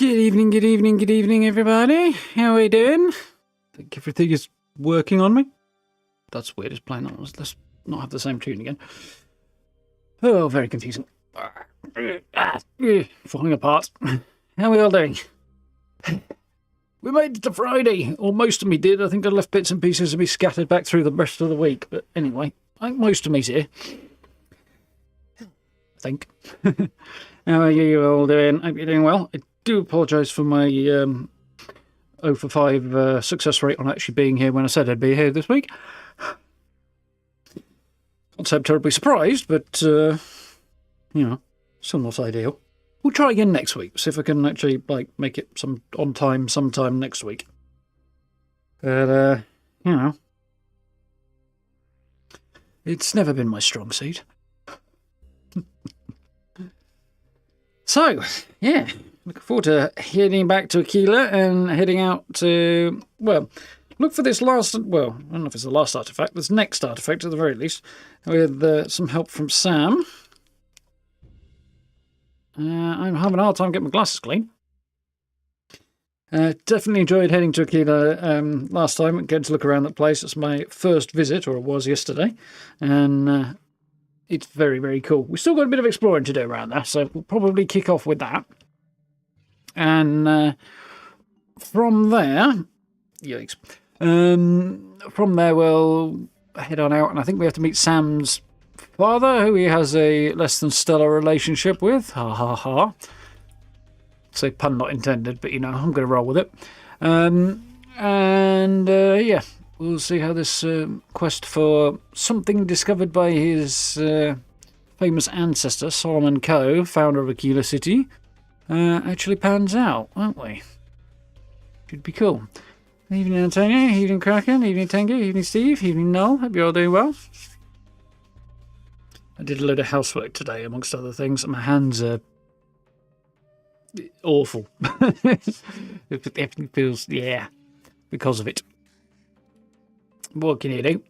Good evening, everybody. How are we doing? Think everything is working on me? That's weird, it's playing that. Let's not have the same tune again. Oh, very confusing. Falling apart. How are we all doing? We made it to Friday, or most of me did. I think I left bits and pieces of me scattered back through the rest of the week. But anyway, I think most of me's here. I think. How are you all doing? Hope you're doing well. I do apologise for my 0 for 5 success rate on actually being here when I said I'd be here this week. Can't say I'm terribly surprised, but, you know, still not ideal. We'll try again next week, see if I can actually, make it on time sometime next week. But, you know, it's never been my strong suit. So, yeah, looking forward to heading back to Aquila and heading out to, well, look for this last, well, I don't know if it's the last artefact, this next artefact at the very least, with some help from Sam. I'm having a hard time getting my glasses clean. Definitely enjoyed heading to Aquila last time and getting to look around that place. It's my first visit, or it was yesterday, and it's very, very cool. We've still got a bit of exploring to do around there, so we'll probably kick off with that. And from there, yikes, from there we'll head on out, and I think we have to meet Sam's father, who he has a less than stellar relationship with. Ha ha ha. So pun not intended, but you know, I'm going to roll with it. Yeah, we'll see how this quest for something discovered by his famous ancestor, Solomon Coe, founder of Aquila City, actually pans out, won't we? Should be cool. Evening, Antonio. Evening, Kraken. Evening, Tengu. Evening, Steve. Evening, Noel. Hope you're all doing well. I did a load of housework today, amongst other things. My hands are awful. Everything feels, yeah, because of it. What can you do?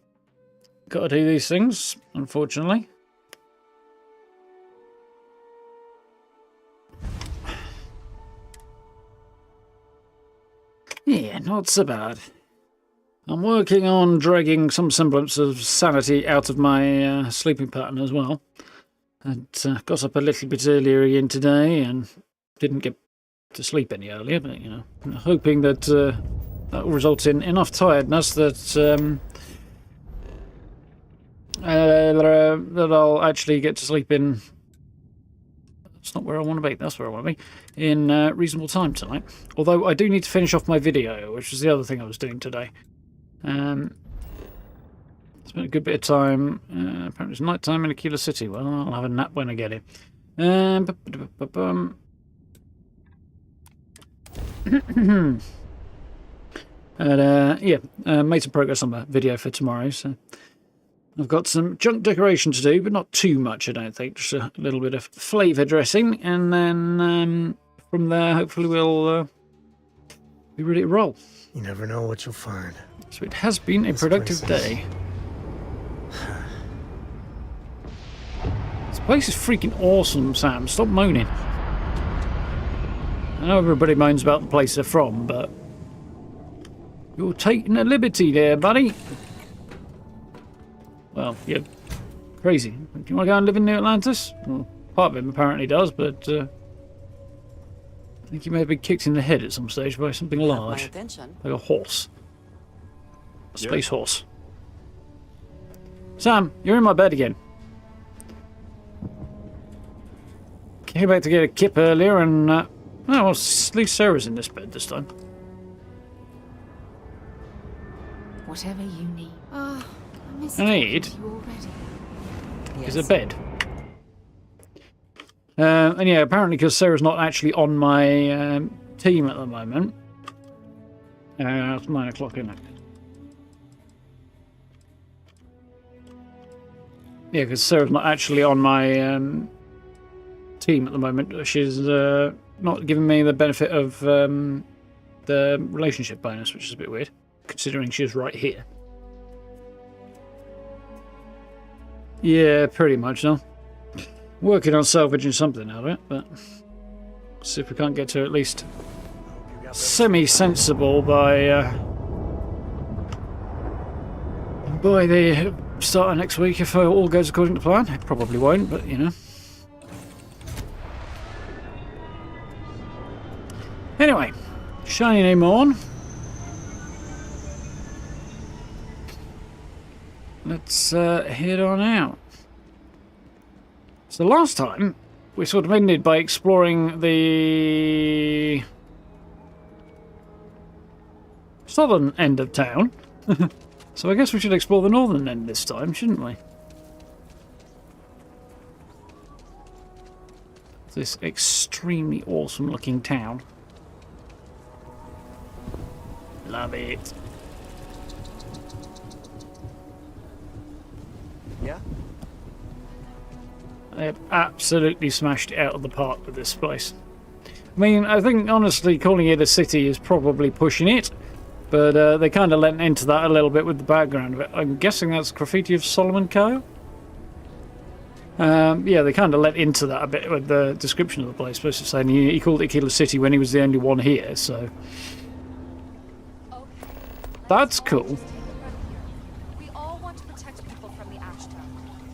Got to do these things, unfortunately. Yeah, not so bad. I'm working on dragging some semblance of sanity out of my sleeping pattern as well. And got up a little bit earlier again today and didn't get to sleep any earlier, but, you know, I'm hoping that that will result in enough tiredness that that I'll actually get to sleep in. That's not where I want to be. That's where I want to be in reasonable time tonight. Although I do need to finish off my video, which is the other thing I was doing today. Spent a good bit of time. Apparently it's night time in Aquila City. Well, I'll have a nap when I get in. Made some progress on my video for tomorrow, so I've got some junk decoration to do, but not too much, I don't think. Just a little bit of flavour dressing, and then from there, hopefully we'll be ready to roll. You never know what you'll find. So it has been a productive day. This place is freaking awesome, Sam. Stop moaning. I know everybody moans about the place they're from, but you're taking a liberty there, buddy. Well, you're crazy. Do you want to go and live in New Atlantis? Well, part of him apparently does, but I think he may have been kicked in the head at some stage by something large. Like a horse. A space horse. Sam, you're in my bed again. Came back to get a kip earlier and... oh, well, at least Sarah's in this bed this time. Whatever you need. Oh, I need is a bed. And yeah, apparently because Sarah's not actually on my team at the moment. It's 9 o'clock, isn't it? Yeah, because Sarah's not actually on my team at the moment. She's not giving me the benefit of the relationship bonus, which is a bit weird, considering she's right here. Yeah, pretty much, no. Working on salvaging something out of it, but See if we can't get to at least semi-sensible by the start of next week if all goes according to plan. It probably won't, but you know. Anyway, shiny name on. Let's head on out. So last time we sort of ended by exploring the southern end of town. So I guess we should explore the northern end this time, shouldn't we? This extremely awesome looking town. Love it. Yeah? I have absolutely smashed it out of the park with this place. I mean, I think honestly calling it a city is probably pushing it, but they kind of lent into that a little bit with the background of it. I'm guessing that's graffiti of Solomon Kyle? Yeah, they kind of let into that a bit with the description of the place. Supposed to say he called it Killer City when he was the only one here, so that's cool. We all want to protect people from the Ashta.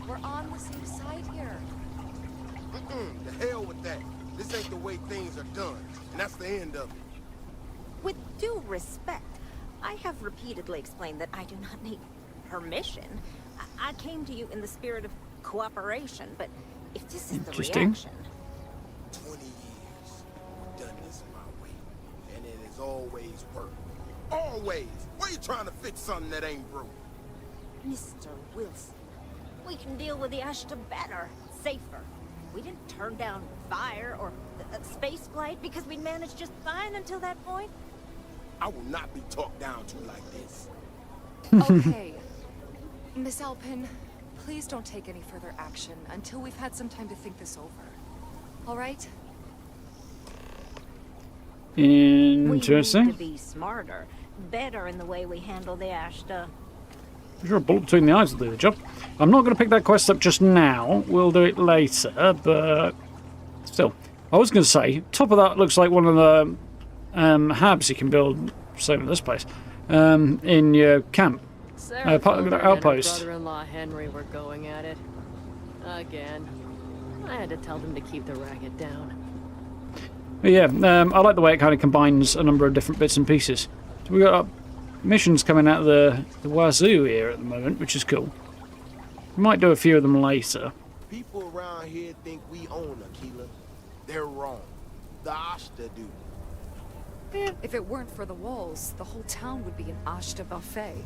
We're on the same side here. The hell with that. This ain't the way things are done, and that's the end of it. With due respect, I have repeatedly explained that I do not need permission. I came to you in the spirit of cooperation, but if this is the Interesting. reaction... 20 years. We've done this my way, and it has always worked. Always. Why are you trying to fix something that ain't broke? Mr. Wilson, we can deal with the Ashta better, safer. We didn't turn down fire or space flight because we managed just fine until that point. I will not be talked down to like this. Okay. Miss Alpin, please don't take any further action until we've had some time to think this over. All right? We need Interesting. to be smarter, better in the way we handle the Ashta. Sure, a bullet between the eyes will do the job. I'm not going to pick that quest up just now. We'll do it later, but still. I was going to say, top of that looks like one of the habs you can build, same as this place, in your camp. Sarah Part of Clover the and her outpost. brother-in-law Henry were going at it. Again. I had to tell them to keep the racket down. But yeah, I like the way it kind of combines a number of different bits and pieces. So we've got missions coming out of the wazoo here at the moment, which is cool. We might do a few of them later. People around here think we own Aquila. They're wrong. The Ashta do. If it weren't for the walls, the whole town would be an Ashta buffet.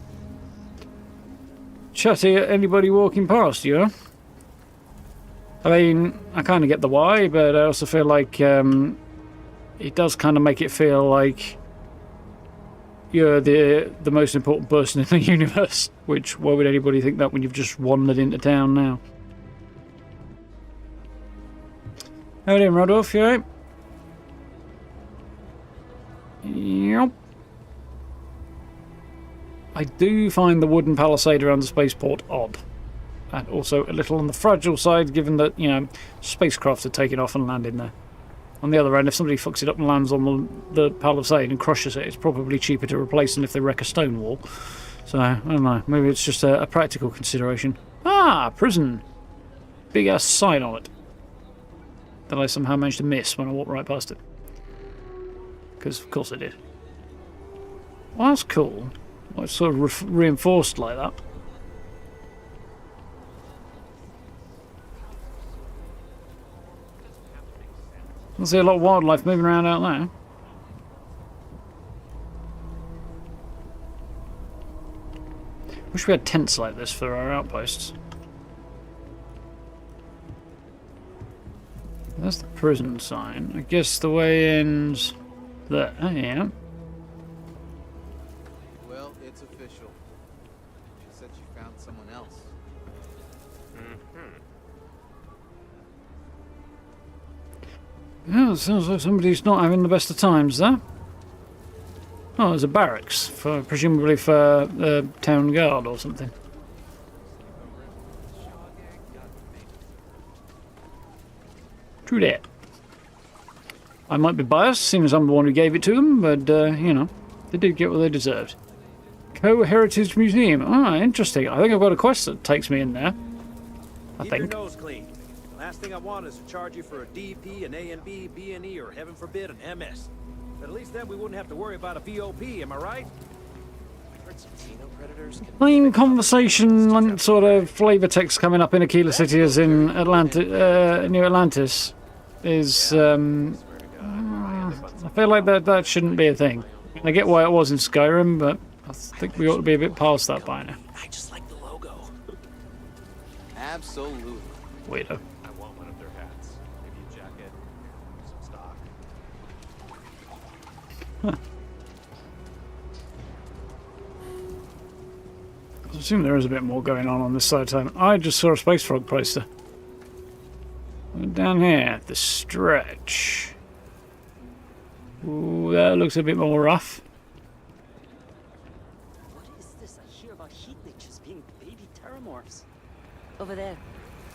Chatty at anybody walking past, you know? I mean, I kind of get the why, but I also feel like it does kind of make it feel like you're the most important person in the universe. Which, why would anybody think that when you've just wandered into town now? How are you doing, Rodolph? You alright? Yep. I do find the wooden palisade around the spaceport odd. And also a little on the fragile side, given that, you know, spacecraft are taking off and landing there. On the other end, if somebody fucks it up and lands on the palisade and crushes it, it's probably cheaper to replace than if they wreck a stone wall. So, I don't know. Maybe it's just a practical consideration. Ah, prison. Big ass sign on it. That I somehow managed to miss when I walked right past it. Because, of course I did. Well, that's cool. Well, it's sort of reinforced like that. I see a lot of wildlife moving around out there. Wish we had tents like this for our outposts. That's the prison sign. I guess the way ends there. Oh, yeah. Well, it's official. She said she found someone else. Yeah, it sounds like somebody's not having the best of times there. Oh, there's a barracks, for presumably for the town guard or something. True that. I might be biased, seeing as I'm the one who gave it to them, but, you know, they did get what they deserved. Co-Heritage Museum. Ah, interesting. I think I've got a quest that takes me in there. I Keep think. your nose clean. Last thing I want is to charge you for a DP, an A&B, B&E, or heaven forbid, an MS. But at least then we wouldn't have to worry about a VOP, am I right? Same conversation, sort of flavor text coming up in Aquila City as in New Atlantis is, I feel like that shouldn't be a thing. I get why it was in Skyrim, but I think we ought to be a bit past that by now. I just like the logo. Absolutely. Weirdo. I want one of their hats. Maybe a jacket, some stock. I assume there is a bit more going on this side of town. I just saw a space frog poster. Down here, the stretch. Ooh, that looks a bit more rough. What is this? I hear about heat leeches being baby terramorphs. Over there.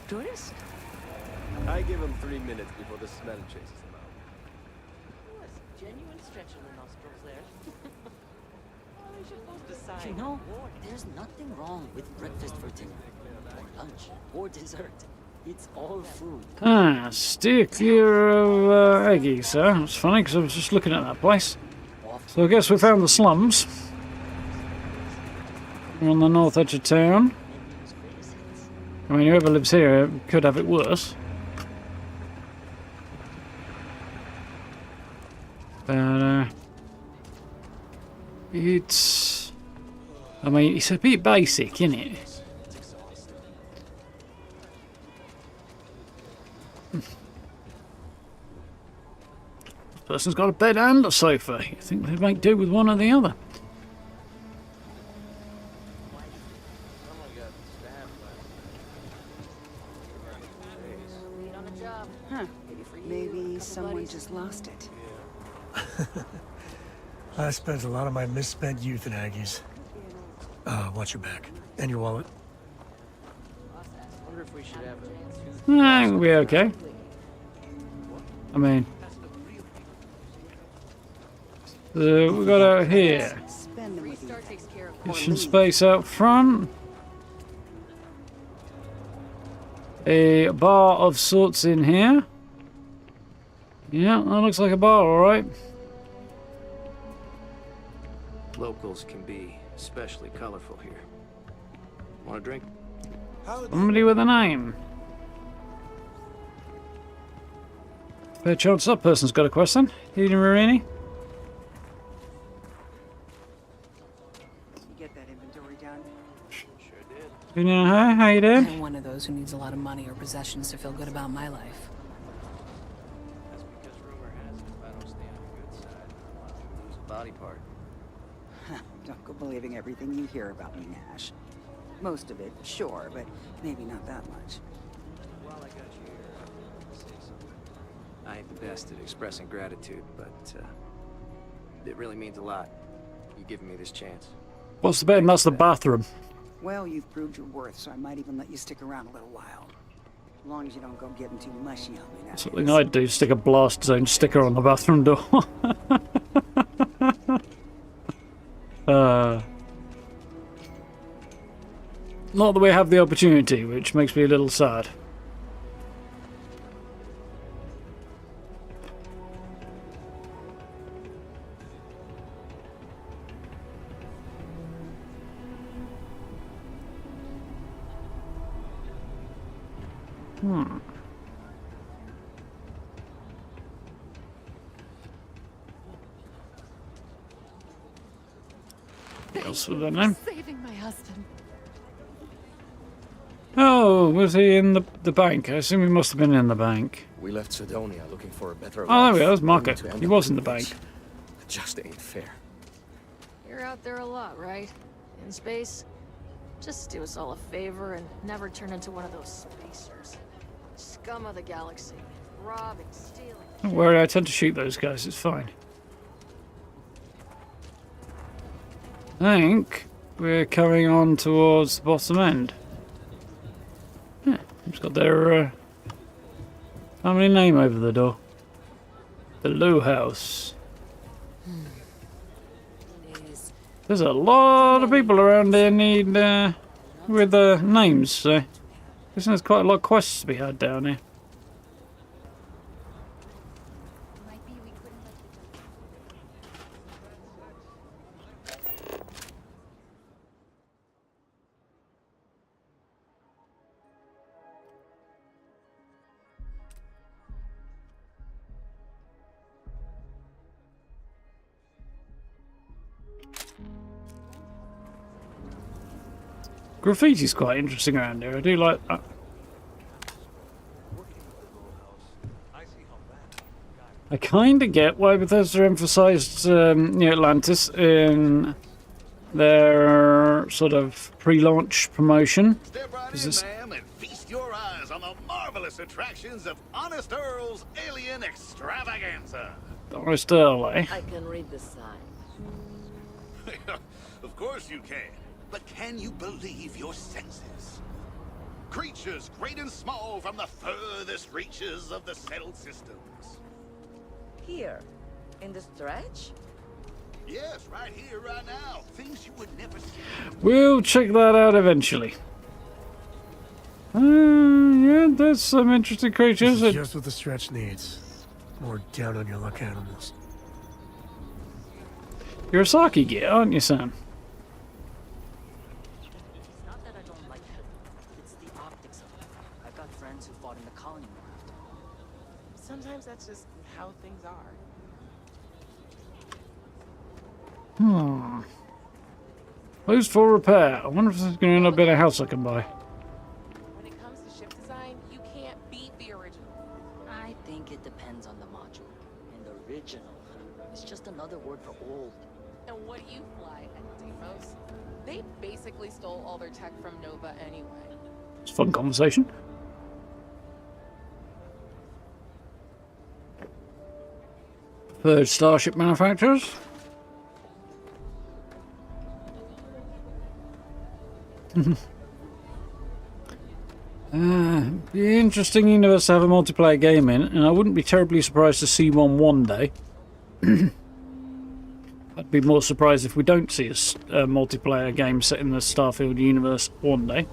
Tourists? I give them 3 minutes before the smell chases them out. Oh, that's a genuine stretch in the nostrils there. What are you supposed to say? You know, there's nothing wrong with breakfast for dinner, or lunch, or dessert. It's all food. Ah, steer clear of Eggy, sir. It's funny because I was just looking at that place. So I guess we found the slums. We're on the north edge of town. I mean, whoever lives here could have it worse. But, it's... I mean, it's a bit basic, isn't it? This person's got a bed and a sofa. You think they'd make do with one or the other? Huh. Maybe someone just lost it. I spent a lot of my misspent youth in Aggies. Watch your back. And your wallet. Wonder if we should have a We'll be okay. I mean... So we got out here. Spend them with you. Mission space out front. A bar of sorts in here. Yeah, that looks like a bar, alright. Locals can be especially colorful here. Want a drink? Somebody with a name. Fair chance that person's got a question. Eden Marini. You get that inventory done? You know, hi, how you doing? I'm one of those who needs a lot of money or possessions to feel good about my life. That's because rumor has it if I don't stay on the good side, I'll lose a body part. Don't go believing everything you hear about me, Nash. Most of it, sure, but maybe not that much. While I got you here, say something. I ain't the best at expressing gratitude, but it really means a lot. You giving me this chance. What's the bed? And that's the bathroom. Well, you've proved your worth, so I might even let you stick around a little while. As long as you don't go getting too mushy on me, Nash. Something I'd do, stick a blast zone sticker on the bathroom door. Not that we have the opportunity, which makes me a little sad. What else was that name? Saving my husband. Oh, was he in the bank? I assume he must have been in the bank. We left Sidonia looking for a better life. Oh, there we go. That's Marco. only to end He up was in with the this. bank. It just ain't fair. You're out there a lot, right? In space? Just do us all a favor and never turn into one of those spacers. Scum of the galaxy. Robbing, stealing. Don't worry, I tend to shoot those guys. It's fine. I think we're coming on towards the bottom end. Yeah, it's got their family name over the door. The Low House. Is There's a lot of people around here with names, so there's quite a lot of quests to be had down here. Graffiti's quite interesting around here. I do like that. I kind of get why Bethesda emphasised Atlantis in their sort of pre-launch promotion. Step right in, ma'am, and feast your eyes on the marvelous attractions of Honest Earl's Alien Extravaganza. Honest Earl, eh? I can read the sign. Of course you can. But can you believe your senses? Creatures great and small from the furthest reaches of the settled systems. Here, in the stretch? Yes, right here, right now. Things you would never see. We'll check that out eventually. Yeah, there's some interesting creatures. This is just what the stretch needs. More down on your luck animals. You're a Saki gear, aren't you, Sam? It's not that I don't like it. It's the optics of it. I've got friends who fought in the colony war after all. Sometimes that's just how things are. Closed for repair. I wonder if there's going to end up being a house I can buy. When it comes to ship design, you can't beat the original. I think it depends on the module. And the original is just another word for old. And what do you fly at Deimos? They basically stole all their tech from Nova anyway. It's a fun conversation. Third starship manufacturers. Be interesting universe to have a multiplayer game in, and I wouldn't be terribly surprised to see one day. I'd be more surprised if we don't see a multiplayer game set in the Starfield universe one day.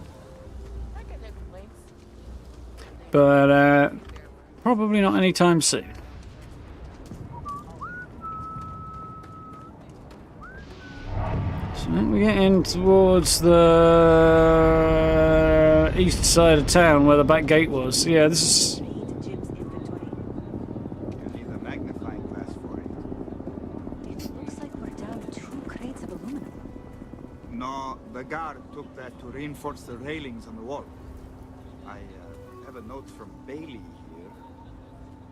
But probably not anytime soon. So we get in towards the east side of town where the back gate was. Yeah, this is... No, the guard took that to reinforce the railings on the wall. I have a note from Bailey here.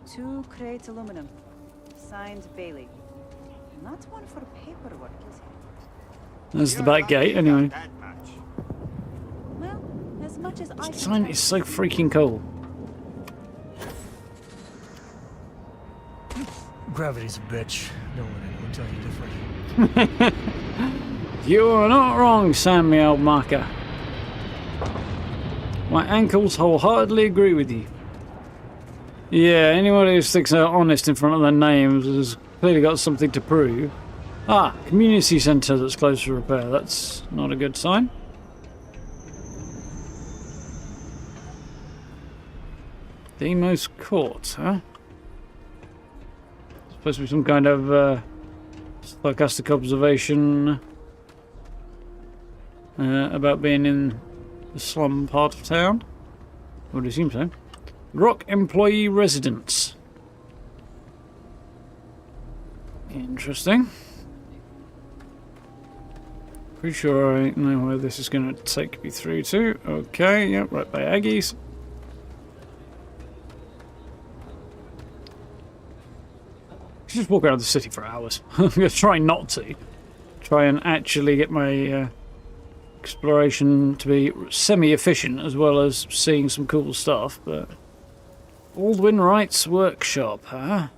2 crates aluminum. Signed Bailey. Not one for paperwork, is it? There's the back gate, anyway. Well, as much as I... This design is so freaking cool. Gravity's a bitch. Don't let anyone tell you different. You are not wrong, Samuel Marker. My ankles wholeheartedly agree with you. Yeah, anyone who sticks out honest in front of their names has clearly got something to prove. Ah, community centre that's closed for repair. That's not a good sign. Deimos Court, huh? Supposed to be some kind of sarcastic observation about being in the slum part of town. I would assume so. Rock employee residence. Interesting. Pretty sure I know where this is going to take me through to. Okay, yep, right by Aggie's. Just walk around the city for hours. I'm going to try not to. Try and actually get my exploration to be semi-efficient as well as seeing some cool stuff. But Baldwin Wright's workshop, huh?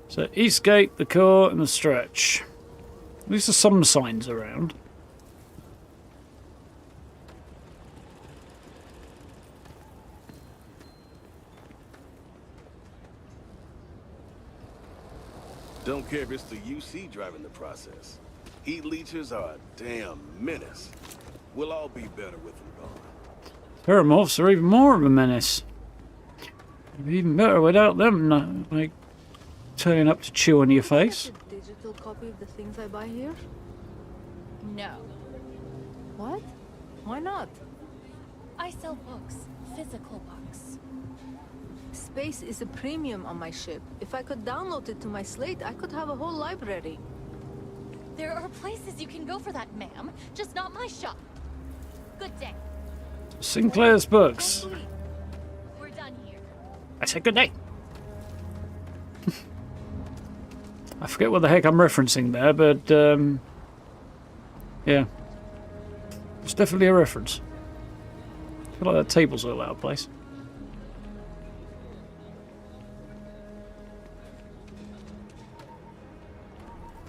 So Eastgate, the core, and the stretch. At least there's some signs around. Don't care if it's the UC driving the process. Heat leechers are a damn menace. We'll all be better with them gone. Paramorphs are even more of a menace. It'd be even better without them, not, like, turning up to chew on your face. A digital copy of the things I buy here? No. What? Why not? I sell books. Physical books. Space is a premium on my ship. If I could download it to my slate, I could have a whole library. There are places you can go for that, ma'am. Just not my shop. Good day. Sinclair's books. We're done here. I said good day. I forget what the heck I'm referencing there, but yeah. It's definitely a reference. I feel like that table's all out of place.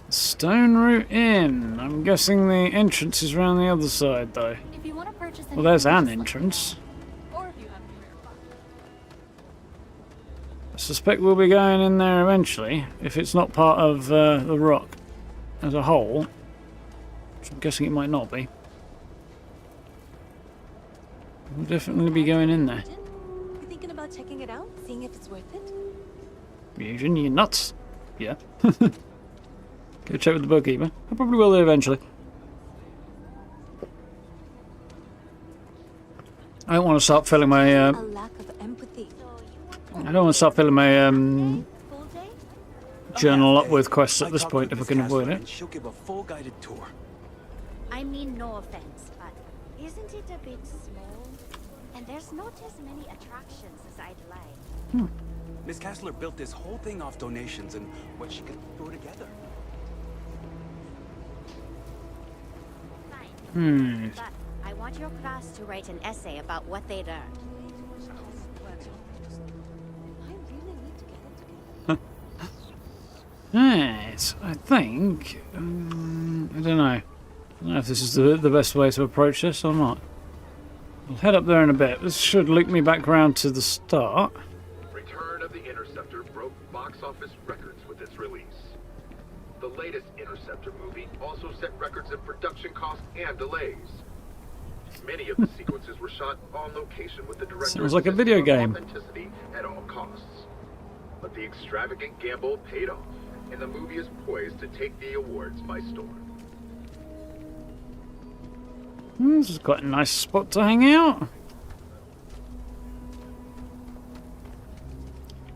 Stone Root Inn. I'm guessing the entrance is around the other side, though. If you want to purchase Well, there's an entrance. or if you have a rare book. I suspect we'll be going in there eventually, if it's not part of the rock as a whole. Which I'm guessing it might not be. We'll definitely be going in there. You thinking about checking it out? Seeing if it's worth it? Fusion, you nuts? Yeah. Go check with the bookkeeper. I probably will do eventually. I don't want to start filling my A lack of empathy. I don't want to start filling my journal up with quests at this point if I can avoid it. She'll give a full guided tour. I mean, no offense, but isn't it a bit small? And there's not as many attractions as I'd like. Miss Kessler built this whole thing off donations and what she could throw together. Fine. But I want your class to write an essay about what they learned. I really need to get it together. Yes, I think. I don't know. I don't know if this is the best way to approach this or not. I'll head up there in a bit. This should loop me back around to the start. Return of the Interceptor broke box office records with its release. The latest Interceptor movie also set records in production costs and delays. Many of the sequences were shot on location with the director's Sounds like a video game. authenticity at all costs. But the extravagant gamble paid off, and the movie is poised to take the awards by storm. This is quite a nice spot to hang out.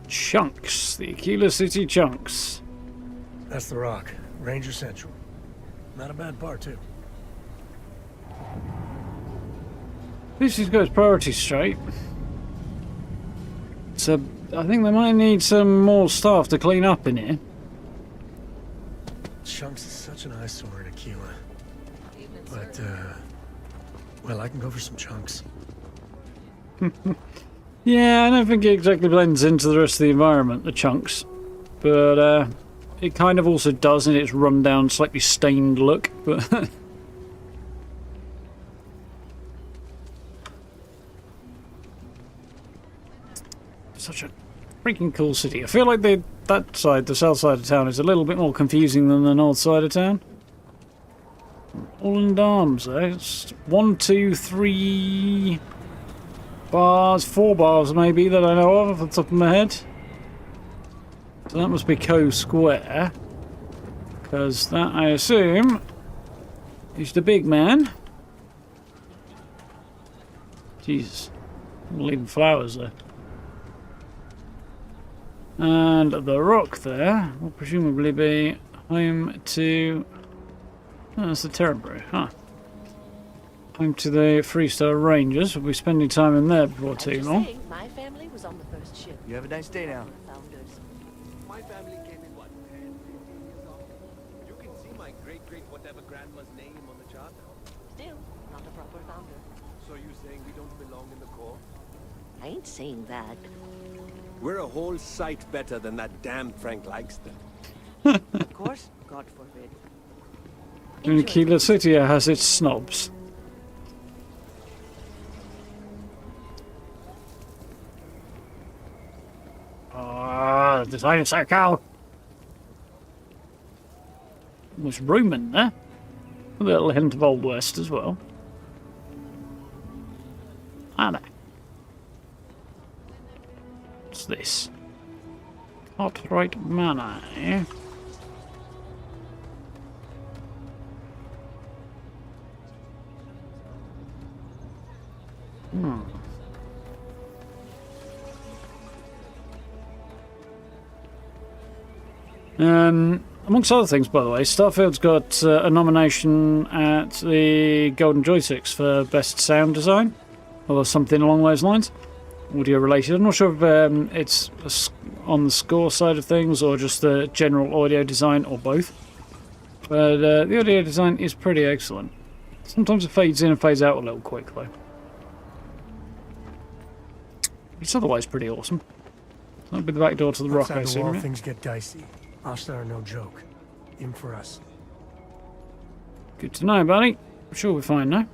Chunks, the Aquila City Chunks. That's the rock. Ranger Central. Not a bad part, too. At least he's got his priorities straight. So I think they might need some more staff to clean up in here. Chunks is such an eyesore in Aquila. But, well, I can go for some chunks. Yeah, I don't think it exactly blends into the rest of the environment, the chunks. But it kind of also does in its run-down, slightly stained look. But such a freaking cool city. I feel like that side, the south side of town, is a little bit more confusing than the north side of town. All in arms, though. It's 1, 2, 3 bars, 4 bars maybe that I know of off the top of my head. So that must be Co Square, because that, I assume, is the big man. Jesus, I'm leaving flowers there. And the rock there will presumably be home to... Oh, that's the Terrible, huh? Home to the Freestar Rangers. We'll be spending time in there before too long. My family was on the first ship. You have a nice day now. Founders. My family came in, what, 10, 15 years old? You can see my great-great-whatever grandma's name on the chart now. Still, not a proper founder. So you saying we don't belong in the Corps? I ain't saying that. We're a whole sight better than that damn Frank Langston. Of course, God forbid. And Aquila City has its snobs. Ah, the design is so cool. There's room in there. A little hint of Old West as well. Ah, no. What's this? Cartwright Manor, eh? Amongst other things, by the way, Starfield's got a nomination at the Golden Joysticks for Best Sound Design, or something along those lines. Audio related. I'm not sure if it's on the score side of things or just the general audio design or both. But the audio design is pretty excellent. Sometimes it fades in and fades out a little quick, though. It's otherwise pretty awesome. That'll be the back door to the rock, I Outside the assume. wall, Right? things get dicey. Ashtar are no joke. Even for us. Good to know, buddy. I'm sure we're fine now.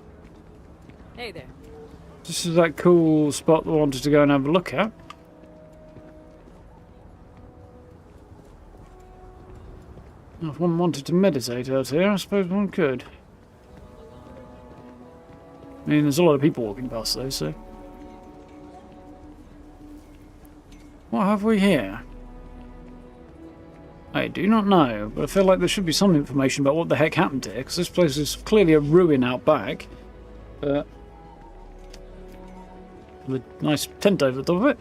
Hey there. This is that cool spot that I wanted to go and have a look at. If one wanted to meditate out here, I suppose one could. I mean, there's a lot of people walking past though, so... What have we here? I do not know, but I feel like there should be some information about what the heck happened here, because this place is clearly a ruin out back. But... with a nice tent over the top of it,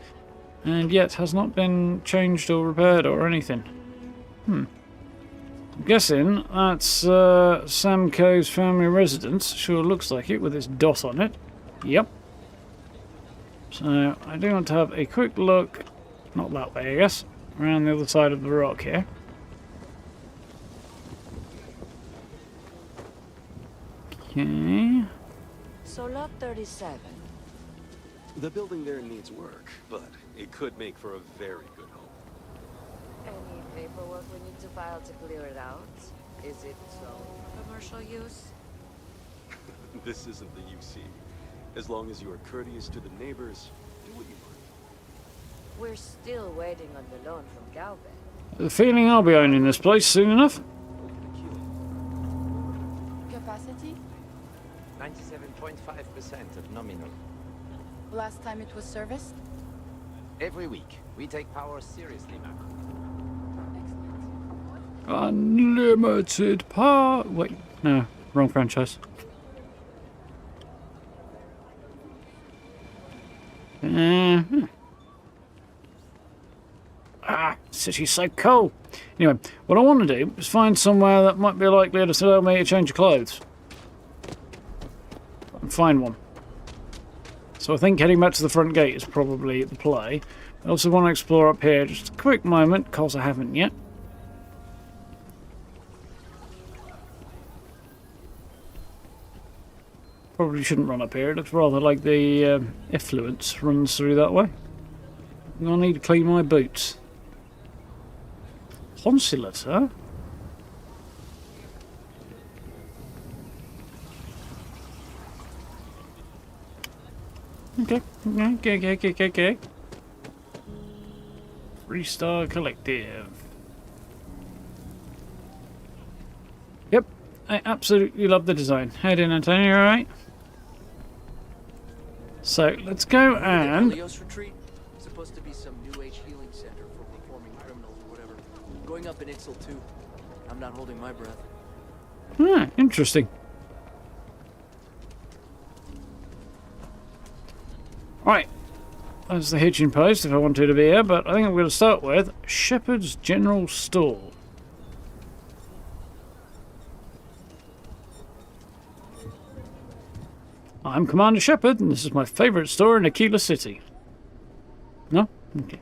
and yet has not been changed or repaired or anything. I'm guessing that's Sam Coe's family residence. Sure looks like it with this dot on it. Yep. So I do want to have a quick look, not that way I guess, around the other side of the rock here. Okay. So lot 37. The building there needs work, but it could make for a very good home. Any paperwork we need to file to clear it out? Is it zoned for commercial use? This isn't the UC. As long as you are courteous to the neighbors, do what you want. We're still waiting on the loan from Galvin. The feeling I'll be owning this place soon enough. Capacity? 97.5% of nominal. Last time it was serviced? Every week. We take power seriously, ma'am. Unlimited power. Wait, no, wrong franchise. City's so cool. Anyway, what I want to do is find somewhere that might be likely to allow me to change of clothes. And find one. So I think heading back to the front gate is probably the play. I also want to explore up here just a quick moment, because I haven't yet. Probably shouldn't run up here. It looks rather like the effluence runs through that way. I need to clean my boots. Consulate, huh? Okay. 3-star collective. Yep, I absolutely love the design. How you doing, Antonio? You alright? So, let's go and... Helios retreat? Supposed to be some new age healing center for reforming criminals or whatever. Going up in Ixel too. I'm not holding my breath. Ah, interesting. Right, that's the hitching post if I wanted to be here, but I think I'm going to start with Shepherd's General Store. I'm Commander Shepard, and this is my favourite store in Aquila City. No? Okay.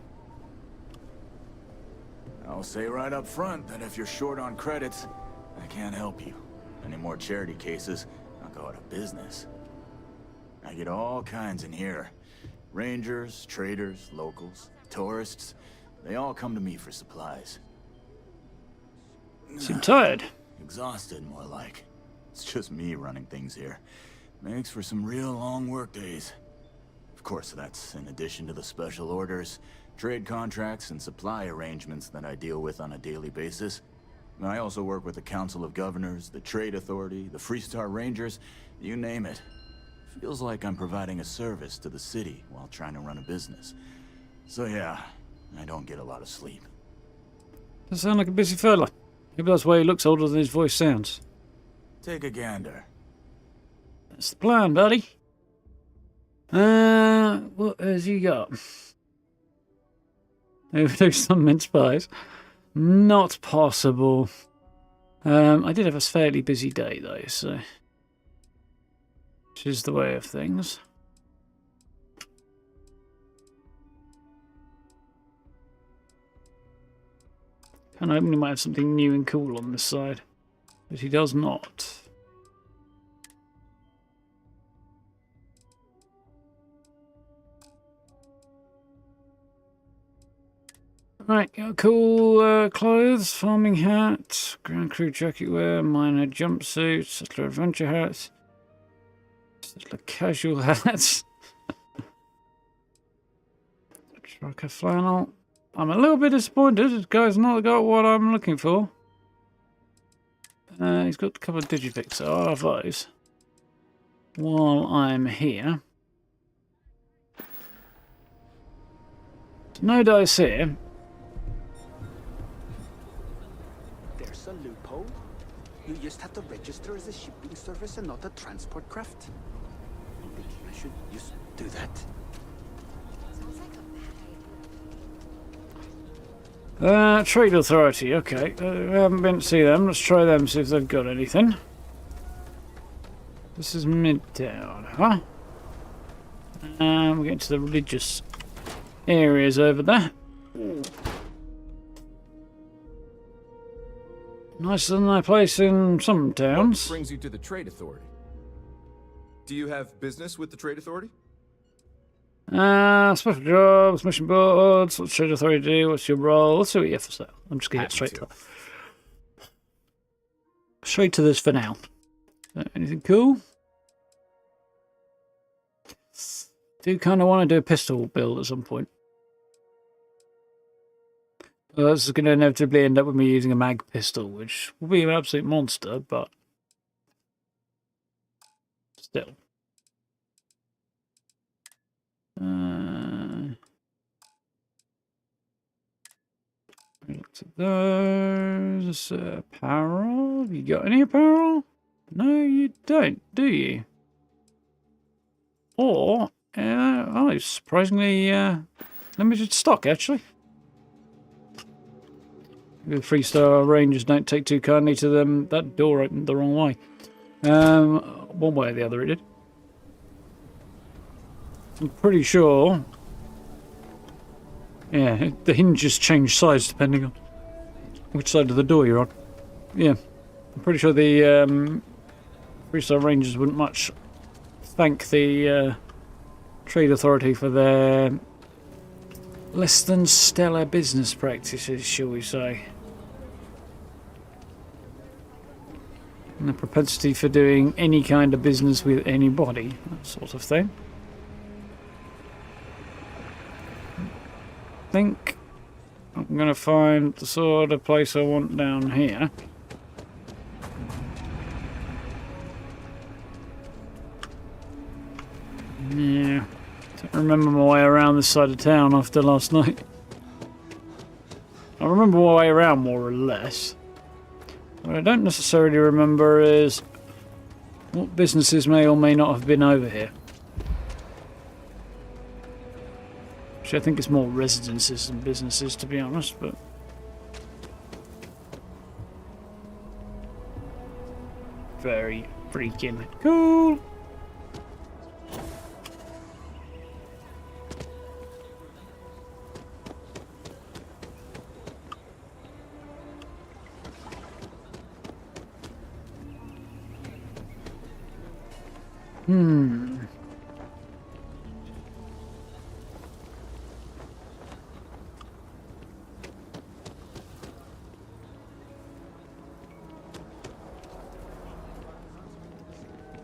I'll say right up front that if you're short on credits, I can't help you. Any more charity cases, I'll go out of business. I get all kinds in here. Rangers, traders, locals, tourists, they all come to me for supplies. Seem tired. Exhausted, more like. It's just me running things here. Makes for some real long work days. Of course, that's in addition to the special orders, trade contracts, and supply arrangements that I deal with on a daily basis. I also work with the Council of Governors, the Trade Authority, the Freestar Rangers, you name it. Feels like I'm providing a service to the city while trying to run a business. So yeah, I don't get a lot of sleep. Does sound like a busy fella. Maybe that's why he looks older than his voice sounds. Take a gander. That's the plan, buddy. What has he got? Overdose some mince pies. Not possible. I did have a fairly busy day though, so which is the way of things. And I hoping he might have something new and cool on this side, but he does not. Right, got cool clothes, farming hat, ground crew jacket wear, miner jumpsuit, settler adventure hats, settler casual hats, trucker flannel. I'm a little bit disappointed. This guy's not got what I'm looking for. He's got a couple of digipics, so I'll have those while I'm here. No dice here. There's a loophole. You just have to register as a shipping service and not a transport craft. I'm thinking I should just do that. Trade Authority, okay. We haven't been to see them. Let's try them, see if they've got anything. This is Midtown, huh? We're getting to the religious areas over there. Nicer than a place in some towns. What brings you to the Trade Authority? Do you have business with the Trade Authority? Special jobs, mission boards, what's Trade Authority do, what's your role? Let's see what you have to say. I'm just going to get straight to that. Straight to this for now. Anything cool? Do kind of want to do a pistol build at some point. This is going to inevitably end up with me using a mag pistol, which will be an absolute monster, but still. Look at those. Apparel. Have you got any apparel? No, you don't, do you? Or, oh, surprisingly limited stock, actually. The Freestar Rangers don't take too kindly to them. That door opened the wrong way. One way or the other it did. I'm pretty sure. Yeah, the hinges change size depending on which side of the door you're on. Yeah, I'm pretty sure the Freestar Rangers wouldn't much thank the Trade Authority for their less than stellar business practices, shall we say. And the propensity for doing any kind of business with anybody, that sort of thing. I think I'm going to find the sort of place I want down here. Yeah, don't remember my way around this side of town after last night. I remember my way around more or less. What I don't necessarily remember is what businesses may or may not have been over here. Actually, I think it's more residences than businesses, to be honest, but... very freaking cool!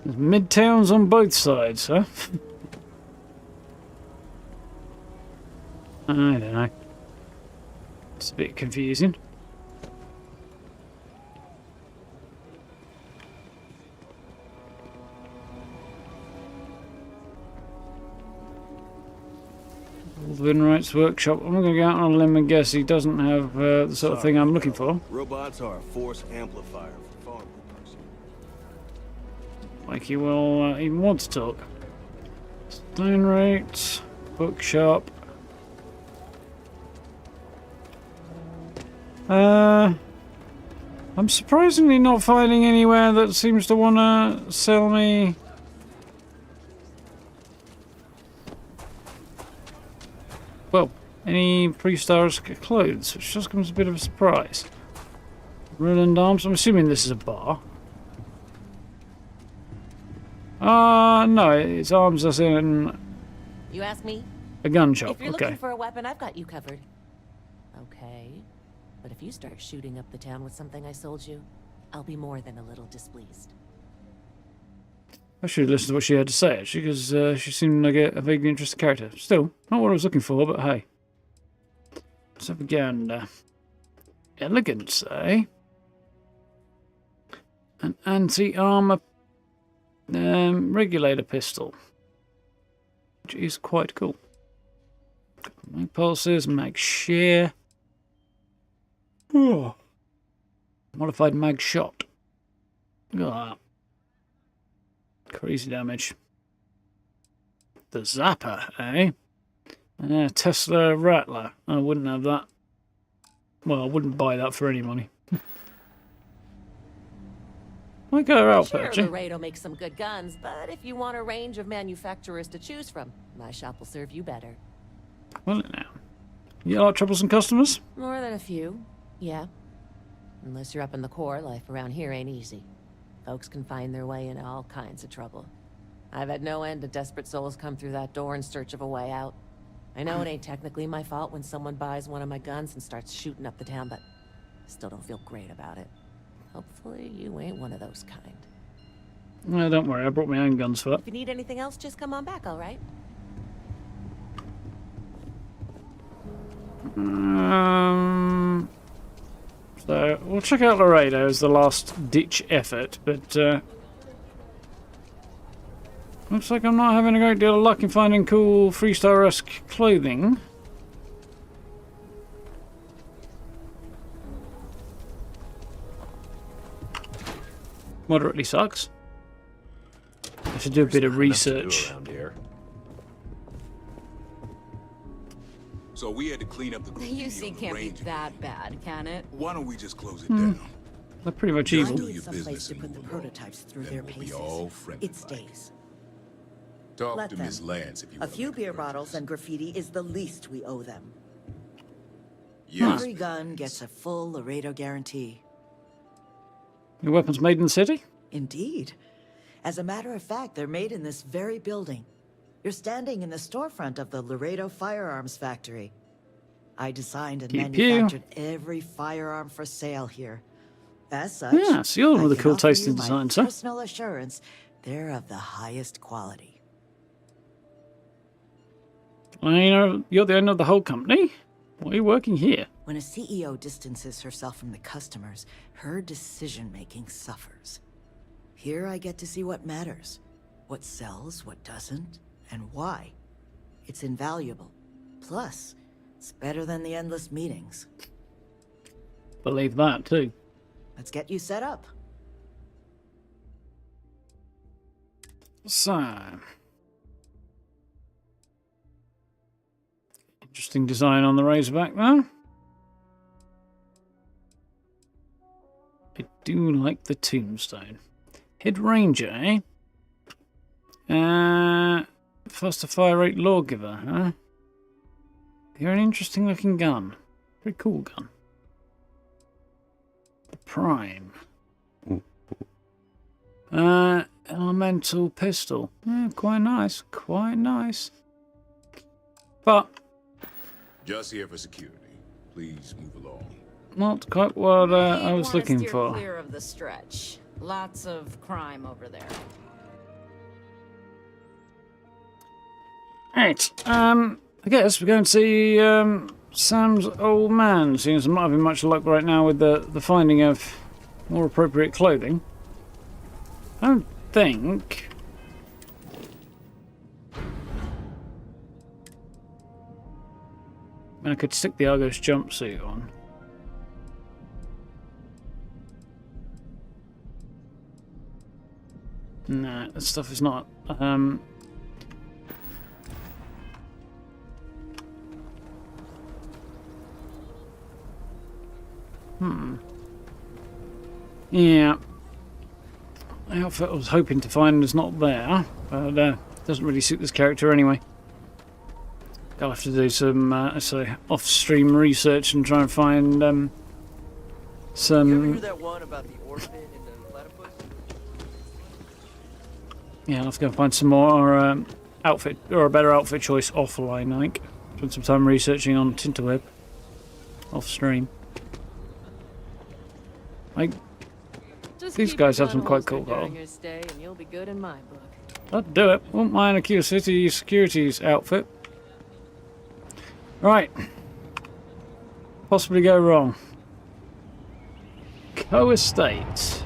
There's midtowns on both sides, huh? I don't know. It's a bit confusing. Within Rights Workshop. I'm going to go out on a limb and guess he doesn't have the sort of thing I'm looking for. Robots are a force amplifier for farm workers. Like he will even want to talk. Stone Rate, Bookshop. I'm surprisingly not finding anywhere that seems to want to sell me. Well, any pre-Starsk clothes, which just comes as a bit of a surprise. Ruined Arms, I'm assuming this is a bar. No, it's arms as in You ask me? a gun shop, If you're okay. looking for a weapon, I've got you covered. Okay. But if you start shooting up the town with something I sold you, I'll be more than a little displeased. I should listen to what she had to say, actually, because she seemed like a vaguely interesting character. Still, not what I was looking for, but hey. Let's have a gander. Elegance, eh? An anti-armor regulator pistol, which is quite cool. Mag pulses, mag shear. Oh. Modified mag shot. Look at that. Crazy damage. The Zapper, eh? Tesla Rattler. I wouldn't have that. Well, I wouldn't buy that for any money. Might get her outfit, Sure, actually. Laredo makes some good guns, but if you want a range of manufacturers to choose from, my shop will serve you better. Well, now. You got a lot of troublesome customers? More than a few, yeah. Unless you're up in the core, life around here ain't easy. Folks can find their way into all kinds of trouble. I've had no end of desperate souls come through that door in search of a way out. I know it ain't technically my fault when someone buys one of my guns and starts shooting up the town, but I still don't feel great about it. Hopefully you ain't one of those kind. No, don't worry. I brought my own guns for that. If you need anything else, just come on back, all right? So, we'll check out Laredo as the last ditch effort, but looks like I'm not having a great deal of luck in finding cool Freestar-esque clothing. Moderately sucks. I should do a bit of research. So we had to clean up the The UC can't be that bad, can it? Why don't we just close it down? They're pretty much Just evil. do your business to put the prototypes through their we'll be paces. all friendly. It stays. Talk Let to them. Miss Lance if you A want. few beer bottles and graffiti is the least we owe them. Yes. Every gun gets a full Laredo guarantee. Your weapons made in the city? Indeed. As a matter of fact, they're made in this very building. You're standing in the storefront of the Laredo Firearms Factory. I designed and Pew, manufactured every firearm for sale here. As such, Yeah, so you're one with I a can cool offer taste in you my design, sir. personal assurance they're of the highest quality. You know, you're the owner of the whole company? Why are you working here? When a CEO distances herself from the customers, her decision-making suffers. Here I get to see what matters, what sells, what doesn't, and why. It's invaluable. Plus, it's better than the endless meetings. Believe that, too. Let's get you set up. So... Interesting design on the Razorback, though. I do like the tombstone. Head Ranger, eh? Faster fire rate lawgiver, huh? You're an interesting looking gun. Pretty cool gun. The Prime. Elemental pistol. Quite nice. Quite nice. But Just here for security. Please move along. not quite what I was looking steer for. Clear of the stretch. Lots of crime over there. Right, I guess we're going to see Sam's old man. Seems I'm not having much luck right now with the finding of more appropriate clothing. I don't think... I could stick the Argos jumpsuit on. Nah, that stuff is not. Yeah. The outfit I was hoping to find is not there, but doesn't really suit this character anyway. I'll have to do some off-stream research and try and find some. You ever hear that one about the orphan and the platypus? Yeah, I'll have to go and find some more outfit or a better outfit choice offline. I think. Spend some time researching on Tinterweb off-stream. These guys have some quite cool clothes. That'd do it. Won't mind a Q City Securities outfit. Right. Possibly go wrong. Co-estate.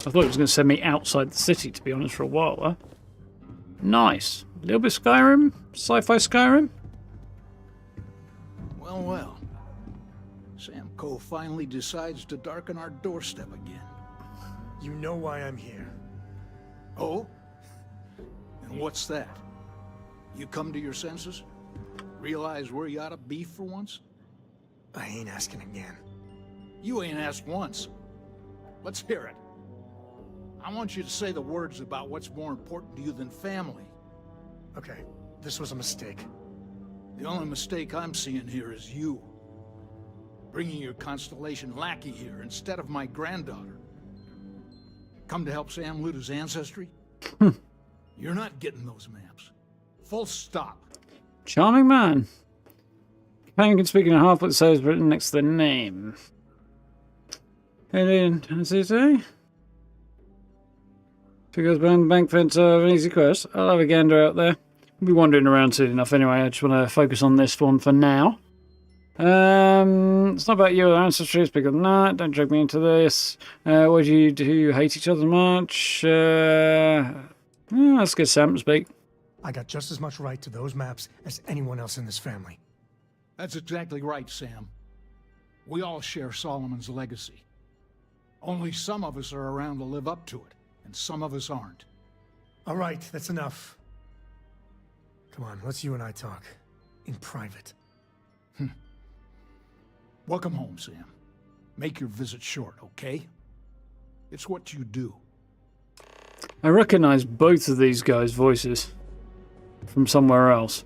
I thought it was going to send me outside the city, to be honest, for a while. Huh? Nice. A little bit Skyrim? Sci-fi Skyrim? Well, well. Sam Coe finally decides to darken our doorstep again. You know why I'm here. Oh? And what's that? You come to your senses? Realize where you ought to be for once? I ain't asking again. You ain't asked once. Let's hear it. I want you to say the words about what's more important to you than family. Okay, this was a mistake. The only mistake I'm seeing here is you. Bringing your Constellation lackey here instead of my granddaughter. Come to help Sam loot his ancestry? You're not getting those maps. Full stop. Charming man. Companion can speak in a half, but so is written next to the name. Alien, Tennessee. Figures behind the bank fence of an easy quest. I'll have a gander out there. We'll be wandering around soon enough anyway. I just want to focus on this one for now. It's not about your ancestry, it's bigger than that. Don't drag me into this. What do you do? You hate each other much? Let's get Sam to speak. I got just as much right to those maps as anyone else in this family. That's exactly right, Sam. We all share Solomon's legacy. Only some of us are around to live up to it, and some of us aren't. All right, that's enough. Come on, let's you and I talk. In private. Welcome home, Sam. Make your visit short, okay? It's what you do. I recognize both of these guys' voices from somewhere else.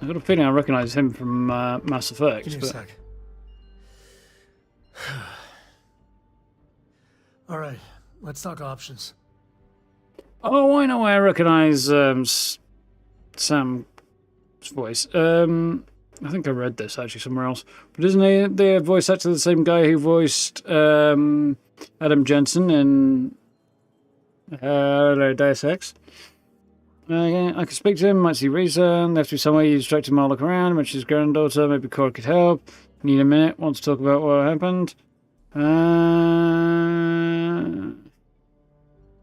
I've got a feeling I recognize him from Mass Effect. Give me a sec. All right, let's talk options. Oh, I know why I recognize Sam's voice. I think I read this actually somewhere else. But isn't he the voice actor the same guy who voiced Adam Jensen in Deus Ex? I can speak to him, might see reason. There have to be some way you distract him while look around. Mention his granddaughter, maybe Cora could help. Need a minute, want to talk about what happened.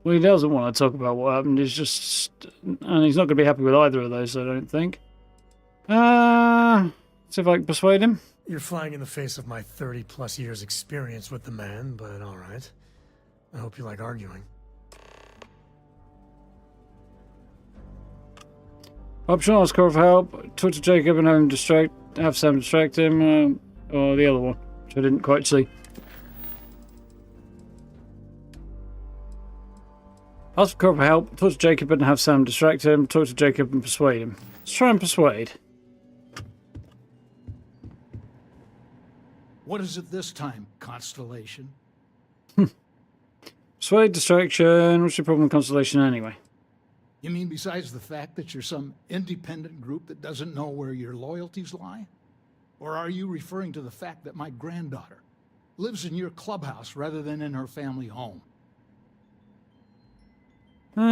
Well, he doesn't want to talk about what happened. He's just... And he's not going to be happy with either of those, I don't think. See if I can persuade him. You're flying in the face of my 30-plus years experience with the man, but all right. I hope you like arguing. Option, ask Cora for help. Talk to Jacob and have Sam distract him. Or the other one, which I didn't quite see. Ask Cora for help. Talk to Jacob and have Sam distract him. Talk to Jacob and persuade him. Let's try and persuade. What is it this time, Constellation? Persuade, distraction. What's your problem with Constellation anyway? You mean besides the fact that you're some independent group that doesn't know where your loyalties lie? Or are you referring to the fact that my granddaughter lives in your clubhouse rather than in her family home? Yeah.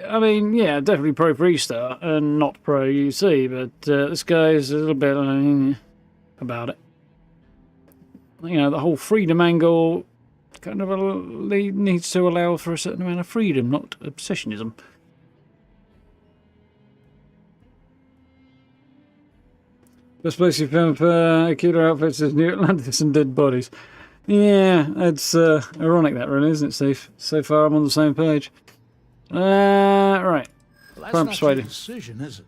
I mean, yeah, definitely pro Freestar and not pro UC, but this guy is a little bit... about it. You know, the whole freedom angle kind of needs to allow for a certain amount of freedom, not obsessionism. Best place you found for killer outfits is New Atlantis and dead bodies. Yeah, it's ironic that really, isn't it, Steve? So far I'm on the same page. Right. Well, that's not your decision, is it?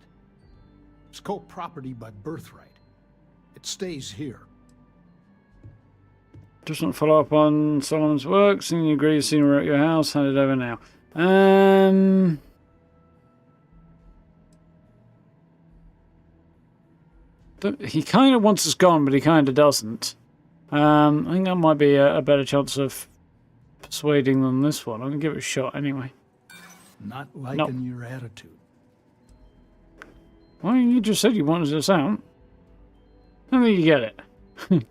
It's called property by birthright. It stays here. Just not follow up on Solomon's work. Seeing you agree, seeing we're at your house, hand it over now. He kind of wants us gone, but he kind of doesn't. I think that might be a better chance of persuading than this one. I'm going to give it a shot anyway. Not liking your attitude. Well, you just said you wanted us out. I think you get it.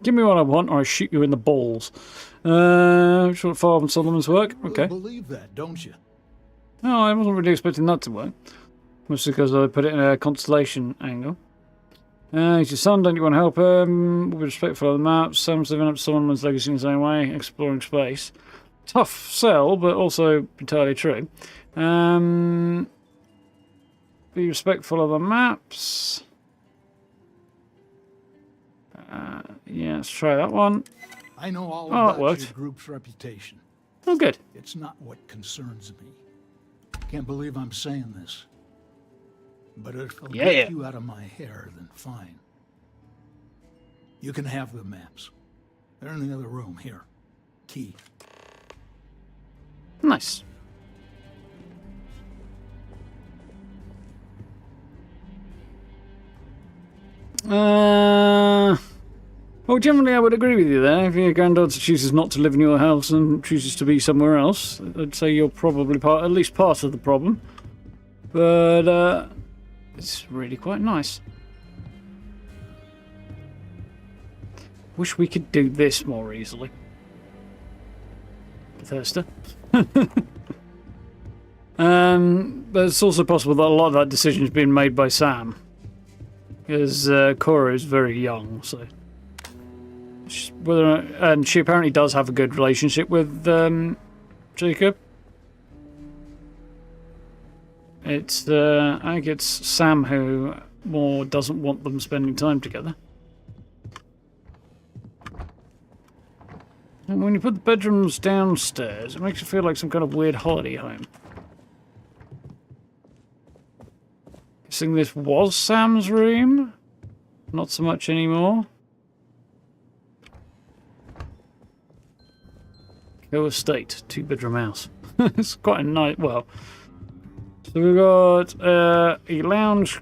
Give me what I want or I shoot you in the balls. Short follow on Solomon's work. Okay. You believe that, don't you? No, I wasn't really expecting that to work. Mostly because I put it in a constellation angle. He's your son, don't you want to help him? With respect for the maps, Sam's living up to Solomon's legacy in the same way, exploring space. Tough sell, but also entirely true. Be respectful of the maps. Yeah, let's try that one. I know all about worked. your group's reputation. Oh, good. It's not what concerns me. Can't believe I'm saying this. But if it'll get you out of my hair, then fine. You can have the maps. They're in the other room. Here. Key. Nice. Well, generally I would agree with you there. If your granddaughter chooses not to live in your house and chooses to be somewhere else, I'd say you're probably at least part of the problem. But, it's really quite nice. Wish we could do this more easily. Bethesda. But it's also possible that a lot of that decision has been made by Sam. Because Cora is very young, so... And she apparently does have a good relationship with Jacob. I think it's Sam who more doesn't want them spending time together. And when you put the bedrooms downstairs, it makes it feel like some kind of weird holiday home. Guessing this was Sam's room? Not so much anymore. Hill Estate, 2-bedroom house. It's quite a nice, well... So we've got a lounge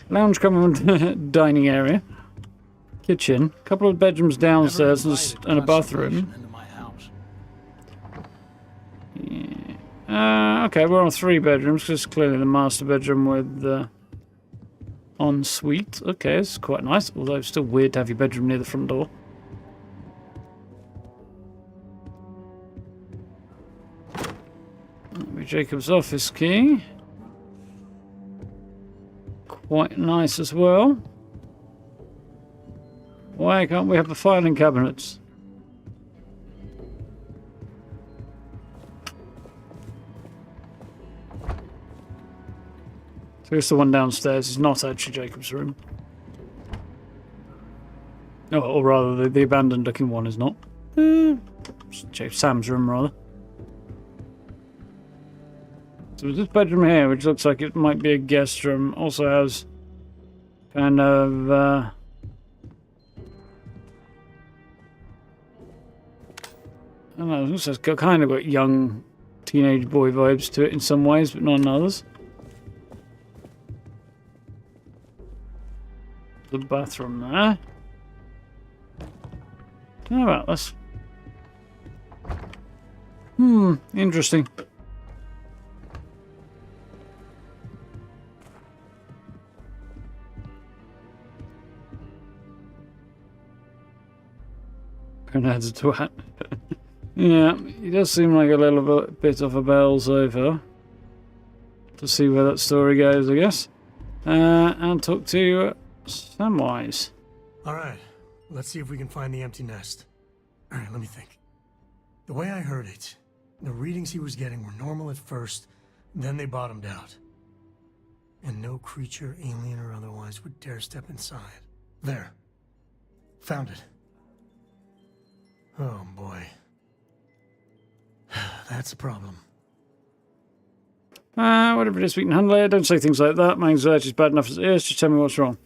lounge coming dining area, kitchen, a couple of bedrooms downstairs and a bathroom. Yeah. Okay, we're on 3 bedrooms because it's clearly the master bedroom with the ensuite. Okay, it's quite nice, although it's still weird to have your bedroom near the front door. Jacob's office key. Quite nice as well. Why can't we have the filing cabinets? So here's the one downstairs. It's not actually Jacob's room. Oh, or rather, the abandoned looking one is not. Sam's room, rather. So this bedroom here, which looks like it might be a guest room, also has kind of I don't know, it looks like it's kind of got young teenage boy vibes to it in some ways, but not in others. The bathroom there. Don't know about this. Interesting. Grenad's a twat. Yeah, he does seem like a little bit of a bell so far. To see where that story goes, I guess. And talk to Samwise. All right, let's see if we can find the empty nest. All right, let me think. The way I heard it, the readings he was getting were normal at first, then they bottomed out. And no creature, alien or otherwise, would dare step inside. There. Found it. Oh boy. That's a problem. Whatever it is, we can handle it. Don't say things like that. My anxiety is bad enough as it is. Just tell me what's wrong.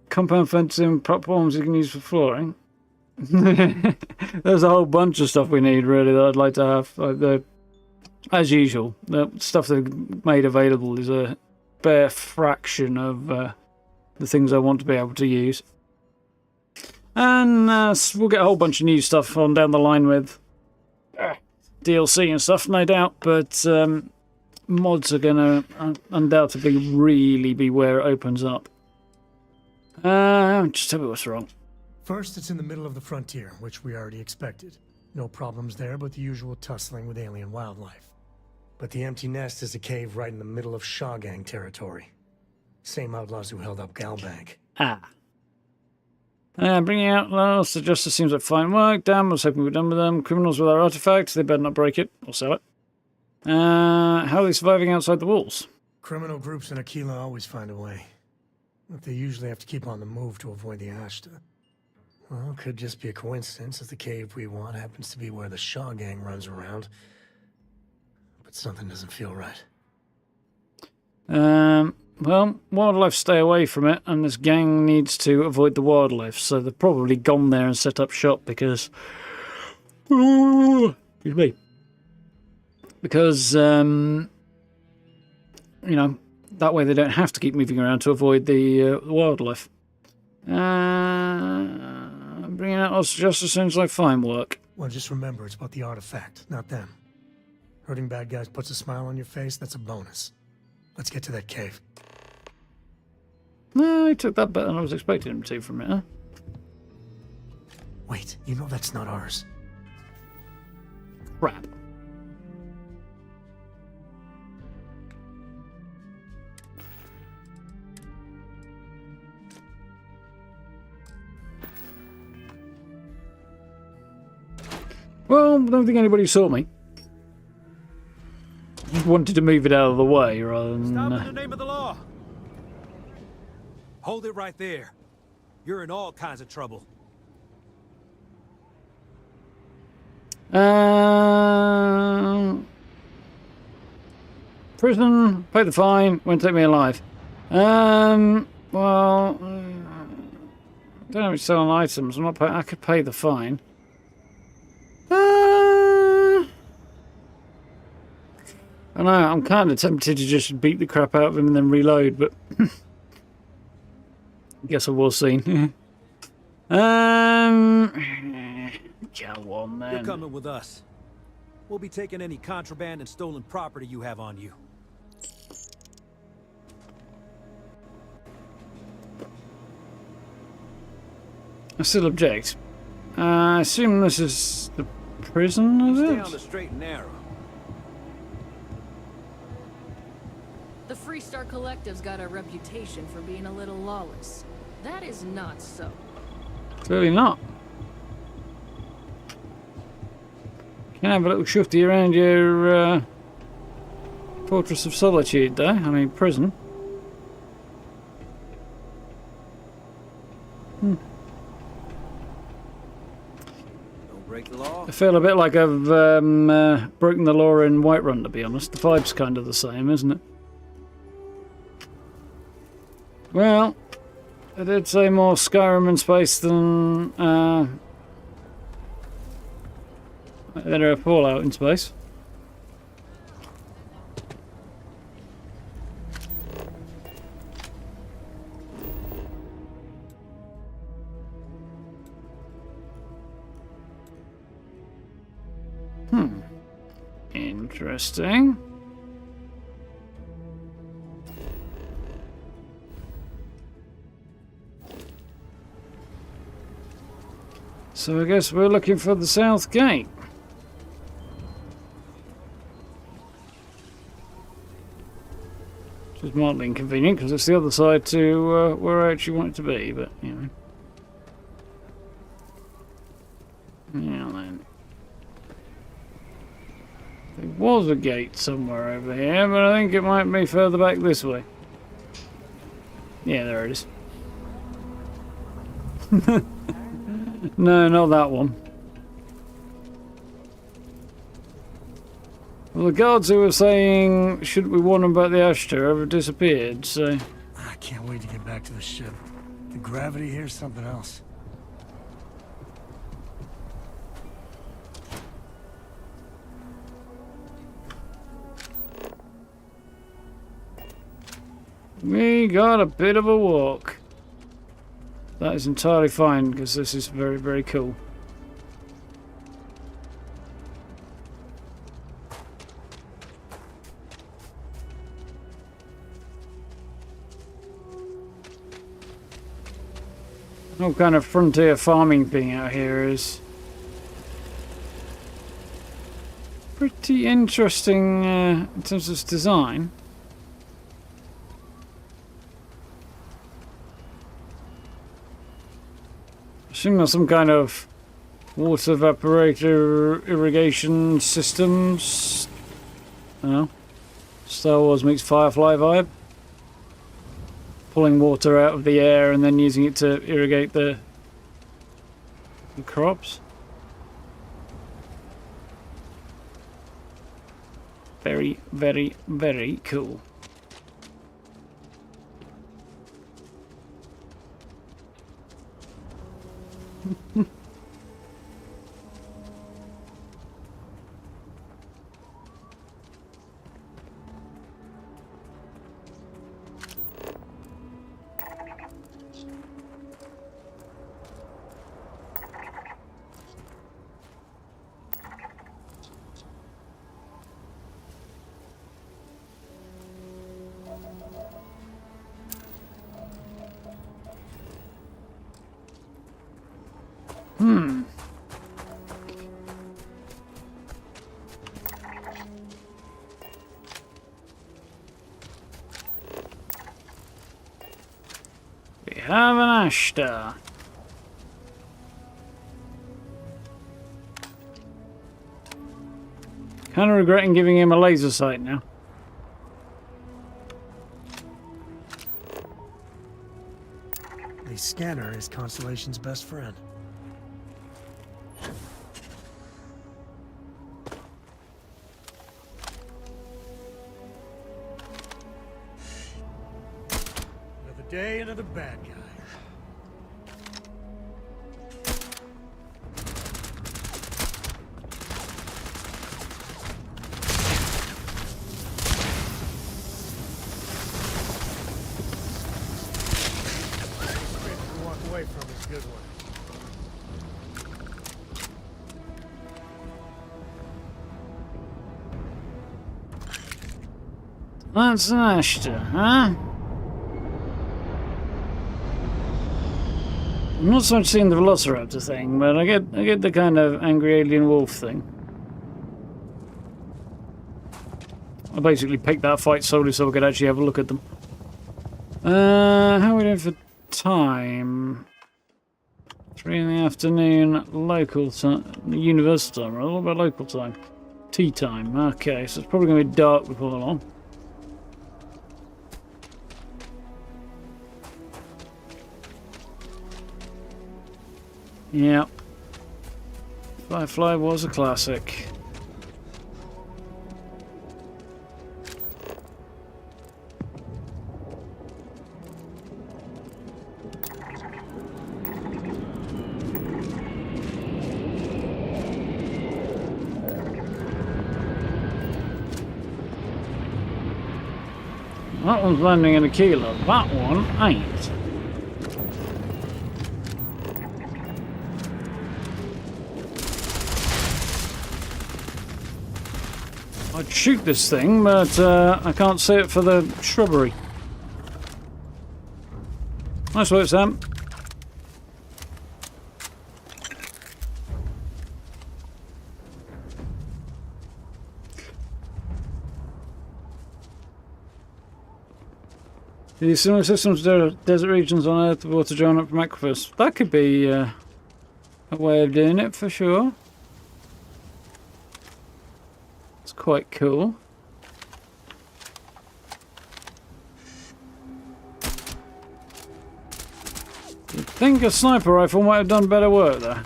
Compound fencing, prop forms you can use for flooring. There's a whole bunch of stuff we need, really, that I'd like to have. Like as usual, the stuff they've made available is a bare fraction of the things I want to be able to use. And we'll get a whole bunch of new stuff on down the line with DLC and stuff, no doubt, but mods are going to undoubtedly really be where it opens up. Just tell me what's wrong. First, it's in the middle of the frontier, which we already expected. No problems there, but the usual tussling with alien wildlife. But the empty nest is a cave right in the middle of Xion territory. Same outlaws who held up Galbank. Bringing out last, the justice seems like fine work. Damn, I was hoping we were done with them. Criminals with our artifacts, they better not break it or sell it. How are they surviving outside the walls? Criminal groups in Aquila always find a way. But they usually have to keep on the move to avoid the Ashta. Well, it could just be a coincidence, as the cave we want happens to be where the Shaw gang runs around. But something doesn't feel right. Well, wildlife stay away from it, and this gang needs to avoid the wildlife, so they've probably gone there and set up shop because... excuse me. Because, you know, that way they don't have to keep moving around to avoid the wildlife. Bringing out us justice seems like fine work. Well, just remember, it's about the artifact, not them. Hurting bad guys puts a smile on your face, that's a bonus. Let's get to that cave. No, he took that better than I was expecting him to from it, huh? Wait, you know that's not ours. Crap. Well, I don't think anybody saw me. Just wanted to move it out of the way rather than... Stop in the name of the law! Hold it right there. You're in all kinds of trouble. Prison, pay the fine, won't take me alive. Well, don't have to sell on items. I'm not pay I could pay the fine. I know, I'm kind of tempted to just beat the crap out of him and then reload, but I guess I will see. Go on then. You're coming with us. We'll be taking any contraband and stolen property you have on you. I still object. I assume this is the prison, is it? Stay on the straight and narrow. The Freestar Collective's got a reputation for being a little lawless. That is not so. Clearly not. Can have a little shufty around your Fortress of Solitude, though. I mean, prison. Don't break the law. I feel a bit like I've broken the law in Whiterun, to be honest. The vibe's kind of the same, isn't it? Well, I did say more Skyrim in space than a Fallout in space. Interesting. So I guess we're looking for the south gate. Which is Slightly inconvenient because it's the other side to where I actually want it to be, but you know. Yeah, then. There was a gate somewhere over here, but I think it might be further back this way. Yeah, there it is. No, not that one. Well, the guards who were saying, shouldn't we warn them about the Ashtar, have disappeared, so... I can't wait to get back to the ship. The gravity here's something else. We got a bit of a walk. That is entirely fine, because this is very, very cool. What kind of frontier farming thing out here is pretty interesting in terms of its design. I assume there's some kind of water evaporator irrigation systems. I don't know. Star Wars meets Firefly vibe. Pulling water out of the air and then using it to irrigate the crops. Very, very, very cool. We have an Ashtar. Kind of regretting giving him a laser sight now. The scanner is Constellation's best friend. Another day, another bad guy. Away from is a good one. That's an Ashtar, huh? I'm not so much seeing the Velociraptor thing, but I get the kind of angry alien wolf thing. I basically picked that fight solely so I could actually have a look at them. How are we doing for time? 3 in the afternoon, local time, universal time, right? What about local time? Tea time, okay, so it's probably going to be dark before long. Yeah. Firefly was a classic. That one's landing in a kilo. That one ain't. I'd shoot this thing, but I can't see it for the shrubbery. Nice work, Sam. The similar systems to desert regions on Earth, water drawn up from aquifers. That could be a way of doing it for sure. It's quite cool. You'd think a sniper rifle might have done better work there.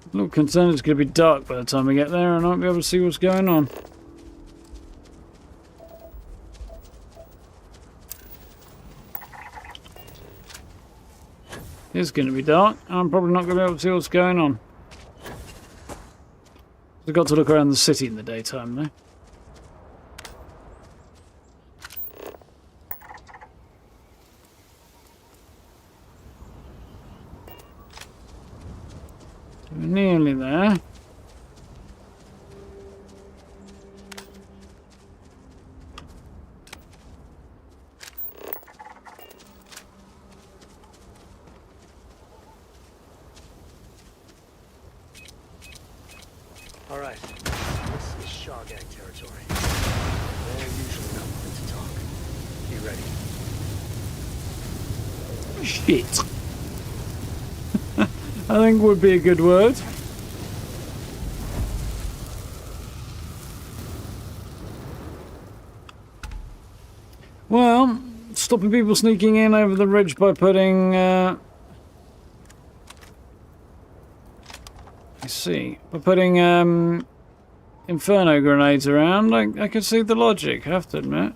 A little concerned it's going to be dark by the time we get there and I won't be able to see what's going on. It's going to be dark and I'm probably not going to be able to see what's going on. I've got to look around the city in the daytime though. We're nearly there. All right, this is Shaw Gang territory. They're usually not one to talk. Be ready. Shit. I think would be a good word. Well, stopping people sneaking in over the ridge by putting by putting inferno grenades around, I can see the logic, I have to admit.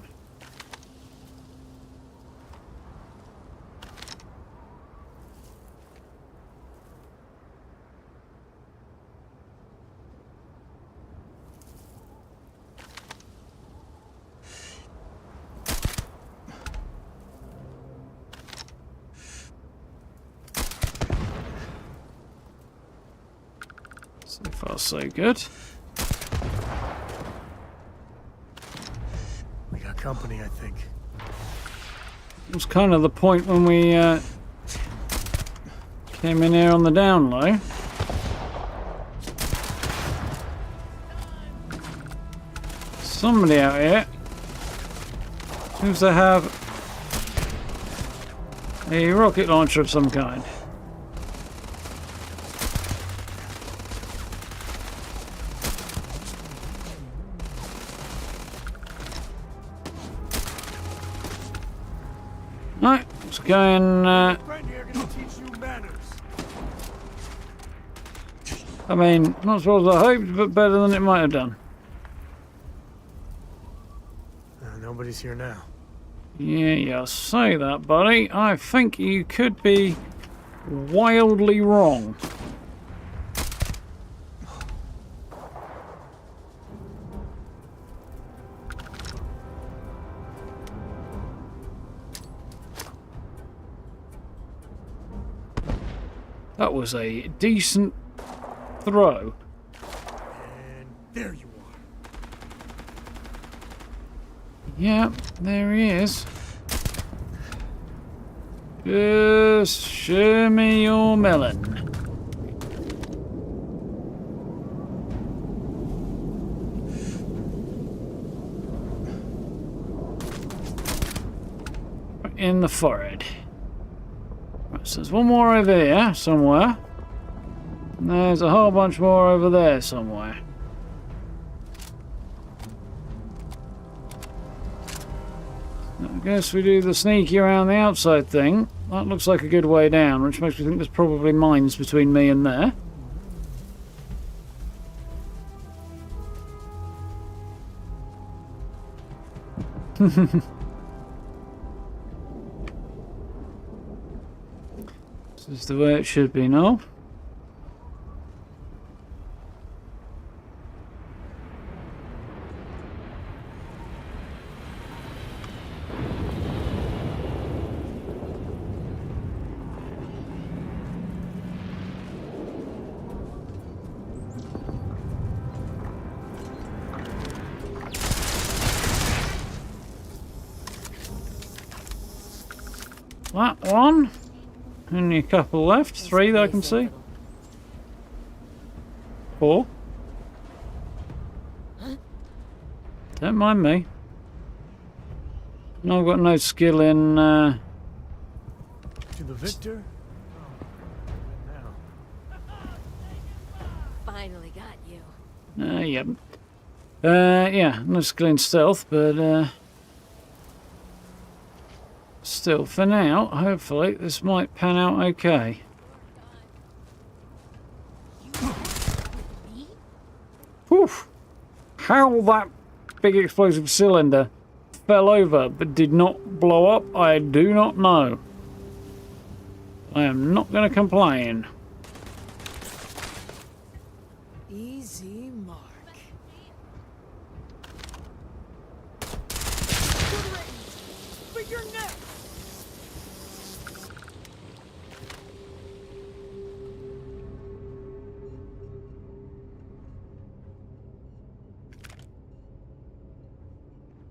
So far, so good. We got company, I think. It was kind of the point when we came in here on the down low. Somebody out here seems to have a rocket launcher of some kind. Right, let's go and I mean, not as well as I hoped, but better than it might have done. Nobody's here now. Yeah, you say that, buddy. I think you could be wildly wrong. That was a decent throw. And there you are. Yeah, there he is. Just show me your melon. In the forehead. Right, so there's one more over here somewhere. And there's a whole bunch more over there somewhere. I guess we do the sneaky around the outside thing. That looks like a good way down, which makes me think there's probably mines between me and there. This is the way it should be now. that one. Only a couple left. 3 that I can see. 4. Don't mind me. No, I've got no skill in... To the victor? Finally got you. Yep. Yeah, no skill in stealth, but still, for now, hopefully, this might pan out okay. Whew. How that big explosive cylinder fell over but did not blow up, I do not know. I am not going to complain. Easy mark. For your neck.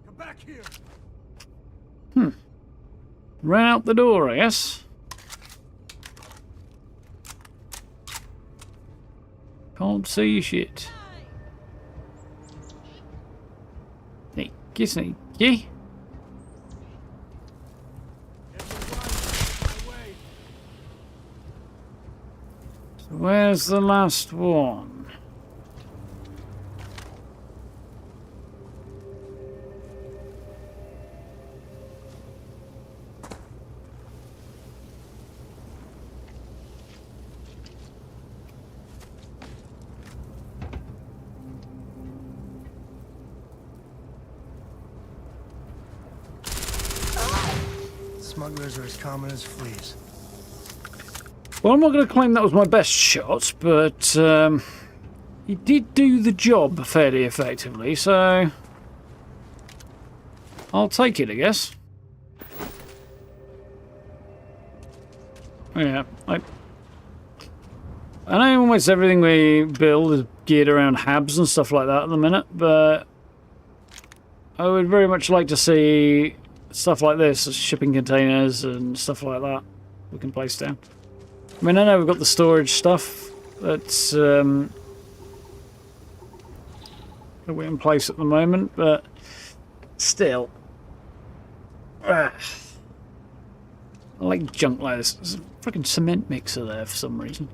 Come back here. Ran out the door, I guess. Can't see shit. Sneaky, sneaky. So where's the last one? Smugglers are as common as fleas. Well, I'm not going to claim that was my best shot, but he did do the job fairly effectively, so I'll take it, I guess. Yeah, I know almost everything we build is geared around HABs and stuff like that at the minute, but I would very much like to see stuff like this, shipping containers and stuff like that we can place down. I mean, I know we've got the storage stuff that's that we're in place at the moment, but still. I like junk like this. There's a freaking cement mixer there for some reason.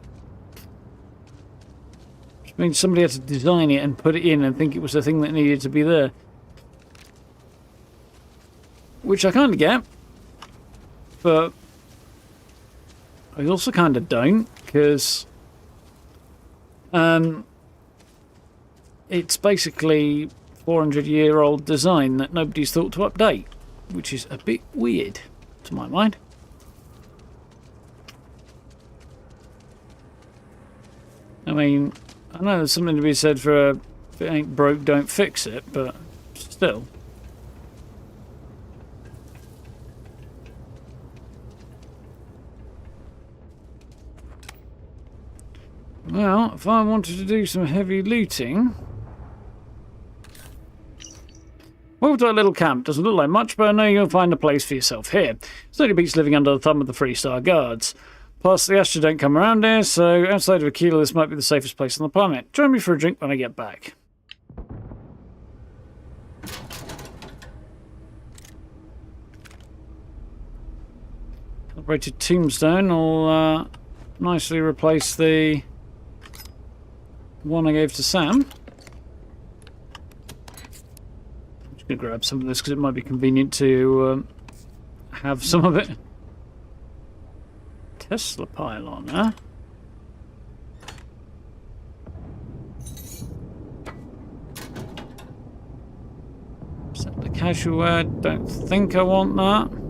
Which means somebody had to design it and put it in and think it was the thing that needed to be there. Which I kind of get, but I also kind of don't, because it's basically 400-year-old design that nobody's thought to update, which is a bit weird to my mind. I mean, I know there's something to be said for if it ain't broke, don't fix it, but still. Well, if I wanted to do some heavy looting... Welcome to our little camp. Doesn't look like much, but I know you'll find a place for yourself here. Certainly beats living under the thumb of the 3-star guards. Plus, the Astra don't come around here, so outside of Aquila, this might be the safest place on the planet. Join me for a drink when I get back. Celebrated tombstone will nicely replace the one I gave to Sam. I'm just going to grab some of this because it might be convenient to have some of it. Tesla pylon, huh? Is that the casual wear? Don't think I want that.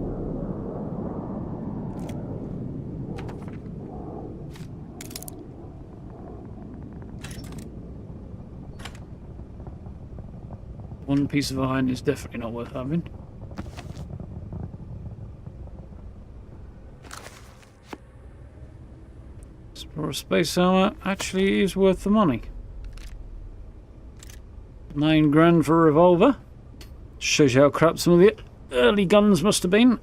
One piece of iron is definitely not worth having. Explorer space armor actually is worth the money. 9 grand for a revolver. Shows you how crap some of the early guns must have been.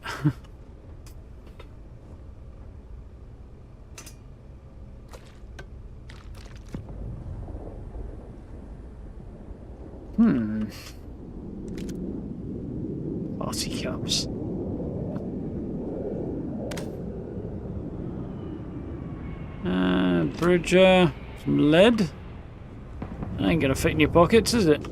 Party cups. Bridger. Some lead. Ain't gonna fit in your pockets, is it?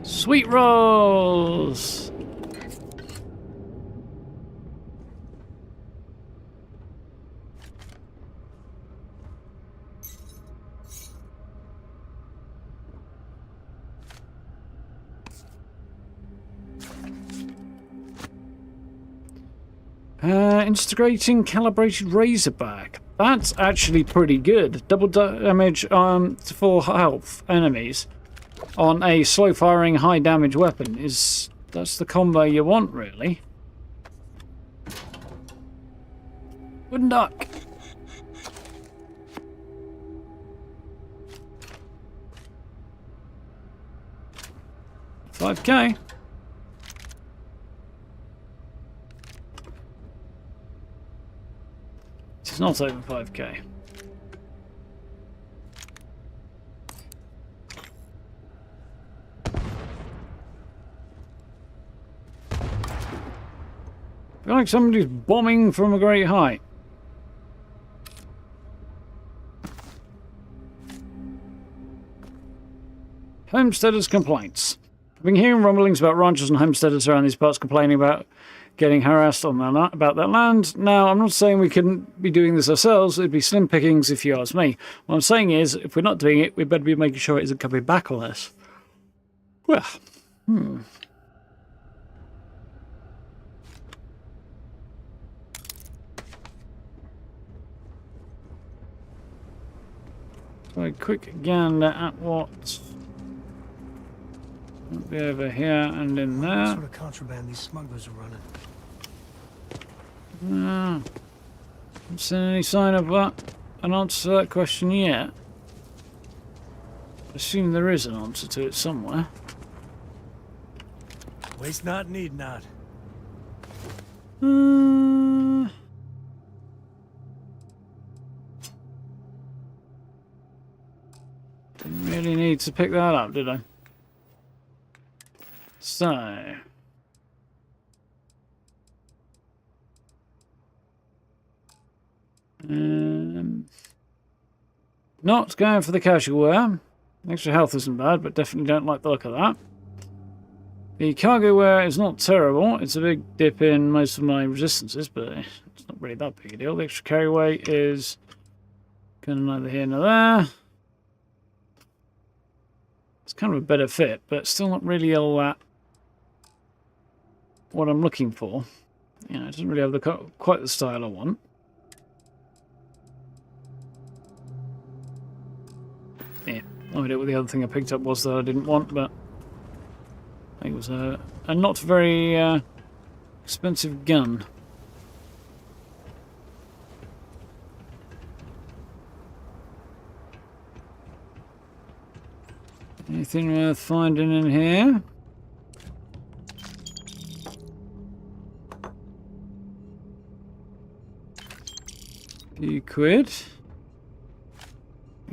Sweet rolls! Integrating calibrated razorback. That's actually pretty good. Double damage to full health enemies on a slow firing high damage weapon that's the combo you want, really. Wooden duck. $5K. It's not over 5K. I feel like somebody's bombing from a great height. Homesteaders' complaints. I've been hearing rumblings about ranchers and homesteaders around these parts complaining about getting harassed on about that land. Now, I'm not saying we couldn't be doing this ourselves. It'd be slim pickings if you ask me. What I'm saying is, if we're not doing it, we better be making sure it isn't coming back on us. Well, So a quick gander at what will be over here and in there. What sort of contraband these smugglers are running? Haven't seen any sign of an answer to that question yet. I assume there is an answer to it somewhere. Waste not, need not. Didn't really need to pick that up, did I? So... not going for the casual wear. Extra health isn't bad, but definitely don't like the look of that. The cargo wear is not terrible. It's a big dip in most of my resistances, but it's not really that big a deal. The extra carry weight is kind of neither here nor there. It's kind of a better fit, but still not really all that what I'm looking for. You know, it doesn't really have quite the style I want. Yeah, no idea what the other thing I picked up was that I didn't want, but it was a not very expensive gun. Anything worth finding in here? Few quid.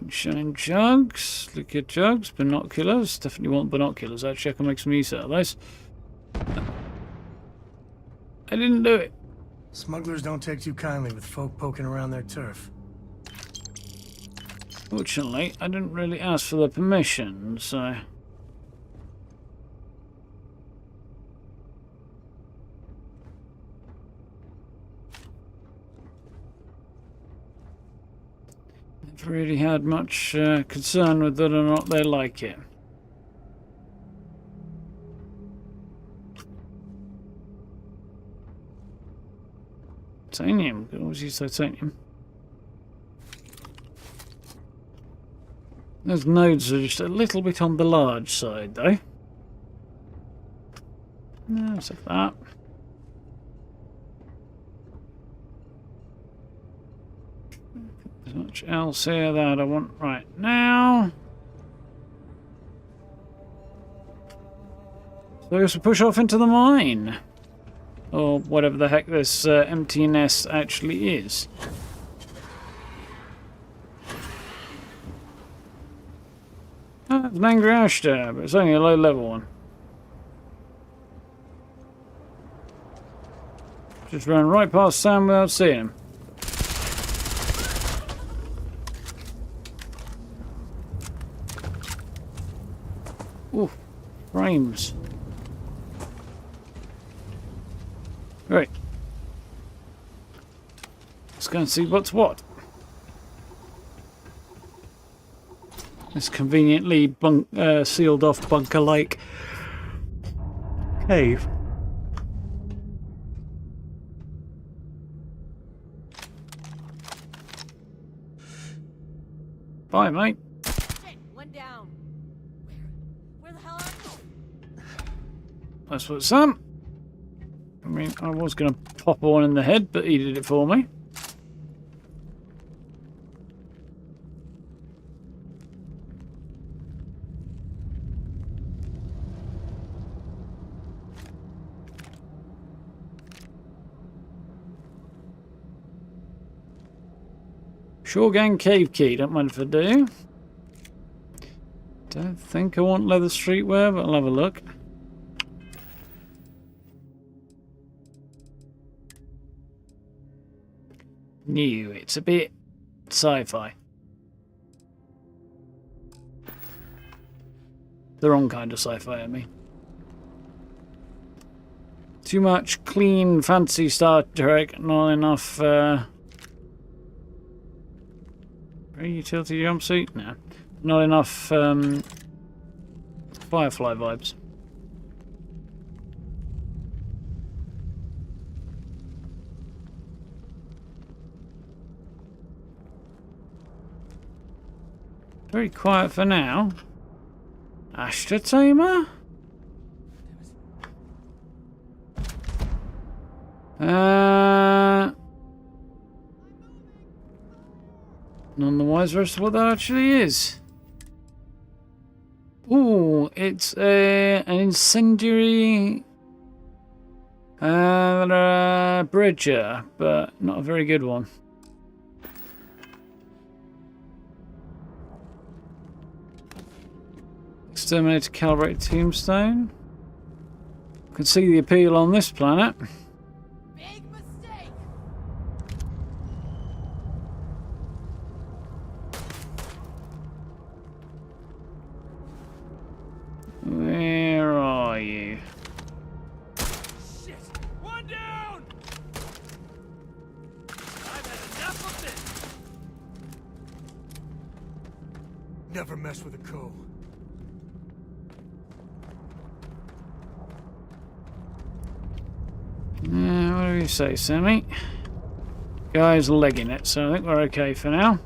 Shine jugs, liquor jugs, binoculars. Definitely want binoculars. Actually, I can make some use out of those. I didn't do it. Smugglers don't take too kindly with folk poking around their turf. Fortunately, I didn't really ask for the permission, so... Never really had much concern with whether or not they like it. Titanium, could always use titanium. Those nodes are just a little bit on the large side, though. No, let's have that. There's much else here that I want right now. So I guess we push off into the mine. Or whatever the heck this empty nest actually is. Ah, it's an angry ash there, but it's only a low level one. Just ran right past Sam without seeing him. Ooh, frames. Right. Let's go and see what's what. This conveniently sealed off bunker-like cave. Bye, mate. Shit, one down. Where the hell are you? That's what's up. I mean, I was going to pop one in the head, but he did it for me. Shore Gang Cave Key, don't mind if I do. Don't think I want leather streetwear, but I'll have a look. New, it's a bit sci-fi. The wrong kind of sci-fi, I mean. Too much clean, fancy Star Trek, not enough, utility jumpsuit? No. Not enough, Firefly vibes. Very quiet for now. Ashta Tamer? None the wiser as to what that actually is. Ooh, it's an incendiary bridger, but not a very good one. Exterminator calibrated tombstone. You can see the appeal on this planet. Big mistake. Where are you? Shit! One down! I've had enough of this! Never mess with a co. What do you say, Sammy? Guy's legging it, so I think we're okay for now.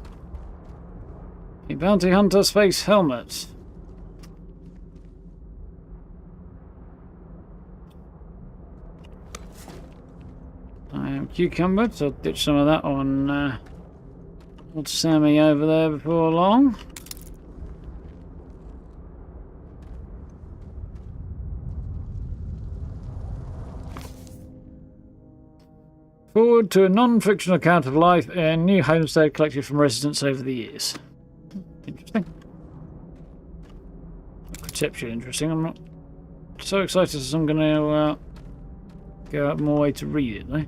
A bounty hunter space helmet. I am cucumbered, so I'll ditch some of that on old Sammy over there before long. Forward to a non-fictional account of life in new homestead collected from residents over the years. Interesting. Conceptually interesting. I'm not so excited as I'm going to go out my way to read it, though.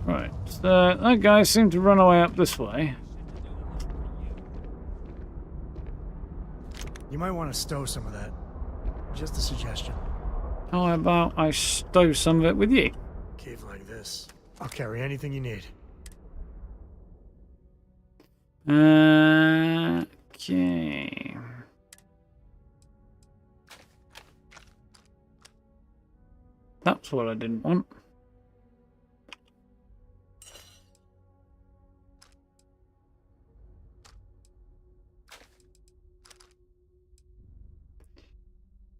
Right, so that guy seemed to run away up this way. You might want to stow some of that. Just a suggestion. How about I stow some of it with you? Cave like this, I'll carry anything you need. Okay. That's what I didn't want.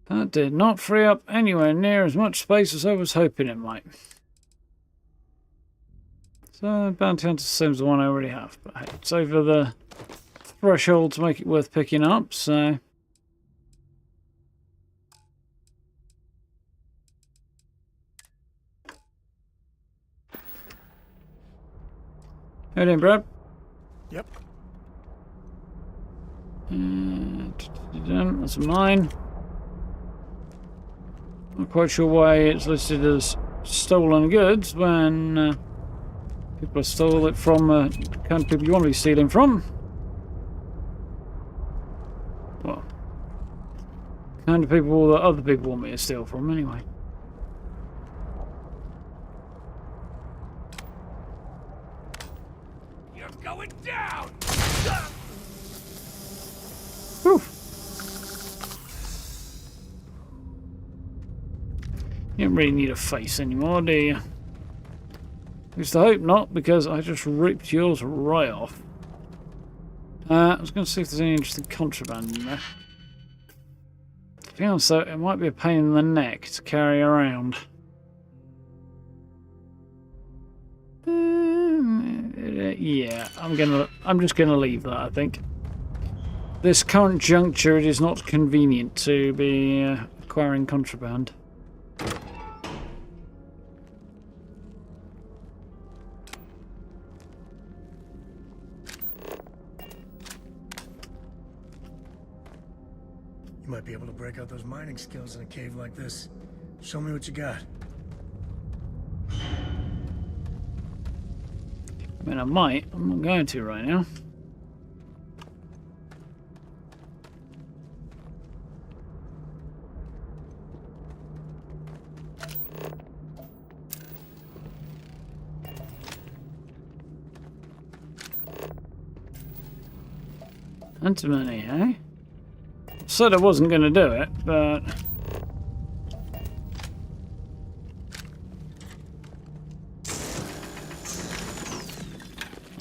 That did not free up anywhere near as much space as I was hoping it might. So, Bounty Hunter seems the one I already have, but hey, it's over the threshold to make it worth picking up, so... How you doing, Brad? Yep. That's mine. Not quite sure why it's listed as stolen goods when people stole it from the kind of people you want to be stealing from. Well, kind of people that other people want me to steal from, anyway. You're going down! Whew. You don't really need a face anymore, do you? At least I hope not, because I just ripped yours right off. I was going to see if there's any interesting contraband in there. To be honest though, it might be a pain in the neck to carry around. Yeah, I'm just gonna leave that, I think. This current juncture, it is not convenient to be acquiring contraband. You might be able to break out those mining skills in a cave like this. Show me what you got. I mean, I might. I'm not going to right now. Antimony, eh? Said I wasn't going to do it, but...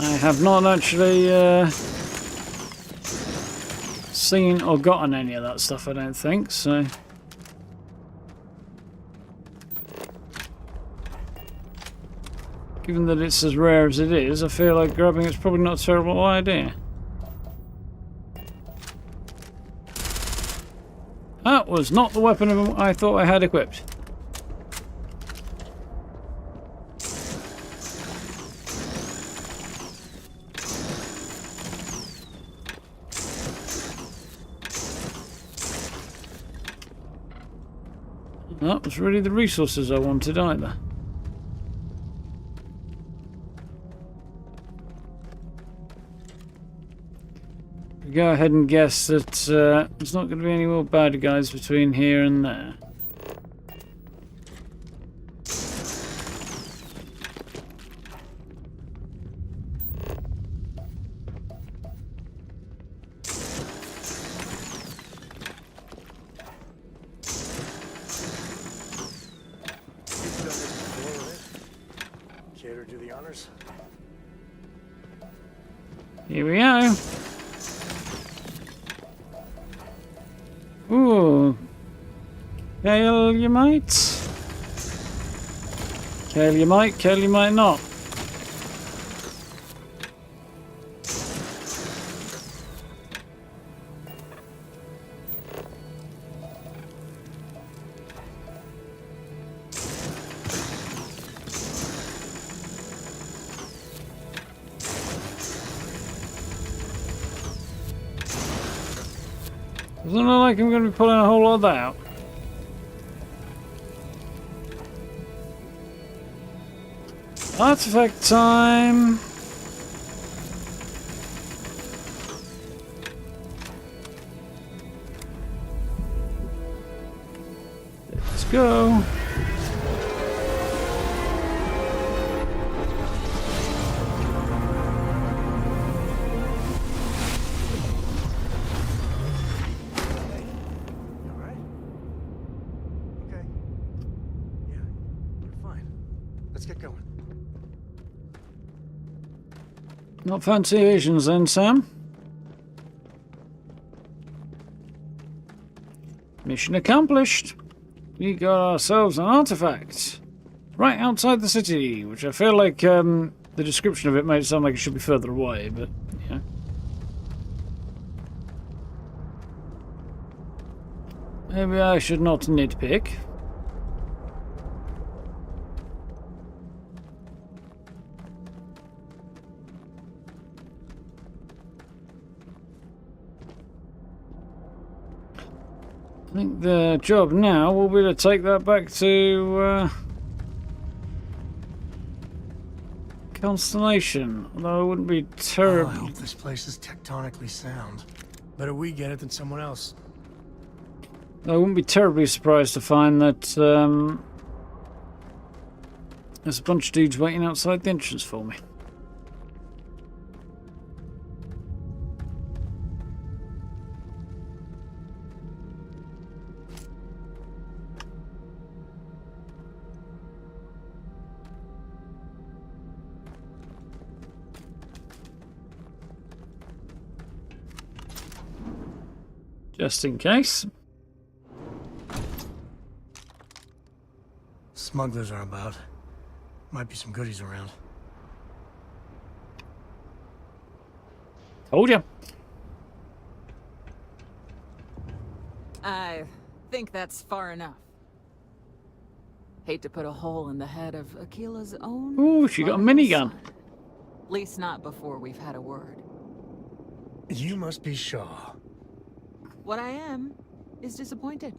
I have not actually seen or gotten any of that stuff, I don't think, so... Given that it's as rare as it is, I feel like grabbing it's probably not a terrible idea. That was not the weapon I thought I had equipped. That was really the resources I wanted either. Go ahead and guess that there's not going to be any more bad guys between here and there. Care to do the honors? Here we go. Ooh. Kale you might. Kale you might not. Doesn't look like I'm going to be pulling a whole lot of that out. Artifact time. Let's go. Not fancy Asians then, Sam? Mission accomplished. We got ourselves an artifact. Right outside the city, which I feel like the description of it made it sound like it should be further away, but yeah. Maybe I should not nitpick. I think the job now will be to take that back to Constellation. Although I wouldn't be Oh, terribly. I hope this place is tectonically sound. Better we get it than someone else. I wouldn't be terribly surprised to find that there's a bunch of dudes waiting outside the entrance for me. Just in case. Smugglers are about. Might be some goodies around. Told ya. I think that's far enough. Hate to put a hole in the head of Akila's own. Ooh, she got a minigun. At least not before we've had a word. You must be Shaw. What I am is disappointed.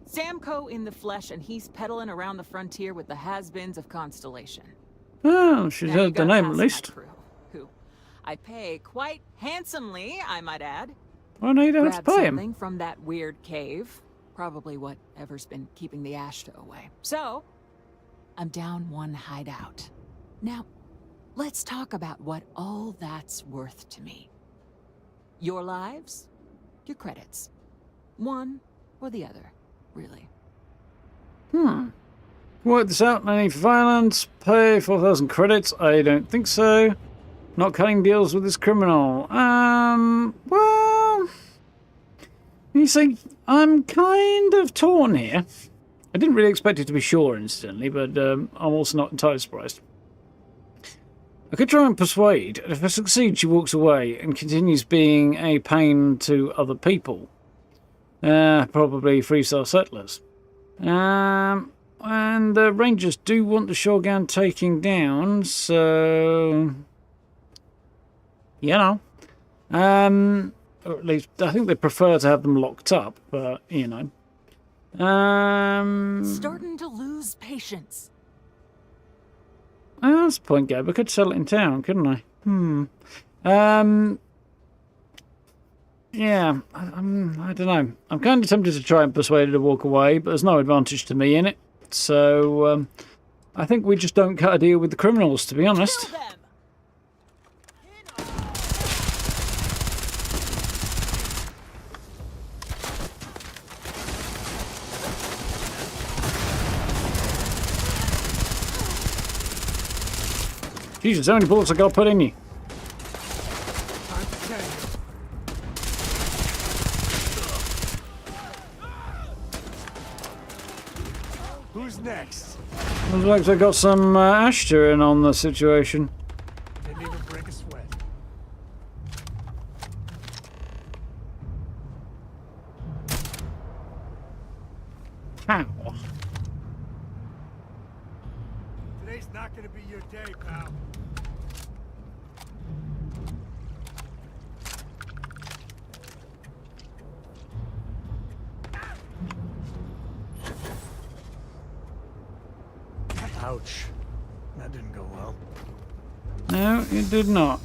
Samco in the flesh, and he's peddling around the frontier with the has-beens of Constellation. Oh, she's heard the name at least. Crew, who I pay quite handsomely, I might add. Why don't you have to Grab pay something him? from that weird cave. Probably whatever's been keeping the Ashta away. So, I'm down one hideout. Now, let's talk about what all that's worth to me. Your lives, your credits. One or the other, really. Work this out. No need for violence. Pay 4,000 credits. I don't think so. Not cutting deals with this criminal. Well, you see, I'm kind of torn here. I didn't really expect it to be sure instantly, but I'm also not entirely surprised. I could try and persuade, and if I succeed, she walks away and continues being a pain to other people. Probably freestyle settlers. And the Rangers do want the Shogun taking down, so... You know. Or at least, I think they prefer to have them locked up, but, you know. Starting to lose patience. That's the point, Gab. I could sell it in town, couldn't I? Yeah, I don't know. I'm kind of tempted to try and persuade her to walk away, but there's no advantage to me in it. So, I think we just don't cut a deal with the criminals, to be honest. Jesus, how many bullets I gotta put in you? Who's next? Looks like they got some Ashta in on the situation. Didn't even break a sweat. Ow. Today's not gonna be your day, pal. Ouch. That didn't go well. No, it did not.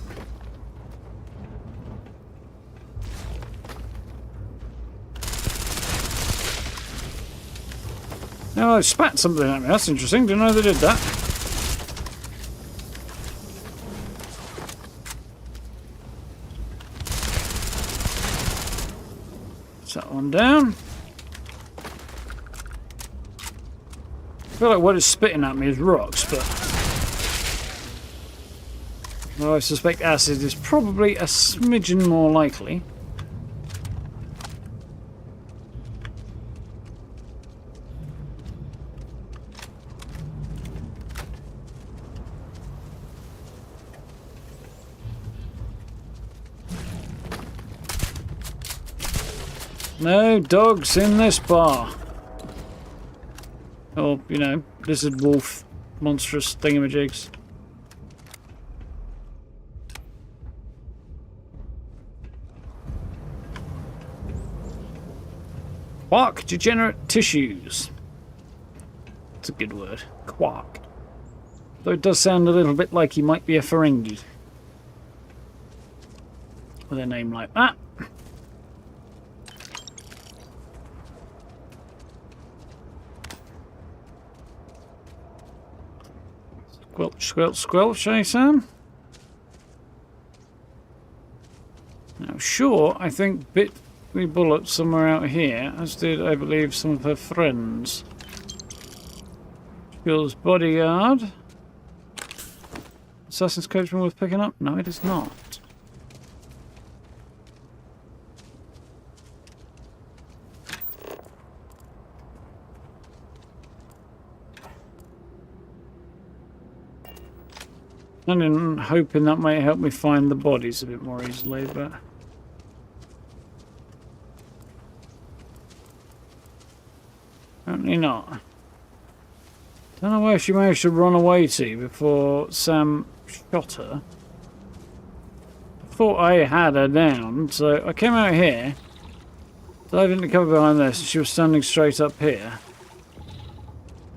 Oh, they spat something at me. That's interesting. Didn't know they did that. Set that one down. I feel like what it's spitting at me is rocks, but... Well, I suspect acid is probably a smidgen more likely. No dogs in this bar. Or, you know, lizard wolf monstrous thingamajigs. Quark degenerate tissues. That's a good word. Quark. Though it does sound a little bit like he might be a Ferengi. With a name like that. Squelch, squelch, squelch, eh, Sam? Now, sure, I think bit me bullet somewhere out here, as did, I believe, some of her friends. Skills bodyguard. Assassin's Coachman worth picking up? No, it is not. I'm hoping that might help me find the bodies a bit more easily, but... apparently not. Don't know where she managed to run away to before Sam shot her. I thought I had her down, so I came out here, dived into cover behind this, and she was standing straight up here.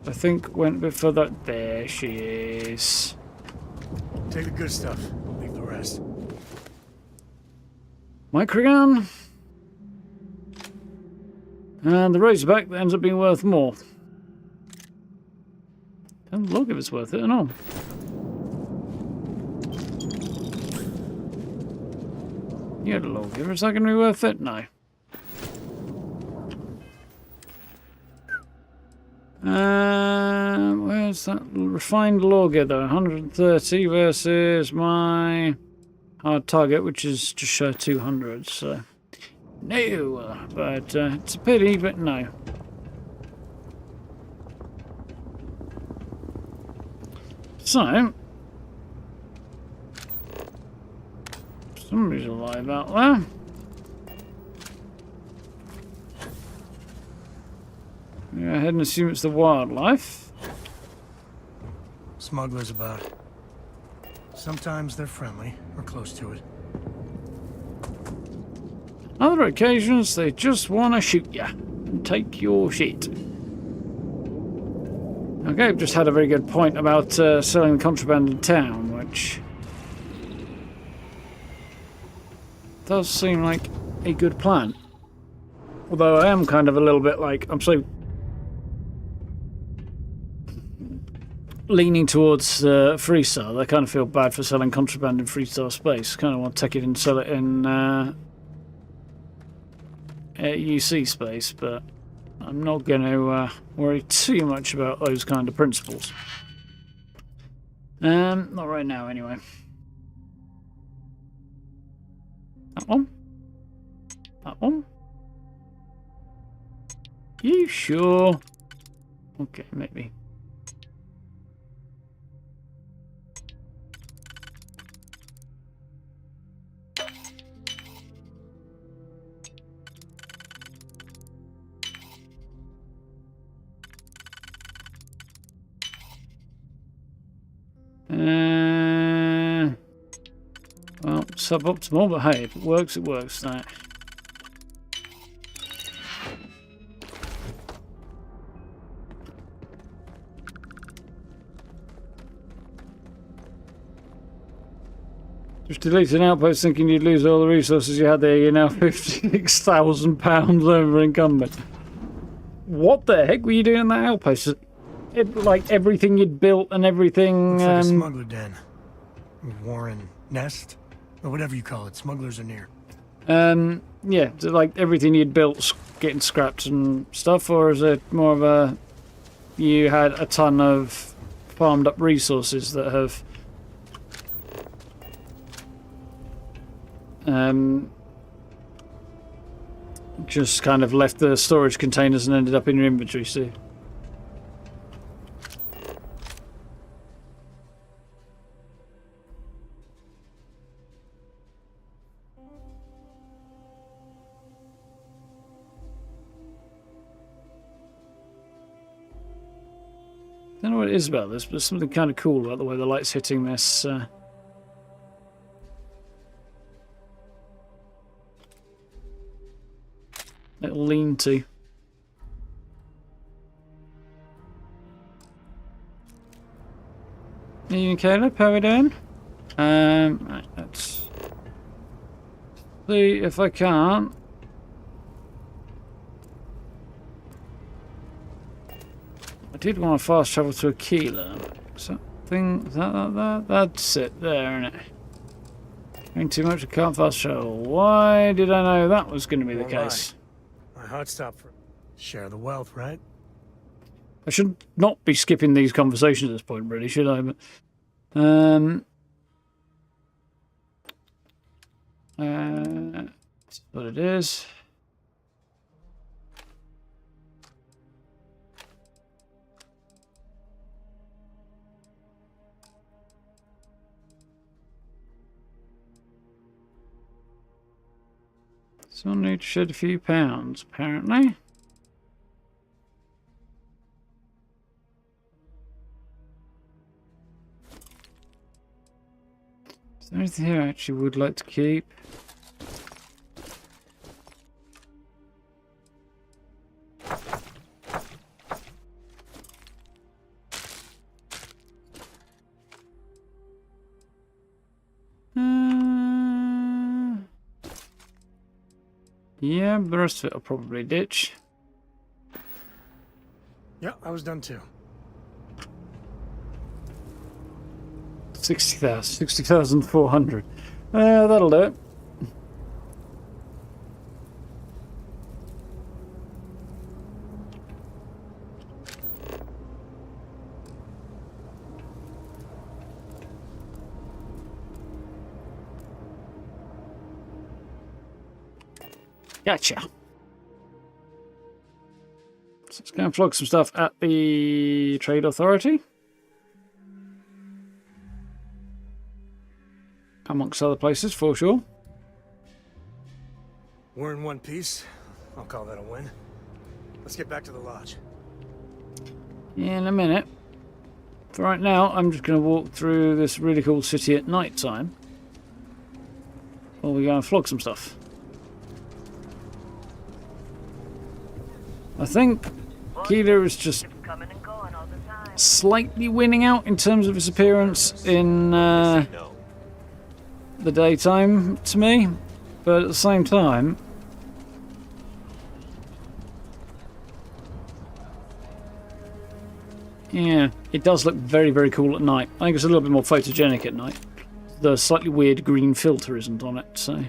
I think went a bit further. There she is. Take the good stuff. Leave the rest. Microgun. And the Razorback that ends up being worth more. Doesn't look if it's worth it at all. You had a lawgiver. Is that going to be worth it? No. Where's that refined lawgiver? 130 versus my hard target, which is just shy of 200. So no, but it's a pity, but no. So somebody's alive out there. Go ahead and assume it's the wildlife. Smugglers about. Sometimes they're friendly, or close to it. Other occasions, they just want to shoot you and take your shit. Okay, I've just had a very good point about selling the contraband in town, which does seem like a good plan. Although I am kind of a little bit like, I'm so leaning towards Freestar. I kind of feel bad for selling contraband in Freestar space. Kind of want to take it and sell it in UC space, but I'm not going to worry too much about those kind of principles. Not right now, anyway. That one? That one? You sure? Okay, maybe. Well, suboptimal, but hey, if it works, it works. Right. Just deleted an outpost thinking you'd lose all the resources you had there. You're now £56,000 over encumbered. What the heck were you doing in that outpost? Like everything you'd built and everything. Looks like a smuggler den. Warren nest, or whatever you call it. Smugglers are near. Yeah, so like everything you'd built getting scrapped and stuff, or is it more of a you had a ton of farmed up resources that have just kind of left the storage containers and ended up in your inventory, so. I don't know what it is about this, but there's something kind of cool about the way the light's hitting this little lean-to. Ian Caleb, how are we doing? Right, let's see if I can't. I did want to fast travel to Aquila. That's it there, isn't it? Doing too much, I can't fast travel. Why did I know that was going to be the case? My heart stopped for share the wealth, right? I should not be skipping these conversations at this point, really, should I? But, that's what it is. So I need to shed a few pounds, apparently. Is there anything here I actually would like to keep? Yeah, the rest of it I'll probably ditch. Yeah, I was done too. 60,400. That'll do it. Gotcha. So let's go and flog some stuff at the Trade Authority. Amongst other places, for sure. We're in one piece. I'll call that a win. Let's get back to the lodge. In a minute. For right now, I'm just going to walk through this really cool city at night time. While we go and flog some stuff. I think Keeler is just slightly winning out in terms of his appearance in the daytime to me, but at the same time, yeah, it does look very, very cool at night. I think it's a little bit more photogenic at night. The slightly weird green filter isn't on it, so.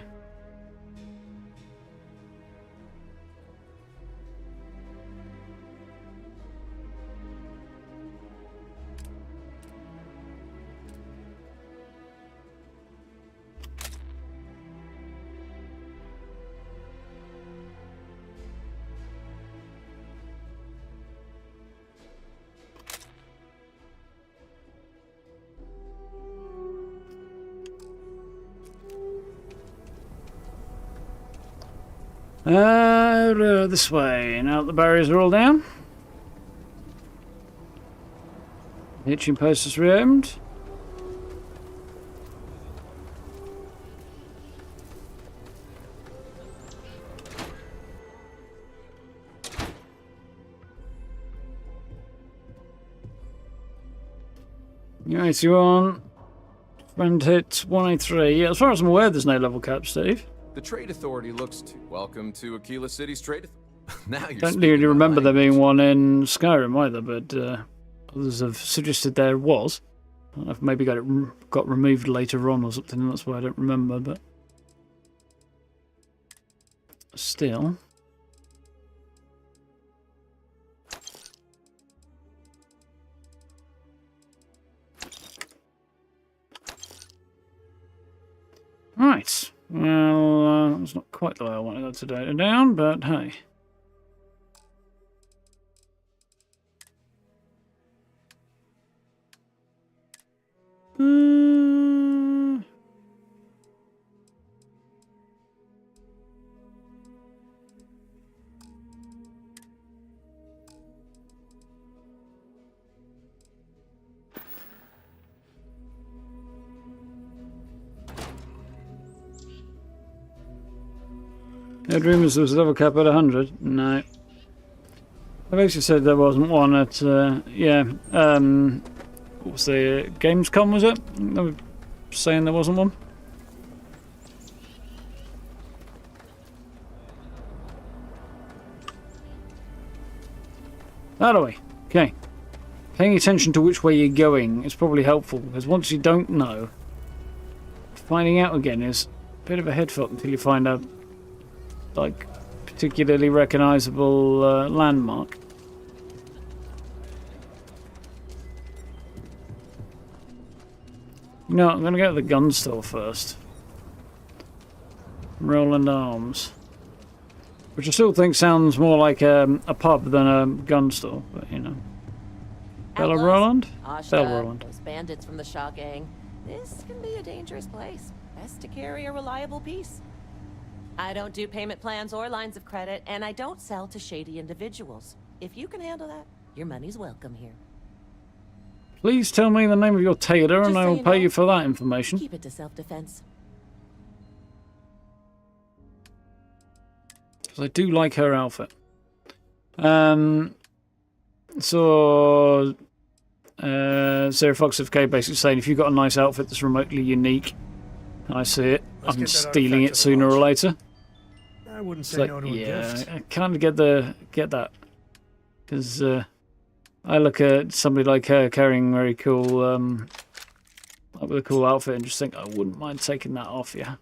This way. Now that the barriers are all down. Hitching post is reopened. Right, you on. Friend hit 183. Yeah, as far as I'm aware, there's no level cap, Steve. The Trade Authority looks to welcome to Aquila City's Trade Authority. Now you're Don't really remember there being one in Skyrim either, but others have suggested there was. I don't know if maybe got removed later on or something, and that's why I don't remember, but still. Right. Well, it's not quite the way I wanted that to data down, but hey. I had rumours there was a level cap at 100. No. I basically said there wasn't one at, what was the Gamescom, was it? They were saying there wasn't one. That way. Okay. Paying attention to which way you're going is probably helpful, because once you don't know, finding out again is a bit of a head fuck until you find a, like, particularly recognisable landmark. No, I'm going to go to the gun store first. Roland Arms. Which I still think sounds more like a pub than a gun store, but you know. Bella Roland? Bella Roland. Those bandits from the Shaw gang. This can be a dangerous place. Best to carry a reliable piece. I don't do payment plans or lines of credit, and I don't sell to shady individuals. If you can handle that, your money's welcome here. Please tell me the name of your tailor and I will pay you for that information. Keep it to self-defense. Because I do like her outfit. So Sarah Fox of K basically saying if you've got a nice outfit that's remotely unique, and I see it, I'm stealing it sooner or later. I wouldn't It's say like, no to a yeah, gift. I kind of get that. Because I look at somebody like her carrying very cool, with a cool outfit and just think, I wouldn't mind taking that off, yeah.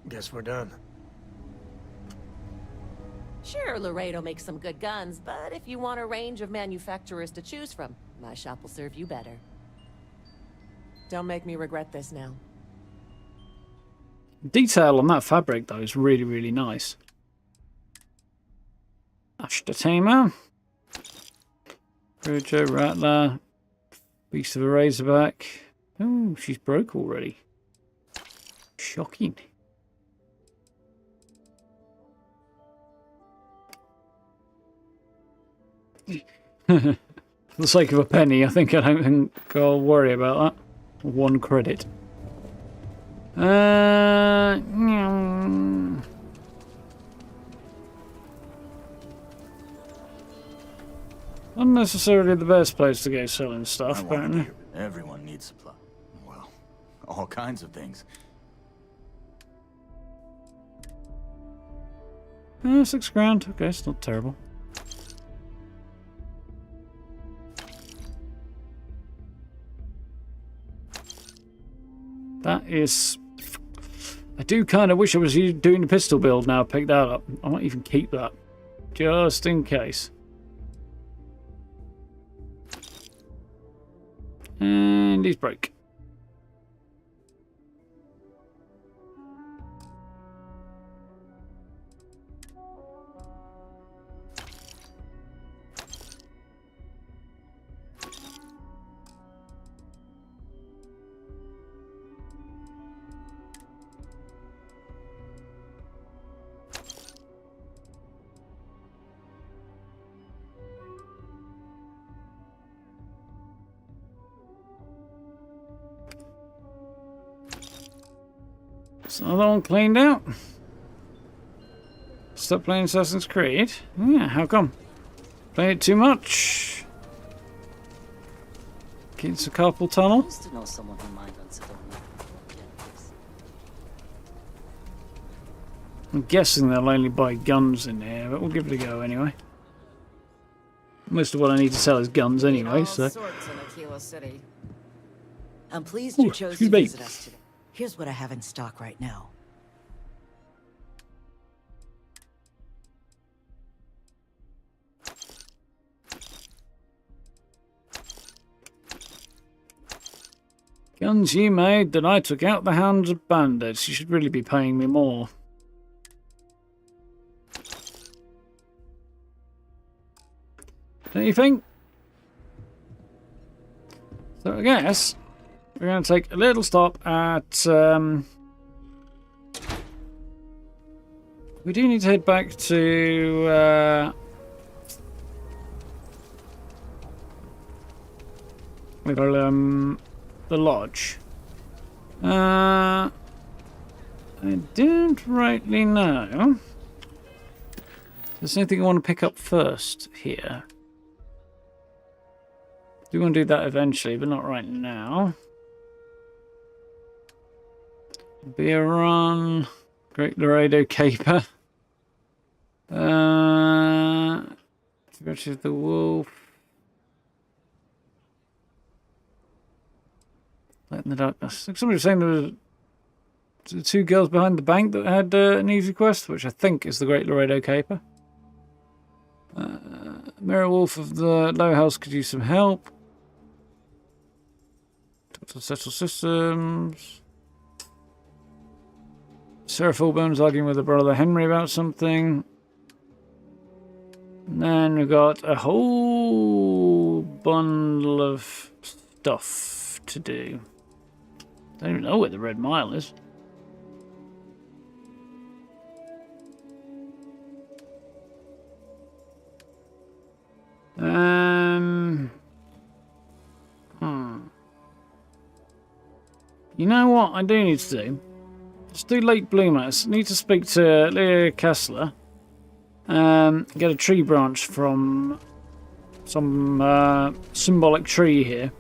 Guess we're done. Sure, Laredo makes some good guns, but if you want a range of manufacturers to choose from, my shop will serve you better. Don't make me regret this now. Detail on that fabric, though, is really, really nice. Ashtatima. Rojo Rattler. Beast of a Razorback. Oh, she's broke already. Shocking. For the sake of a penny, I don't think I'll worry about that. 1 credit. Unnecessarily the best place to go selling stuff, apparently. Everyone needs supply. Well, all kinds of things. 6 grand. Okay, it's not terrible. That is... I do kind of wish I was doing the pistol build now. Pick that up. I might even keep that. Just in case. And he's broke. So another one cleaned out. Stop playing Assassin's Creed? Yeah, how come? Play it too much? Kids a carpal tunnel? Used to know someone who mined on Sedona. I'm guessing they'll only buy guns in here, but we'll give it a go anyway. Most of what I need to sell is guns anyway, so... sorts in Aquila City. I'm pleased Ooh, you chose to excuse me. visit us today. Here's what I have in stock right now. Guns you made that I took out the hands of bandits. You should really be paying me more. Don't you think? So I guess we're going to take a little stop at... we do need to head back to... the lodge. I don't rightly know. There's anything I want to pick up first here. Do want to do that eventually, but not right now. Beer run, Great Laredo Caper. Virtue of the Wolf. Light in the Darkness. Somebody was saying there was the two girls behind the bank that had an easy quest, which I think is the Great Laredo Caper. Mirror Wolf of the Low House could use some help. Dr. Settle Systems. Sarah Fulbone's arguing with her brother Henry about something. And then we've got a whole bundle of stuff to do. Don't even know where the Red Mile is. You know what I do need to do? Let's do Lake Bloomer. I need to speak to Leah Kessler. Get a tree branch from some symbolic tree here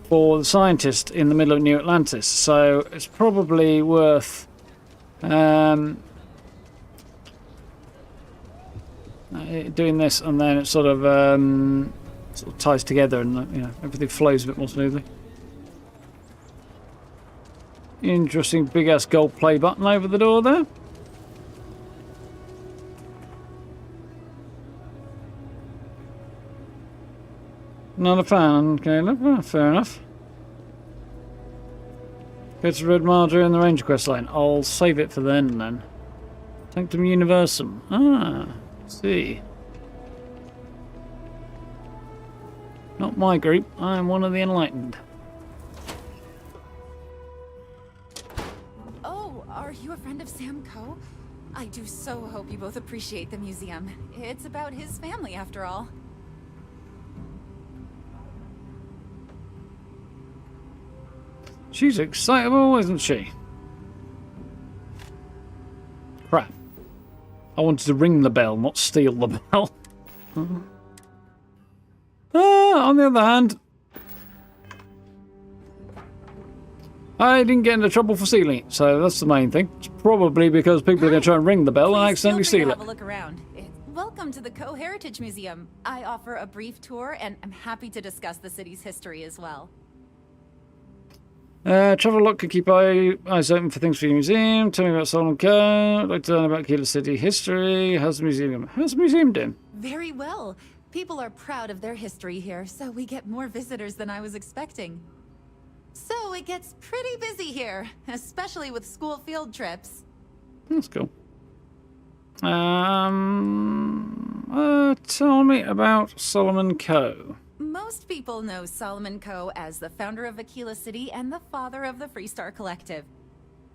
for the scientist in the middle of New Atlantis. So it's probably worth doing this, and then it sort of ties together, and you know, everything flows a bit more smoothly. Interesting big ass gold play button over the door there. Not a fan, Caleb. Oh, fair enough. Go to Red Mile during the Ranger Quest line. I'll save it for then. Sanctum Universum. Ah, see. Not my group. I'm one of the enlightened. Oh, are you a friend of Sam Coe? I do so hope you both appreciate the museum. It's about his family, after all. She's excitable, isn't she? Crap. I wanted to ring the bell, not steal the bell. On the other hand, I didn't get into trouble for stealing it, so that's the main thing. It's probably because people are going to try and ring the bell and accidentally steal it. Have a look around. Welcome to the Coe Heritage Museum. I offer a brief tour, and I'm happy to discuss the city's history as well. Travel could keep eyes open for things for your museum. Tell me about Solomon Coe. I'd like to learn about Kilo City history. How's the museum doing? Very well. People are proud of their history here, so we get more visitors than I was expecting. So it gets pretty busy here, especially with school field trips. That's cool. Tell me about Solomon Coe. Most people know Solomon Coe as the founder of Aquila City and the father of the Freestar Collective.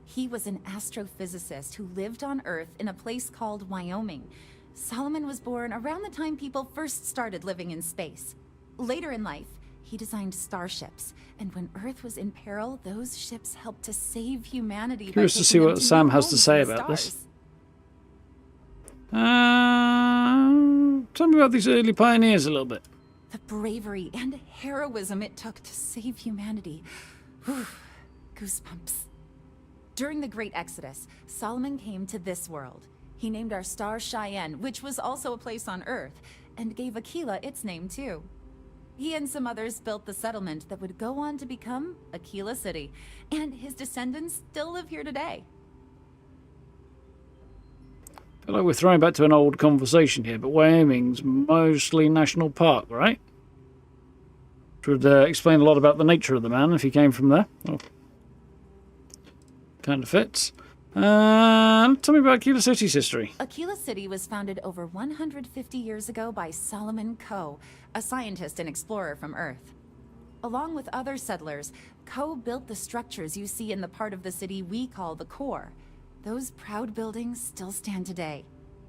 He was an astrophysicist who lived on Earth in a place called Wyoming. Solomon was born around the time people first started living in space. Later in life, he designed starships, and when Earth was in peril, those ships helped to save humanity. Curious to see what Sam has to say about this. Tell me about these early pioneers a little bit. The bravery and heroism it took to save humanity. Whew, goosebumps. During the Great Exodus, Solomon came to this world. He named our star Xion, which was also a place on Earth, and gave Aquila its name too. He and some others built the settlement that would go on to become Aquila City, and his descendants still live here today. I feel like we're throwing back to an old conversation here, but Wyoming's mostly national park, right? Which would explain a lot about the nature of the man if he came from there. Oh. Kind of fits. Tell me about Aquila City's history. Aquila City was founded over 150 years ago by Solomon Coe, a scientist and explorer from Earth. Along with other settlers, Coe built the structures you see in the part of the city we call the core. Those proud buildings still stand today.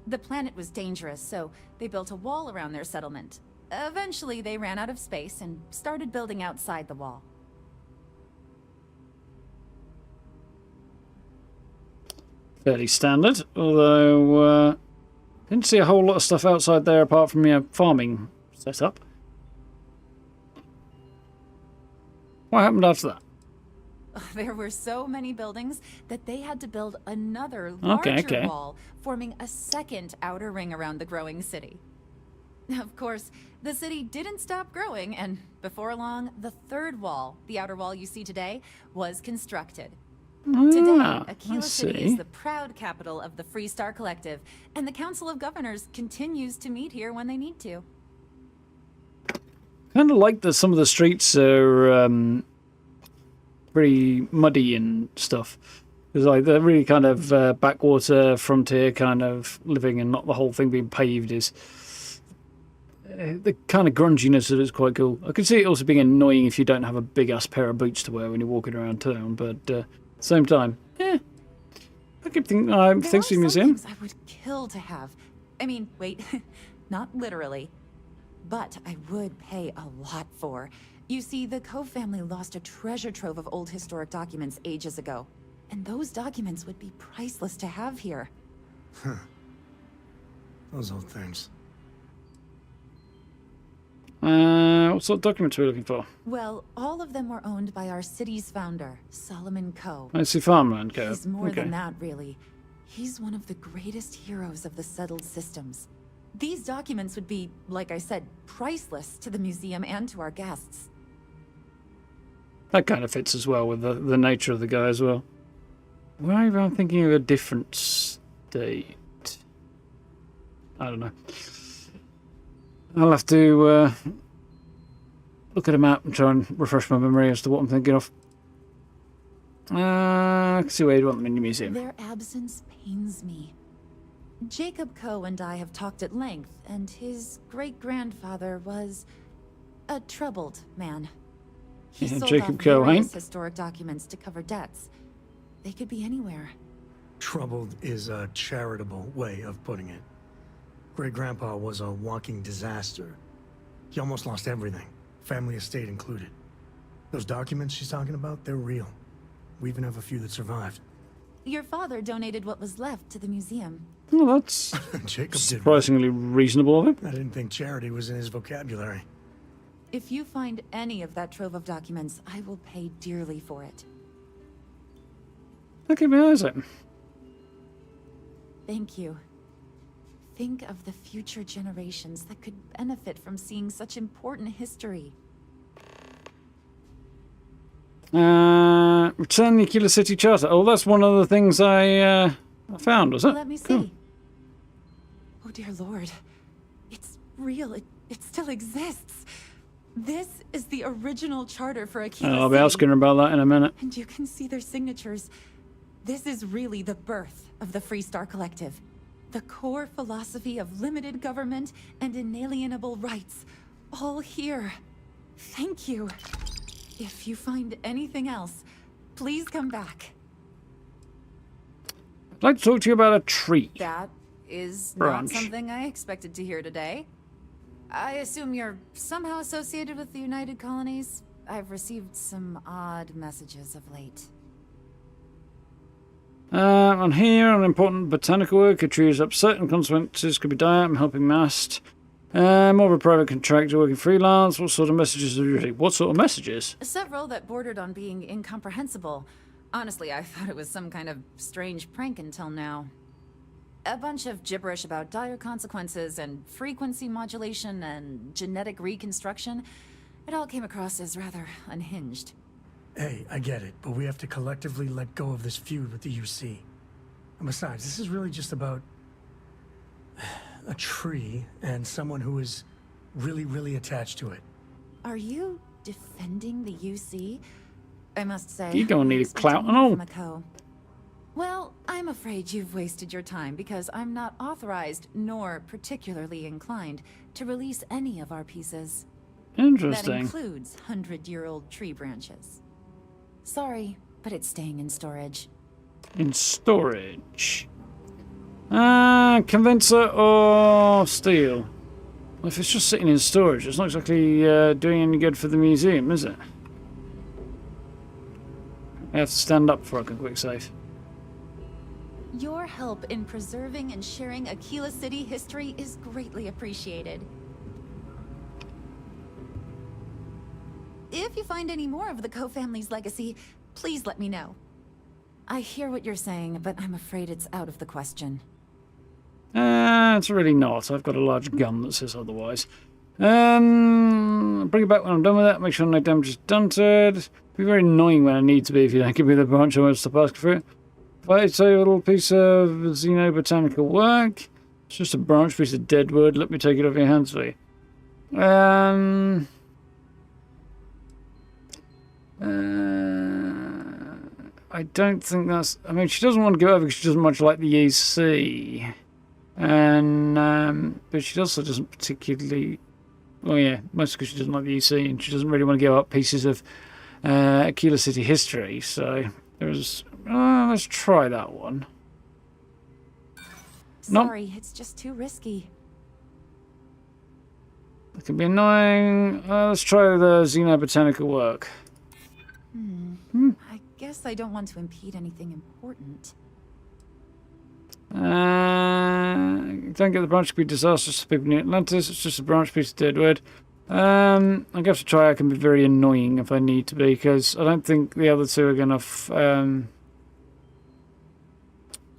The planet was dangerous, so they built a wall around their settlement. Eventually, they ran out of space and started building outside the wall. Fairly standard, although didn't see a whole lot of stuff outside there apart from your farming setup. What happened after that? There were so many buildings that they had to build another larger wall, forming a second outer ring around the growing city. Of course, the city didn't stop growing, and before long, the third wall, the outer wall you see today, was constructed. Today, Aquila City is the proud capital of the Free Star Collective, and the Council of Governors continues to meet here when they need to. Kind of like that some of the streets are pretty muddy and stuff. It's like they're really kind of backwater frontier kind of living, and not the whole thing being paved. Is the kind of grunginess of it's quite cool. I can see it also being annoying if you don't have a big ass pair of boots to wear when you're walking around town, but at the same time, yeah. I could think thanks to the museum. I would kill to have. I mean, wait, not literally. But I would pay a lot for. You see, the Cove family lost a treasure trove of old historic documents ages ago. And those documents would be priceless to have here. Huh. Those old things. What sort of documents are we looking for? Well, all of them were owned by our city's founder, Solomon Coe. I see Farmland Co. He's more than that, really. He's one of the greatest heroes of the settled systems. These documents would be, like I said, priceless to the museum and to our guests. That kind of fits as well with the nature of the guy as well. Maybe I'm thinking of a different state. I don't know. I'll have to look at a map and try and refresh my memory as to what I'm thinking of. I can see where you want them in your museum. Their absence pains me. Jacob Coe and I have talked at length, and his great-grandfather was a troubled man. He sold Jacob off Coe, various historic documents to cover debts. They could be anywhere. Troubled is a charitable way of putting it. Great-grandpa was a walking disaster. He almost lost everything, family estate included. Those documents she's talking about, they're real. We even have a few that survived. Your father donated what was left to the museum. Well, that's Jacob surprisingly reasonable of him. I didn't think charity was in his vocabulary. If you find any of that trove of documents, I will pay dearly for it. I'll keep my eyes open. Thank you. Think of the future generations that could benefit from seeing such important history. Return the Aquila City Charter. Oh, that's one of the things I found, was it? Let me see. Cool. Oh dear Lord. It's real. It still exists. This is the original charter for Aquila I'll be City. asking her about that in a minute. And you can see their signatures. This is really the birth of the Free Star Collective. The core philosophy of limited government and inalienable rights. All here. Thank you. If you find anything else, please come back. I'd like to talk to you about a tree. That is Branch. not something I expected to hear today. I assume you're somehow associated with the United Colonies? I've received some odd messages of late. On here, on important botanical work, a tree is up certain consequences could be dire. I'm helping mast. More of a private contractor working freelance. What sort of messages are you receiving? What sort of messages? Several that bordered on being incomprehensible. Honestly, I thought it was some kind of strange prank until now. A bunch of gibberish about dire consequences and frequency modulation and genetic reconstruction. It all came across as rather unhinged. Hey, I get it, but we have to collectively let go of this feud with the UC. And besides, this is really just about a tree and someone who is really, really attached to it. Are you defending the UC? I must say, You don't need I a clout expected and more all. from a Co. Well, I'm afraid you've wasted your time because I'm not authorized nor particularly inclined to release any of our pieces. That Interesting. includes 100-year-old tree branches. Sorry, but it's staying in storage. In storage. Convincer or steel? Well, if it's just sitting in storage, it's not exactly doing any good for the museum, is it? I have to stand up before I can quick save. Your help in preserving and sharing Aquila City history is greatly appreciated. If you find any more of the Coe family's legacy, please let me know. I hear what you're saying, but I'm afraid it's out of the question. It's really not. I've got a large gun that says otherwise. Bring it back when I'm done with it. Make sure no damage is done to it. It'll be very annoying when I need to be if you don't give me the branch I want to stop asking for it. If I say a little piece of xenobotanical work, it's just a branch piece of dead wood. Let me take it off your hands for you. I don't think that's... I mean, she doesn't want to go over because she doesn't much like the EC. And, but she also doesn't particularly... Well, yeah, mostly because she doesn't like the EC and she doesn't really want to give up pieces of Aquila City history. So, there's... let's try that one. Sorry, it's just too risky. It can be annoying. Let's try the xenobotanical work. I guess I don't want to impede anything important. Don't get the branch to be disastrous to people in Atlantis. It's just a branch piece of dead wood. I'm going to have to try. I can be very annoying if I need to be, because I don't think the other two are going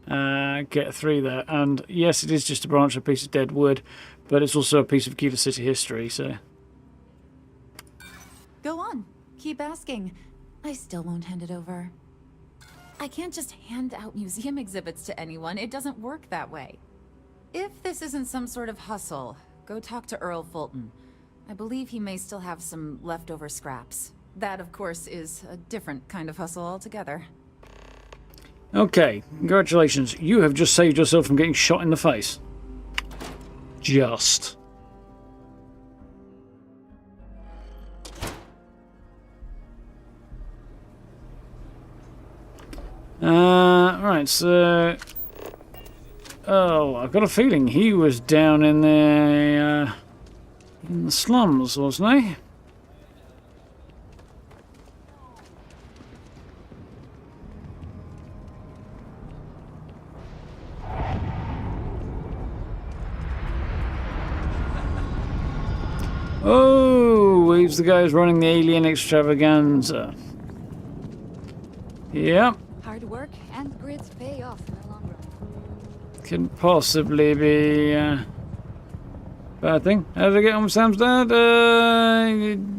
to get through that. And yes, it is just a branch, a piece of dead wood, but it's also a piece of Aquila City history, so... Go on. Keep asking. I still won't hand it over. I can't just hand out museum exhibits to anyone. It doesn't work that way. If this isn't some sort of hustle, go talk to Earl Fulton. I believe he may still have some leftover scraps. That, of course, is a different kind of hustle altogether. Okay, congratulations. You have just saved yourself from getting shot in the face. Just. Right, so... Oh, I've got a feeling he was down in the slums, wasn't he? Oh, he's the guy who's running the alien extravaganza. Yep. Hard work and grit pay off in the long run. Couldn't possibly be a bad thing. How did I get on with Sam's dad?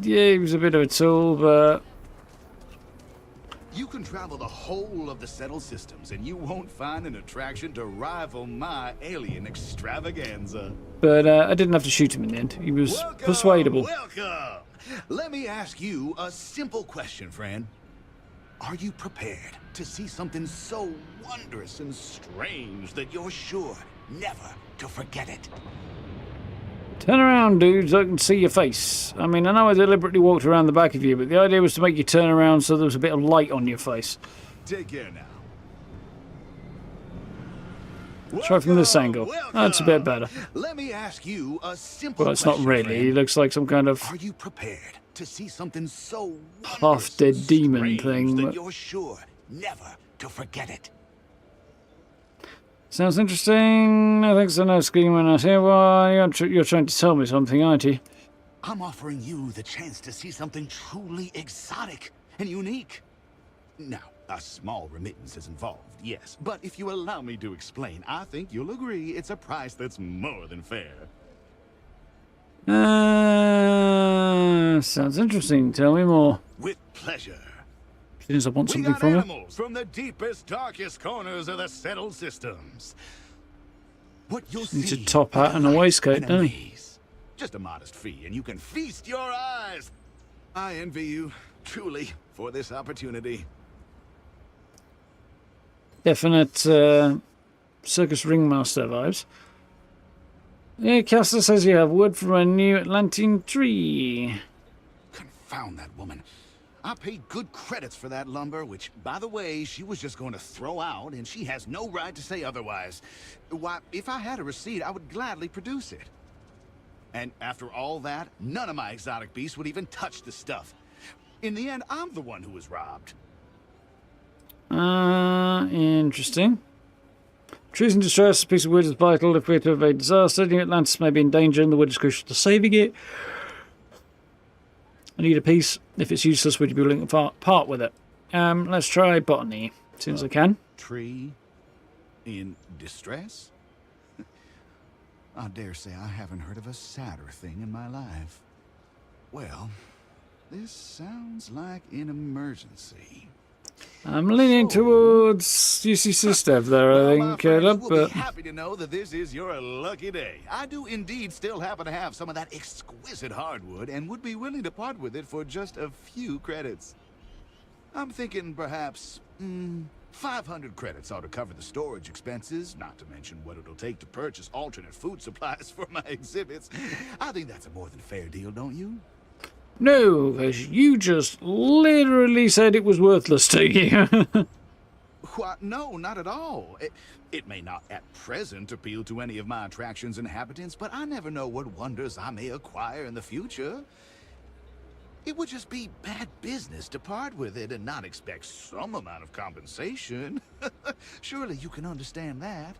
Yeah, he was a bit of a tool, but... You can travel the whole of the settled systems, and you won't find an attraction to rival my alien extravaganza. But I didn't have to shoot him in the end. He was persuadable. Welcome! Let me ask you a simple question, friend. Are you prepared to see something so wondrous and strange that you're sure never to forget it? Turn around, dudes. I can see your face. I mean, I know I deliberately walked around the back of you, but the idea was to make you turn around so there was a bit of light on your face. Take care now. Try from this angle. That's a bit better. Let me ask you a simple Well, it's not really. friend. He looks like some kind of Are you prepared to see something so half-dead demon thing. that you're sure never to forget it? Sounds interesting. I think so. No scream when I say, well, you're trying to tell me something, aren't you? I'm offering you the chance to see something truly exotic and unique. Now, a small remittance is involved, yes. But if you allow me to explain, I think you'll agree it's a price that's more than fair. Sounds interesting. Tell me more. With pleasure. Seems I want We something got from her. animals from the deepest, darkest corners of the settled systems. What you'll Needs a see top hat and a waistcoat, doesn't he? just a modest fee, and you can feast your eyes. I envy you, truly, for this opportunity. Definite circus ringmaster vibes. Yeah, Castor says you have wood from a new Atlantean tree. Confound that woman. I paid good credits for that lumber, which, by the way, she was just going to throw out, and she has no right to say otherwise. Why, if I had a receipt, I would gladly produce it. And after all that, none of my exotic beasts would even touch the stuff. In the end, I'm the one who was robbed. Interesting. Trees in distress, a piece of wood is vital if we're to evade disaster. New Atlantis may be in danger and the wood is crucial to saving it. I need a piece. If it's useless, would you be willing to part with it? Let's try botany as soon as I can. Tree in distress? I dare say I haven't heard of a sadder thing in my life. Well, this sounds like an emergency. I'm leaning towards UC Sistev there, I think, Caleb, will but... be happy to know that this is your lucky day. I do indeed still happen to have some of that exquisite hardwood and would be willing to part with it for just a few credits. I'm thinking perhaps 500 credits ought to cover the storage expenses, not to mention what it'll take to purchase alternate food supplies for my exhibits. I think that's a more than fair deal, don't you? No, because you just literally said it was worthless to you. What? No, not at all. It may not at present appeal to any of my attraction's inhabitants, but I never know what wonders I may acquire in the future. It would just be bad business to part with it and not expect some amount of compensation. Surely you can understand that.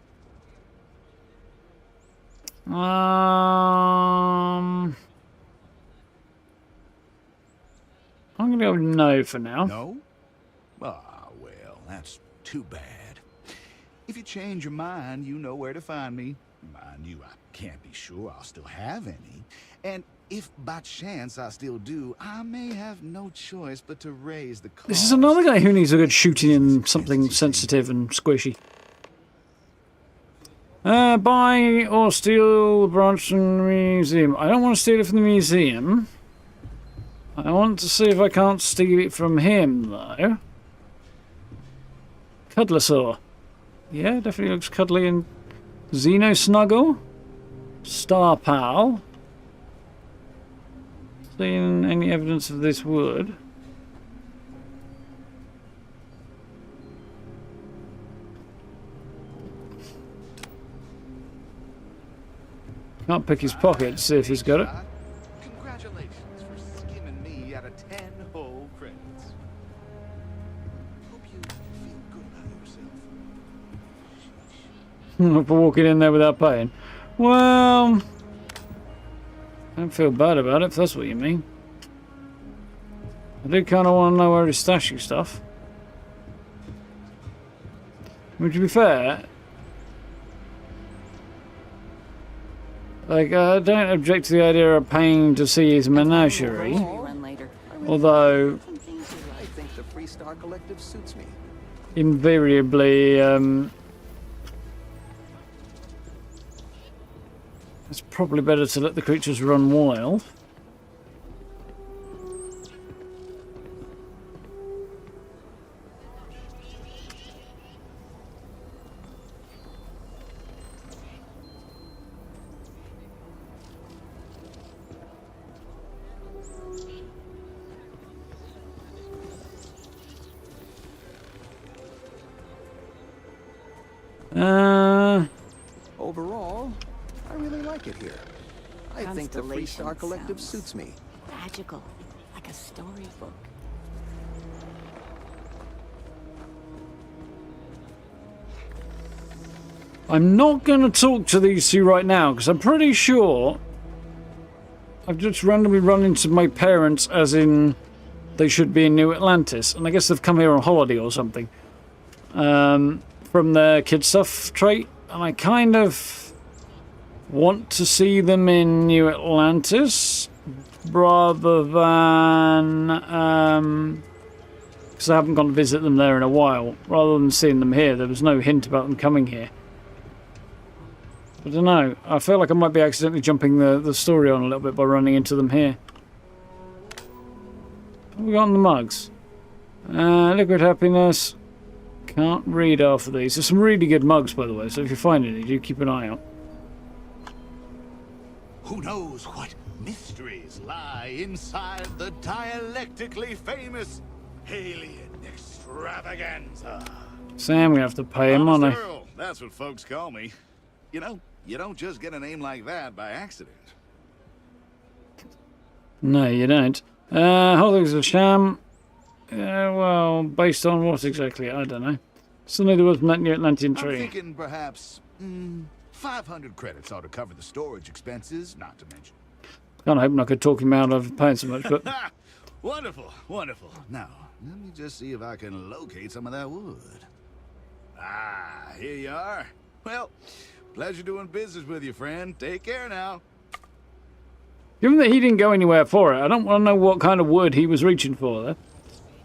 I'm going to go no for now. No? Ah, well, that's too bad. If you change your mind, you know where to find me. Mind you, I can't be sure I'll still have any. And if by chance I still do, I may have no choice but to raise the cost. This is another guy who needs a good shooting in something sensitive and squishy. Buy or steal the branch from the museum. I don't want to steal it from the museum. I want to see if I can't steal it from him, though. Cuddlosaur. Yeah, definitely looks cuddly and... Xeno Snuggle. Star Pal. Seen any evidence of this wood? Can't pick his pocket to see if he's got it. Congratulations for skimming me out of 10 whole credits. Hope you feel good about yourself. For walking in there without paying. Well, I don't feel bad about it, if that's what you mean. I do kind of want to know where he's stashing stuff. I mean, to be fair, like, I don't object to the idea of paying to see his menagerie. Although, I think the Free Star Collective suits me. invariably, it's probably better to let the creatures run wild. Overall, I really like it here. I think the Free Star Collective suits me. Magical, like a storybook. I'm not going to talk to these two right now because I'm pretty sure I've just randomly run into my parents as in they should be in New Atlantis, and I guess they've come here on holiday or something from their kid stuff trait, and I kind of want to see them in New Atlantis rather than because I haven't gone to visit them there in a while, rather than seeing them here. There was no hint about them coming here. I don't know. I feel like I might be accidentally jumping the story on a little bit by running into them here. What have we got on the mugs? Liquid happiness. Can't read half of these. There's some really good mugs, by the way, so if you find any, do keep an eye out. Who knows what mysteries lie inside the dialectically famous alien extravaganza? Sam, we have to pay him money. That's what folks call me. You know, you don't just get a name like that by accident. No, you don't. Whole thing's a sham. Well, based on what exactly? I don't know. Suddenly there was met New Atlantean I'm tree. thinking perhaps 500 credits ought to cover the storage expenses, not to mention. Kind of hoping I could talk him out of paying so much, but Wonderful, wonderful. Now, let me just see if I can locate some of that wood. Ah, here you are. Well, pleasure doing business with you, friend. Take care now. given that he didn't go anywhere for it, I don't want to know what kind of wood he was reaching for there.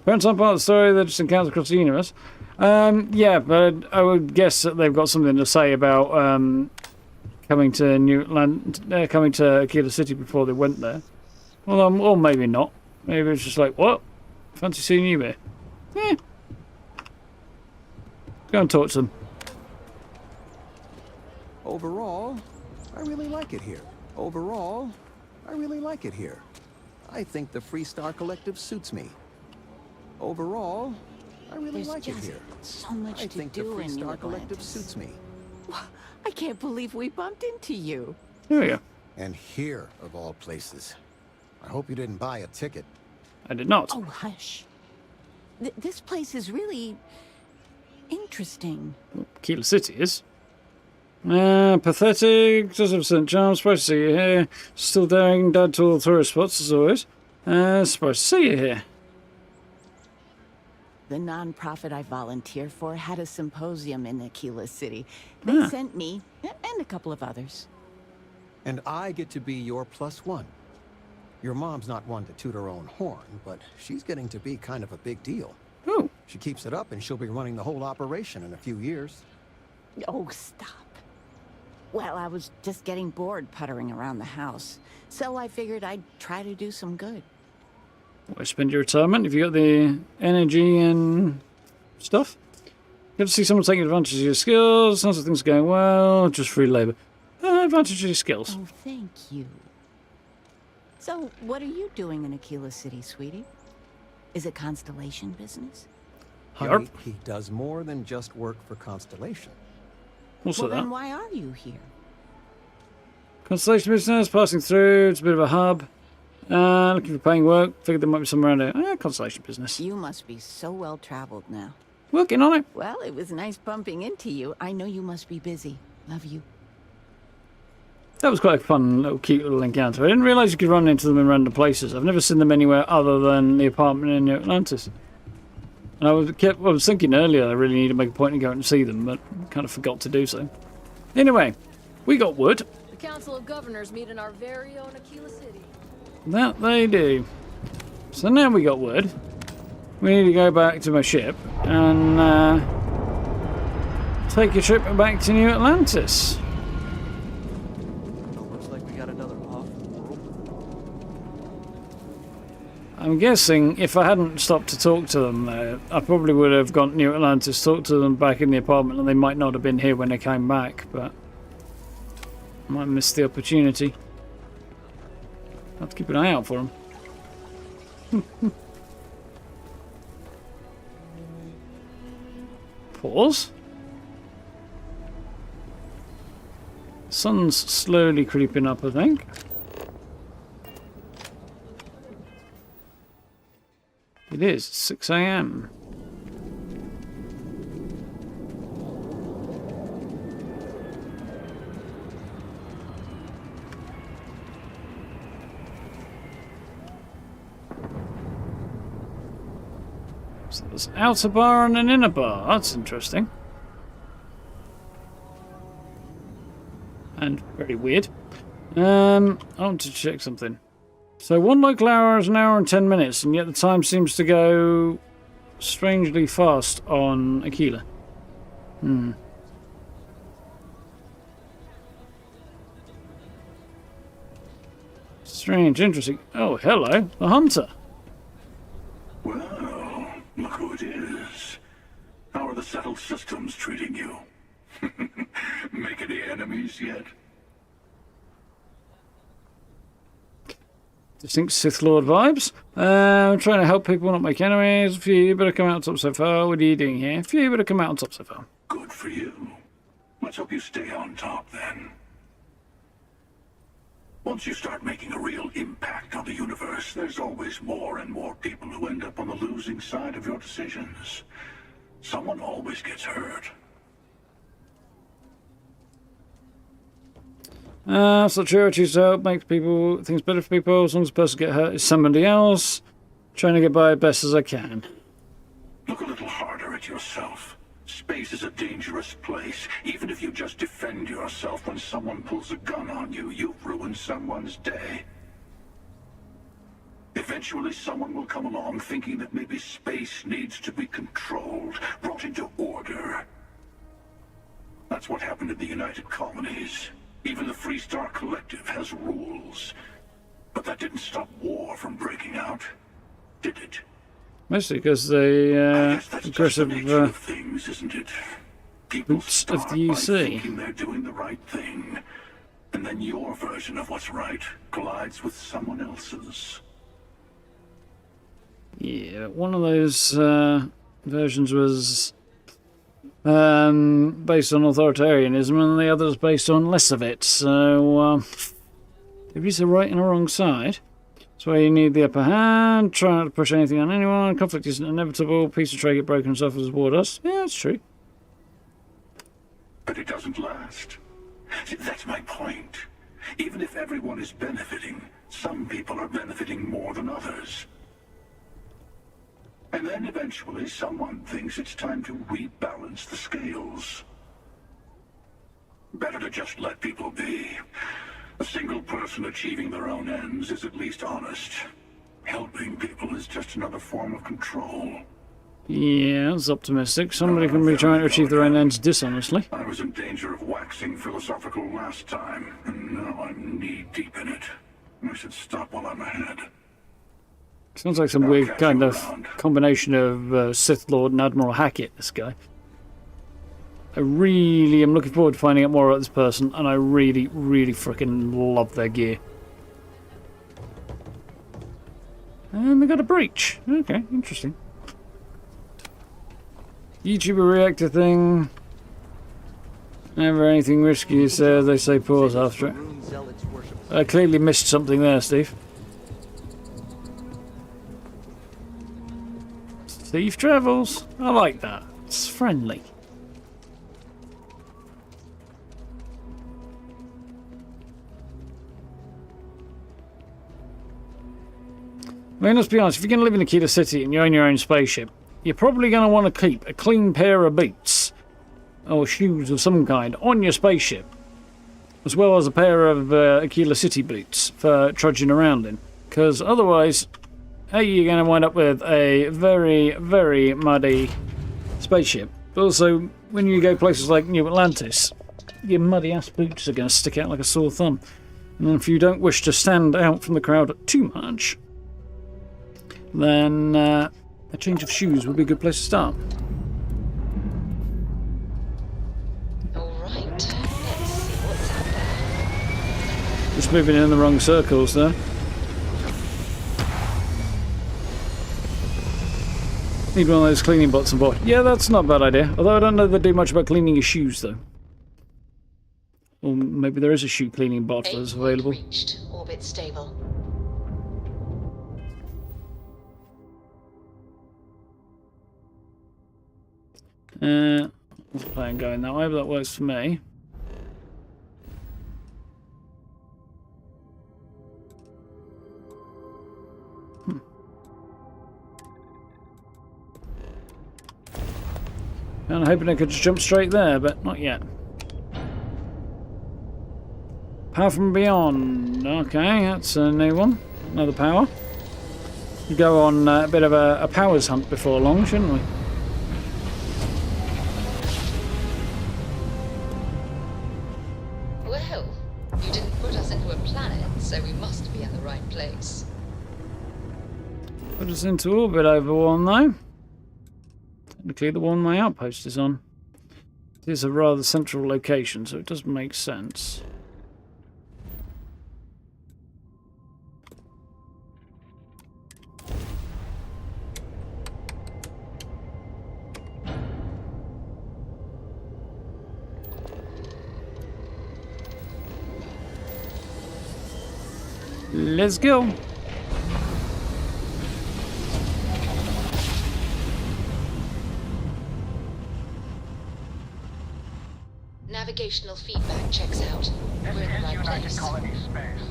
Apparently some part of the story that just encounters across the universe. Yeah, but I would guess that they've got something to say about coming to coming to Aquila City before they went there. Well, or maybe not. Maybe it's just like, what? Fancy seeing you here. Yeah. Go and talk to them. Overall, I really like it here. Overall, I really like it here. I think the Freestar Collective suits me. Overall, I really like it here. So much I to think the do in New Freestar Collective Atlantis. suits me. I can't believe we bumped into you. Here we go. And here, of all places. I hope you didn't buy a ticket. I did not. Oh, hush. This place is really interesting. Aquila City is. Pathetic, doesn't have certain charm. Surprised to see you here. Still daring, dad to all tourist spots as always. Surprised to see you here. The non-profit I volunteer for had a symposium in Aquila City. They sent me, and a couple of others. And I get to be your +1. Your mom's not one to toot her own horn, but she's getting to be kind of a big deal. Oh. She keeps it up and she'll be running the whole operation in a few years. Oh, stop. Well, I was just getting bored puttering around the house, so I figured I'd try to do some good. Why spend your retirement if you got the energy and stuff? Good to see someone taking advantage of your skills. Sounds like things are going well. Just free labour. Advantage of your skills. Oh, thank you. So, what are you doing in Aquila City, sweetie? Is it Constellation business? Honey, he does more than just work for Constellation. Also Well, then that. why are you here? Constellation business, passing through. It's a bit of a hub. Looking for paying work. Figured there might be some around here. Constellation business. You must be so well traveled now. Working on it. Well, it was nice bumping into you. I know you must be busy. Love you. That was quite a fun, little cute little encounter. I didn't realise you could run into them in random places. I've never seen them anywhere other than the apartment in New Atlantis. And I was thinking earlier I really need to make a point of going and see them, but kind of forgot to do so. Anyway, we got wood. The Council of Governors meet in our very own Aquila City. That they do. So now we got wood. We need to go back to my ship and take a trip back to New Atlantis. Looks like we got another off world. I'm guessing if I hadn't stopped to talk to them, I probably would have gone to New Atlantis, talked to them back in the apartment, and they might not have been here when they came back, but I might miss the opportunity. I'll have to keep an eye out for them. Pause. Sun's slowly creeping up, I think. It is 6 AM. So there's an outer bar and an inner bar. That's interesting. And very weird. I want to check something. So one local hour is an hour and 10 minutes, and yet the time seems to go strangely fast on Aquila. Strange, interesting. Oh, hello, the hunter. Well, look who it is. How are the settled systems treating you? Make any enemies yet? Distinct Sith Lord vibes. I'm trying to help people not make enemies. A few better come out on top so far. What are you doing here? A few better come out on top so far. Good for you. Let's hope you stay on top then. Once you start making a real impact on the universe, there's always more and more people who end up on the losing side of your decisions. Someone always gets hurt. So charities help make things better for people. As long as the person get hurt is somebody else. Trying to get by as best as I can. Look a little harder at yourself. Space is a dangerous place. Even if you just defend yourself when someone pulls a gun on you, you've ruined someone's day. Eventually someone will come along thinking that maybe space needs to be controlled, brought into order. That's what happened in the United Colonies. Even the Freestar Collective has rules. But that didn't stop war from breaking out, did it? Mostly because the aggressive things, isn't it? People boots of the by UC. thinking they're doing the right thing, and then your version of what's right collides with someone else's. Yeah, one of those versions was based on authoritarianism, and the other is based on less of it. So there is a right and a wrong side. That's why you need the upper hand. Try not to push anything on anyone. Conflict isn't inevitable. Piece of tray get broken and suffers as war does. Yeah, that's true. But it doesn't last. See, that's my point. Even if everyone is benefiting, some people are benefiting more than others. And then eventually someone thinks it's time to rebalance the scales. Better to just let people be. A single person achieving their own ends is at least honest. Helping people is just another form of control. Yeah, that's optimistic. Somebody can be trying to achieve their own ends dishonestly. I was in danger of waxing philosophical last time, and now I'm knee-deep in it. I should stop while I'm ahead. Sounds like some weird kind of combination of Sith Lord and Admiral Hackett, this guy. I really am looking forward to finding out more about this person, and I really, really freaking love their gear. And they got a breach. Okay, interesting. YouTuber reactor thing. Never anything risky, so they say pause after it. I clearly missed something there, Steve. Steve travels. I like that. It's friendly. I mean, let's be honest, if you're going to live in Akita City and you own your own spaceship, you're probably going to want to keep a clean pair of boots or shoes of some kind on your spaceship, as well as a pair of Aquila City boots for trudging around in, because otherwise, A, you're going to wind up with a very, very muddy spaceship. But also, when you go places like New Atlantis, your muddy-ass boots are going to stick out like a sore thumb. And if you don't wish to stand out from the crowd too much, then a change of shoes would be a good place to start. Alright, let's see what's out there. Just moving in the wrong circles there. Need one of those cleaning bots on board. Yeah, that's not a bad idea. Although I don't know they do much about cleaning your shoes, though. Or maybe there is a shoe cleaning bot that's available. Reached. Orbit stable. What's the plan going that way, but that works for me. I'm hoping I could just jump straight there, but not yet. Power from Beyond. Okay, that's a new one. Another power. We go on a bit of a powers hunt before long, shouldn't we? Well, you didn't put us into a planet, so we must be in the right place. Put us into orbit over one, though. Technically, the one my outpost is on. It is a rather central location, so it does make sense. Let's go. Navigational feedback checks out. We're in the right United place. Colony space.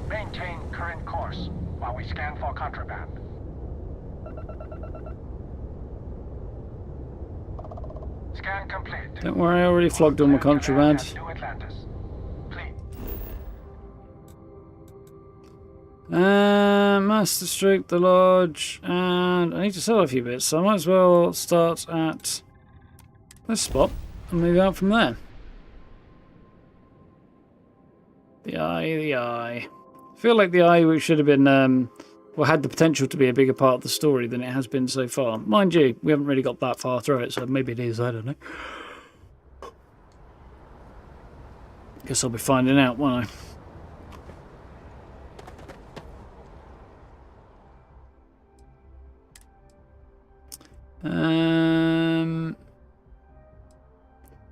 Maintain current course while we scan for contraband. Scan complete. Don't worry, I already flogged all my contraband. New Atlantis. Master Stroke, the Lodge, and I need to sell a few bits, so I might as well start at this spot and move out from there. The Eye. I feel like the Eye which should have been, well, had the potential to be a bigger part of the story than it has been so far. Mind you, we haven't really got that far through it, so maybe it is, I don't know. Guess I'll be finding out, won't I?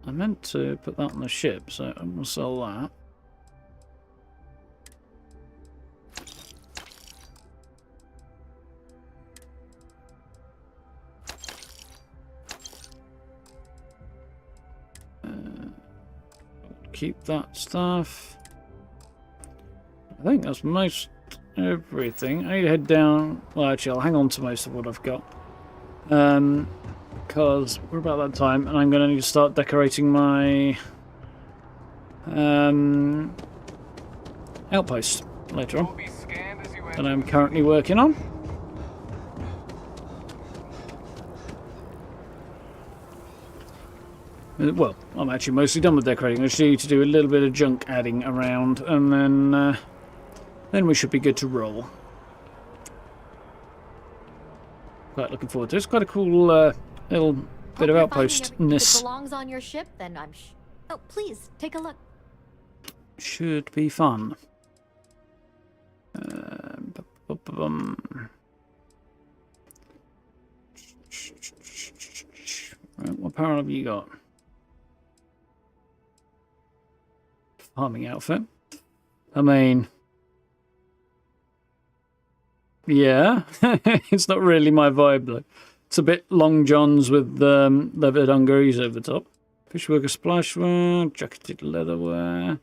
I meant to put that on the ship, so I'm going to sell that. Keep that stuff. I think that's most everything. I need to head down. Well, actually, I'll hang on to most of what I've got. Because we're about that time, and I'm going to need to start decorating my outpost later on that I'm currently working on. Well, I'm actually mostly done with decorating. I just need to do a little bit of junk adding around, and then we should be good to roll. Quite looking forward to it. It's quite a cool little bit of outpostness. If it belongs on your ship, then I'm oh, please, take a look. Should be fun. Right, what power have you got? Farming outfit. I mean, yeah, it's not really my vibe though. It's a bit long johns with leather dungarees over the top. Fishworker splashwear, jacketed leatherwear,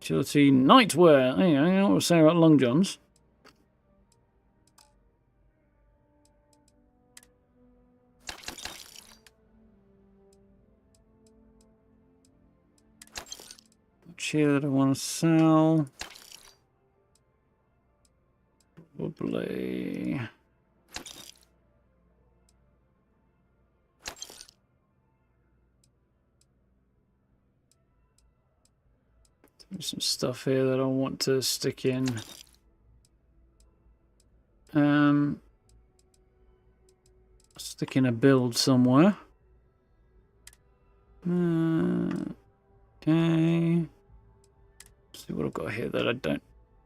utility nightwear. There you go, you know what we're saying about long johns. Here that I want to sell. Probably. There's some stuff here that I want to stick in. Stick in a build somewhere. Okay. See what I've got here that I don't.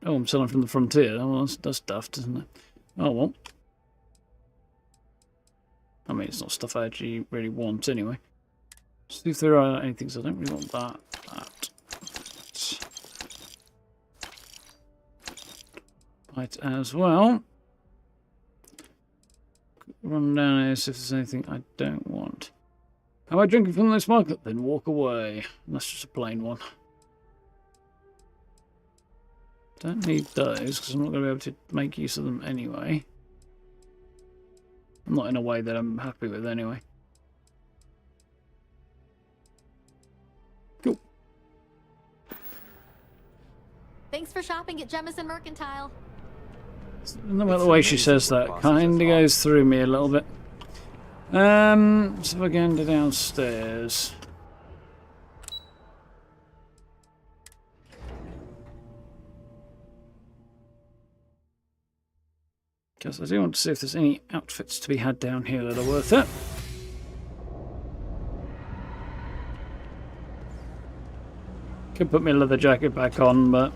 Oh, I'm selling from the frontier. Oh, well, that's daft, isn't it? Oh well. I mean, it's not stuff I actually really want anyway. See if there are anything. So I don't really want that. Right, as well. Run down here, see if there's anything I don't want. Am I drinking from this market? Then walk away. That's just a plain one. Don't need those because I'm not going to be able to make use of them anyway. Not in a way that I'm happy with anyway. Cool. Thanks for shopping at Jemison Mercantile. No matter the way she says that, kind of goes through me a little bit. So we're going to downstairs. Because I do want to see if there's any outfits to be had down here that are worth it. Could put my leather jacket back on, but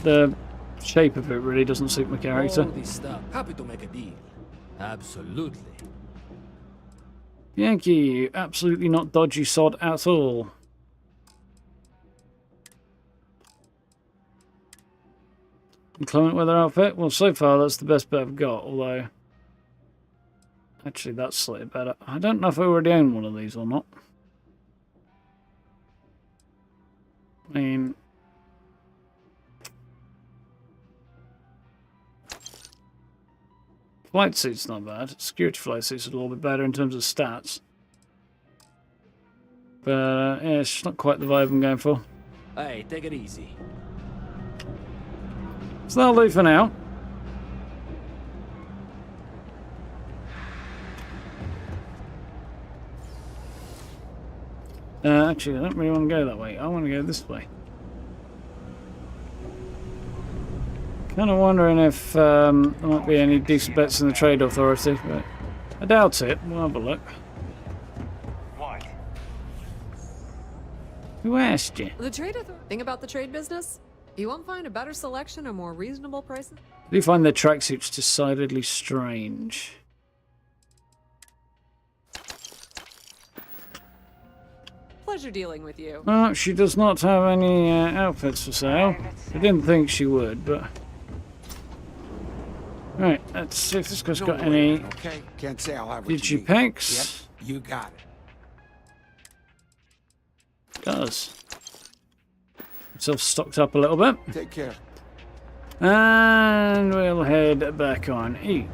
the shape of it really doesn't suit my character. All this stuff. Happy to make a deal. Absolutely. Yankee, absolutely not dodgy sod at all. Inclement weather outfit. Well, so far that's the best bet I've got, although... Actually, that's slightly better. I don't know if I already own one of these or not. I mean... Flight suit's not bad. Security flight suit's a little bit better in terms of stats. But, yeah, it's not quite the vibe I'm going for. Hey, take it easy. So that'll do for now. Actually, I don't really want to go that way. I want to go this way. Kind of wondering if there might be any decent bets in the Trade Authority, but I doubt it. We'll have a look. What? Who asked you? The trade thing about the trade business? You won't find a better selection or more reasonable prices? Do you find their tracksuits decidedly strange? Pleasure dealing with you. She does not have any outfits for sale. I didn't think she would, but... Right, let's see if this guy's got any... Okay, can't say I'll have what you need. Digipacks. Yep, you got it. Does. Himself stocked up a little bit. Take care. And we'll head back on eat.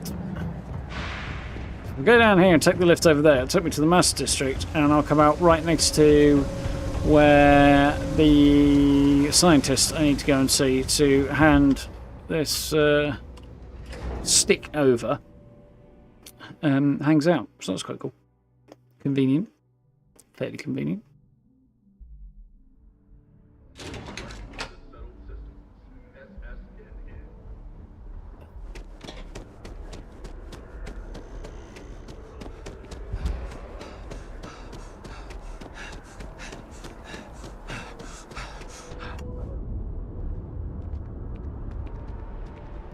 We'll go down here and take the lift over there. It'll take me to the Master District, and I'll come out right next to where the scientist I need to go and see to hand this stick over hangs out. So that's quite cool. Convenient. Fairly convenient.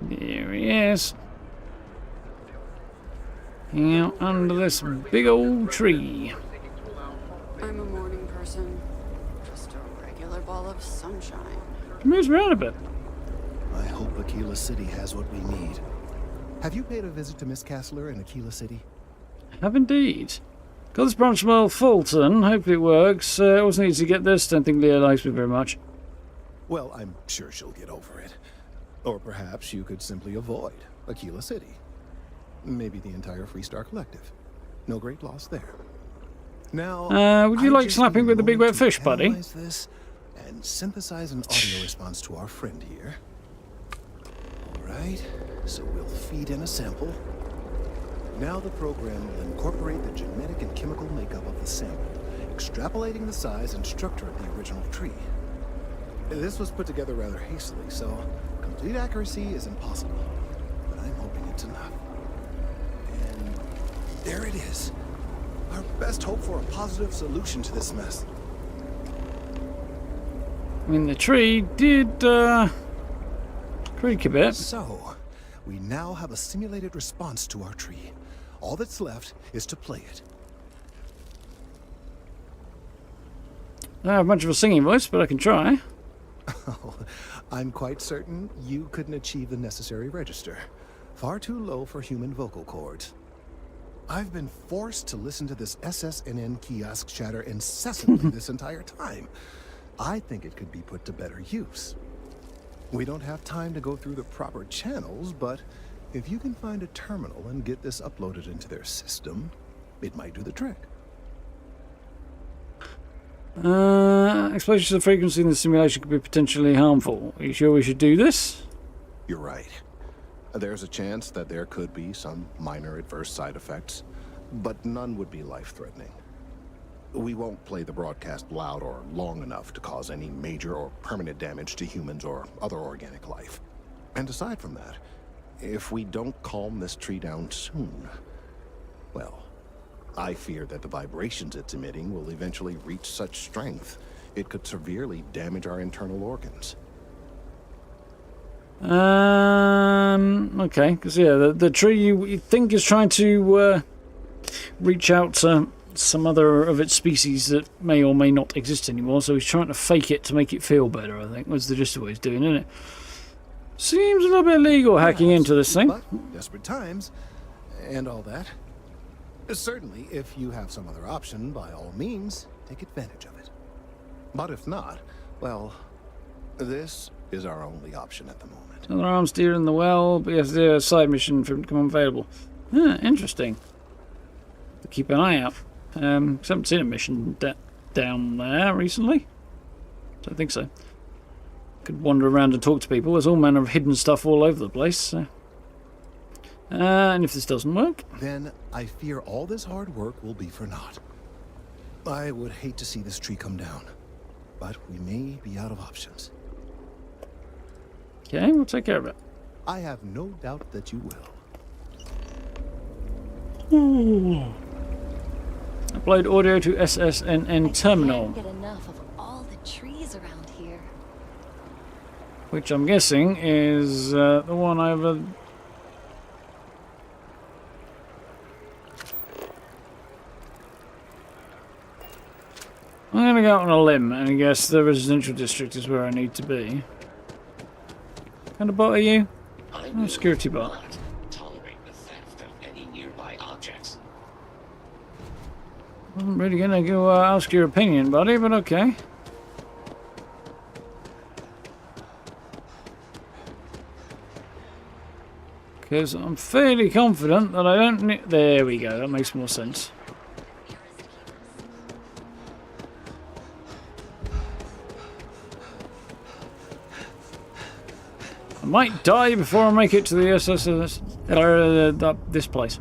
There he is. Hanging out under this big old tree. I'm a morning person. Just a regular ball of sunshine. He moves around a bit. I hope Aquila City has what we need. Have you paid a visit to Miss Castler in Aquila City? Have indeed. Got this branch from old Fulton. Hopefully it works. It wasn't easy to get this. Don't think Leah likes me very much. Well, I'm sure she'll get over it. Or perhaps you could simply avoid Aquila City. Maybe the entire Freestar Collective. No great loss there. Now, would you like slapping with the big wet fish, buddy? This and synthesize an audio response to our friend here. All right, so we'll feed in a sample. Now the program will incorporate the genetic and chemical makeup of the sample, extrapolating the size and structure of the original tree. This was put together rather hastily, so complete accuracy is impossible, but I'm hoping it's enough. And there it is. Our best hope for a positive solution to this mess. I mean, the tree did creak a bit. So, we now have a simulated response to our tree. All that's left is to play it. I don't have much of a singing voice, but I can try. Oh, I'm quite certain you couldn't achieve the necessary register. Far too low for human vocal cords. I've been forced to listen to this SSNN kiosk chatter incessantly this entire time. I think it could be put to better use. We don't have time to go through the proper channels, but if you can find a terminal and get this uploaded into their system, it might do the trick. Exposure to the frequency in the simulation could be potentially harmful. Are you sure we should do this? You're right. There's a chance that there could be some minor adverse side effects, but none would be life-threatening. We won't play the broadcast loud or long enough to cause any major or permanent damage to humans or other organic life. And aside from that, if we don't calm this tree down soon, well, I fear that the vibrations it's emitting will eventually reach such strength, it could severely damage our internal organs. Okay, because yeah, the tree you think is trying to reach out to some other of its species that may or may not exist anymore, so he's trying to fake it to make it feel better, I think, was the gist of what he's doing, isn't it? Seems a little bit illegal hacking into this thing. But desperate times, and all that. Certainly, if you have some other option, by all means, take advantage of it. But if not, well, this is our only option at the moment. Another arms deer in the well, but yes, there's a side mission for him to come available. Interesting. Keep an eye out. I haven't seen a mission down there recently. Don't think so. Could wander around and talk to people. There's all manner of hidden stuff all over the place. So. And if this doesn't work, then I fear all this hard work will be for naught. I would hate to see this tree come down, but we may be out of options. Okay, we'll take care of it. I have no doubt that you will. Ooh. Upload audio to SSNN terminal. I can't get enough of all the trees around here. Which I'm guessing is the one over. I'm going to go out on a limb and guess the residential district is where I need to be. What kind of bot are you? Oh, security bot. Tolerate the theft of any nearby objects. I'm really going to go ask your opinion, buddy, but okay. Because I'm fairly confident that I don't need... There we go, that makes more sense. I might die before I make it to the SSS... this place.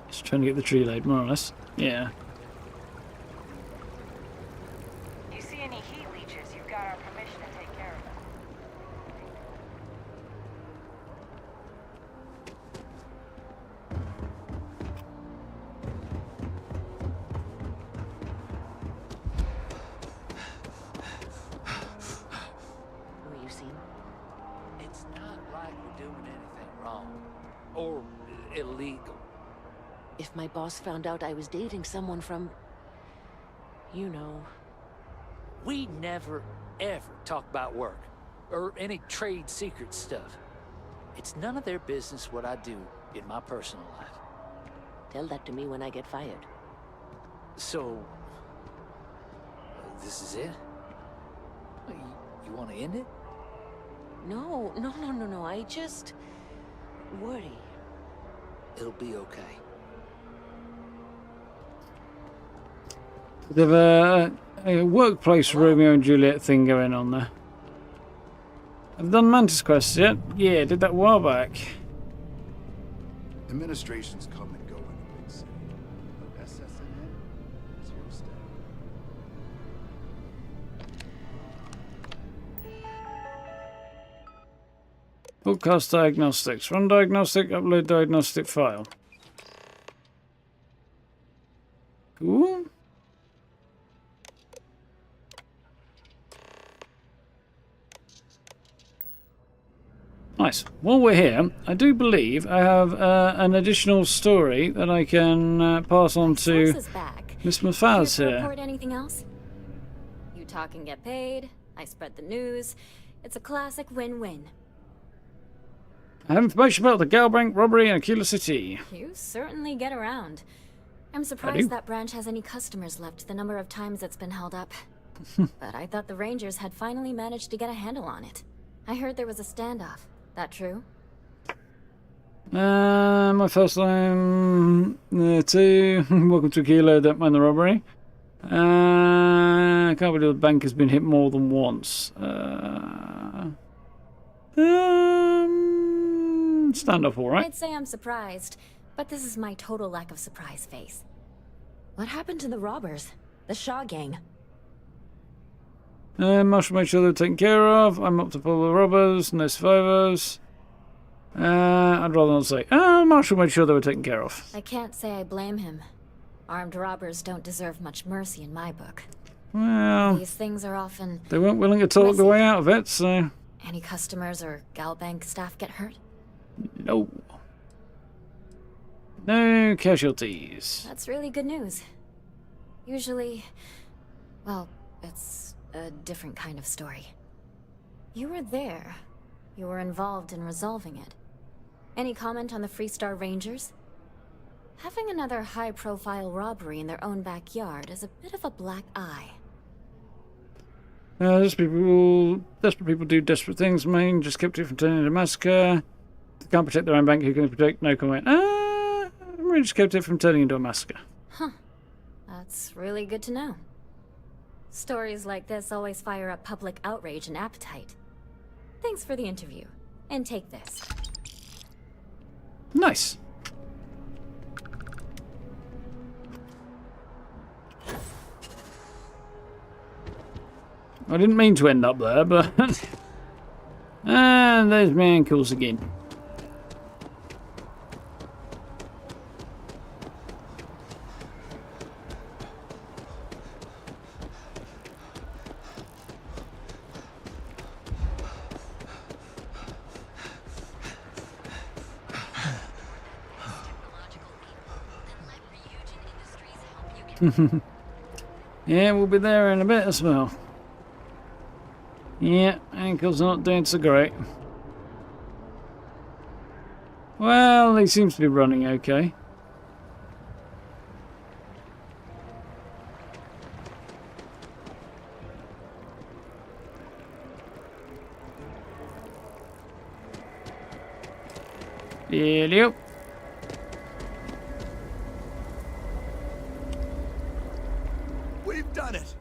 Just trying to get the tree laid, more or less. Yeah. You see any heat leeches, you've got our permission to take care of them. Who you seen? It's not like we're doing anything wrong. Or illegal. If my boss found out I was dating someone from... you know... We never, ever talk about work. Or any trade secret stuff. It's none of their business what I do in my personal life. Tell that to me when I get fired. So... this is it? You want to end it? No. I just... worry. It'll be okay. There's a workplace Romeo and Juliet thing going on there. I've done Mantis quests yet? Yeah, did that a while back. Administrations come and go in the big city, but SSNN is here to stay. Broadcast diagnostics. Run diagnostic, upload diagnostic file. Cool. Nice. While we're here, I do believe I have an additional story that I can pass on to Miss Mafaz here. Report anything else? You talk and get paid. I spread the news. It's a classic win-win. I have information about the Galbank robbery in Aquila City. You certainly get around. I'm surprised that branch has any customers left, the number of times it's been held up. But I thought the Rangers had finally managed to get a handle on it. I heard there was a standoff. That true? My first time too. Welcome to Aquila, don't mind the robbery. I can't believe the bank has been hit more than once. Stand up all right. I'd say I'm surprised, but this is my total lack of surprise face. What happened to the robbers? The Shaw gang? Marshal made sure they were taken care of. I'm up to pull the robbers, no survivors. I'd rather not say. Marshal made sure they were taken care of. I can't say I blame him. Armed robbers don't deserve much mercy in my book. Well, these things are often... they weren't willing to talk the way out of it, so... Any customers or Galbank staff get hurt? No. No casualties. That's really good news. Usually... well, it's a different kind of story. You were there. You were involved in resolving it. Any comment on the Freestar Rangers? Having another high-profile robbery in their own backyard is a bit of a black eye. Desperate people do desperate things. Maine just kept it from turning into a massacre. They can't protect their own bank. Who can protect? No comment. Maine just kept it from turning into a massacre. Huh. That's really good to know. Stories like this always fire up public outrage and appetite. Thanks for the interview. And take this. Nice. I didn't mean to end up there, but... and there's my ankles again. Yeah, we'll be there in a bit as well. Yeah, ankle's not doing so great. Well, he seems to be running okay. Yep. We've done it!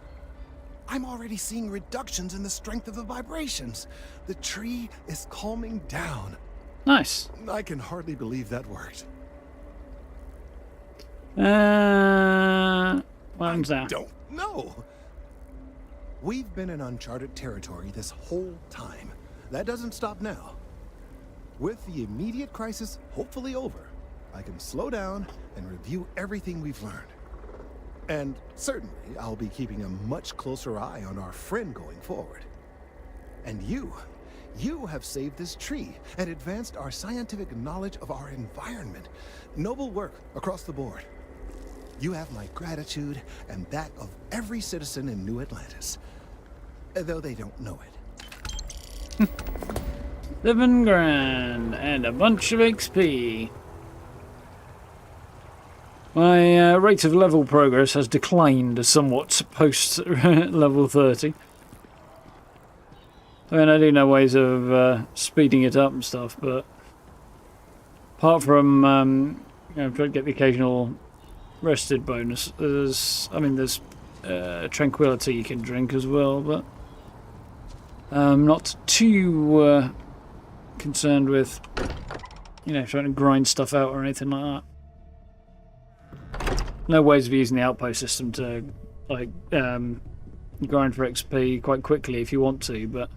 I'm already seeing reductions in the strength of the vibrations. The tree is calming down. Nice. I can hardly believe that worked. What happens now? Don't know. We've been in uncharted territory this whole time. That doesn't stop now. With the immediate crisis hopefully over, I can slow down and review everything we've learned. And certainly, I'll be keeping a much closer eye on our friend going forward. And you have saved this tree and advanced our scientific knowledge of our environment. Noble work across the board. You have my gratitude and that of every citizen in New Atlantis. Though they don't know it. 7 grand and a bunch of XP. My rate of level progress has declined somewhat post level 30. I mean, I do know ways of speeding it up and stuff, but apart from trying to get the occasional rested bonus, there's tranquility you can drink as well, but I'm not too concerned with trying to grind stuff out or anything like that. No ways of using the outpost system to grind for XP quite quickly if you want to, but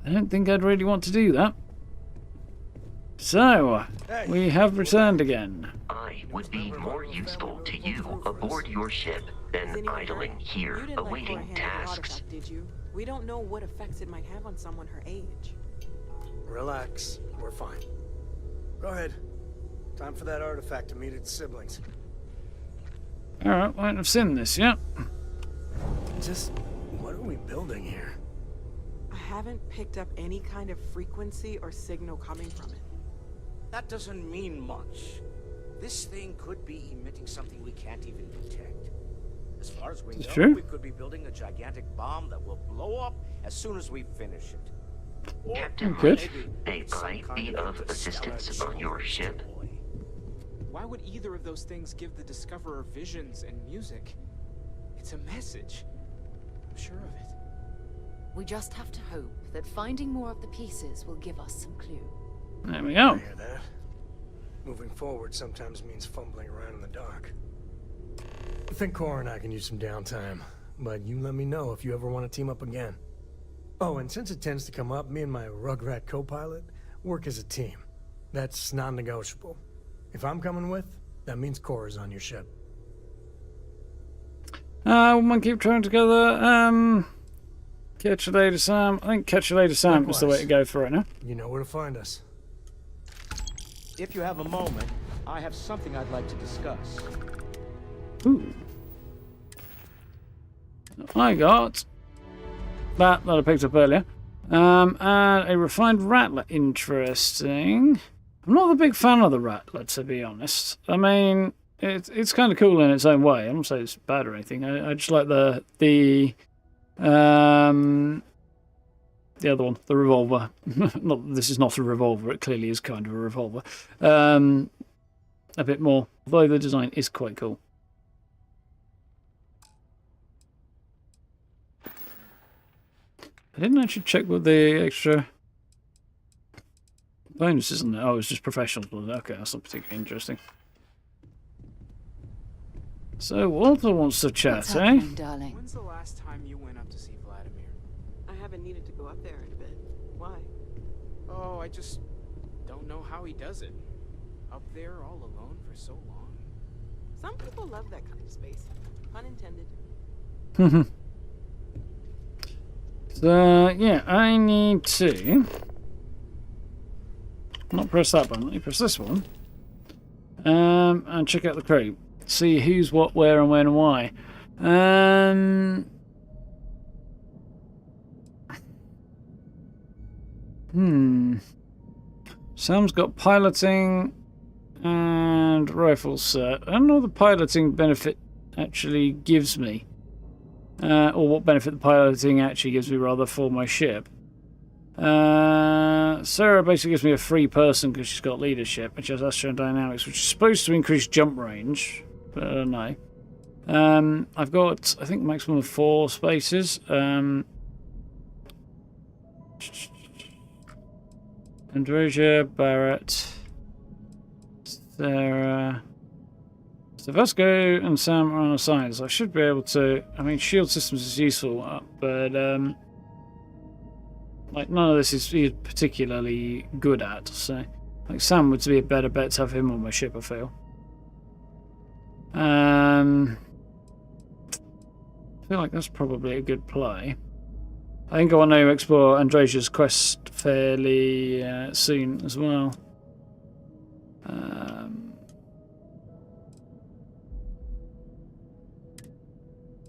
I don't think I'd really want to do that. So, we have returned again. I would be more useful to you aboard your ship than idling here awaiting tasks. Did you? We don't know what effects it might have on someone her age. Relax, we're fine. Go ahead. Time for that artifact to meet its siblings. Alright, I have seen this yet. Just, what are we building here? I haven't picked up any kind of frequency or signal coming from it. That doesn't mean much. This thing could be emitting something we can't even detect. As far as we know, true. We could be building a gigantic bomb that will blow up as soon as we finish it. Or Captain, good. May I be of assistance on your ship? Why would either of those things give the Discoverer visions and music? It's a message. I'm sure of it. We just have to hope that finding more of the pieces will give us some clue. There we go. I hear that. Moving forward sometimes means fumbling around in the dark. I think Cora and I can use some downtime, but you let me know if you ever want to team up again. Oh, and since it tends to come up, me and my Rugrat co-pilot work as a team. That's non-negotiable. If I'm coming with, that means Cora's on your ship. We'll keep trying together. Catch you later, Sam. I think catch you later, Sam Likewise. is the way to go for right now. You know where to find us. If you have a moment, I have something I'd like to discuss. Ooh. I got that I picked up earlier. And a refined rattler. Interesting. I'm not a big fan of the rattler, to be honest. I mean, it's kind of cool in its own way. I don't say it's bad or anything. I just like the other one, the revolver. This is not a revolver. It clearly is kind of a revolver. A bit more, although the design is quite cool. I didn't actually check what the extra bonus is, isn't it? Oh, it's just professionals. Okay, that's not particularly interesting. So Walter wants to chat, darling? When's the last time you went up to see Vladimir? I haven't needed to go up there in a bit. Why? Oh, I just don't know how he does it. Up there all alone for so long. Some people love that kind of space. Pun intended. So, yeah, I need to not press that button, let me press this one. And check out the crew. See who's what, where, and when, and why. Sam's got piloting and rifle set. I don't know what the piloting benefit actually gives me. Or what benefit the piloting actually gives me, rather, for my ship. Sarah basically gives me a free person because she's got leadership, which has astrodynamics, which is supposed to increase jump range, but I don't know. I've got, I think, maximum of 4 spaces. Androsia, Barrett, Sarah. So Vasco and Sam are on assigned, so I should be able to. I mean, shield systems is useful, but like none of this is particularly good at. So, like Sam would be a better bet to have him on my ship, I feel. I feel like that's probably a good play. I think I want to explore Androsia's quest fairly soon as well.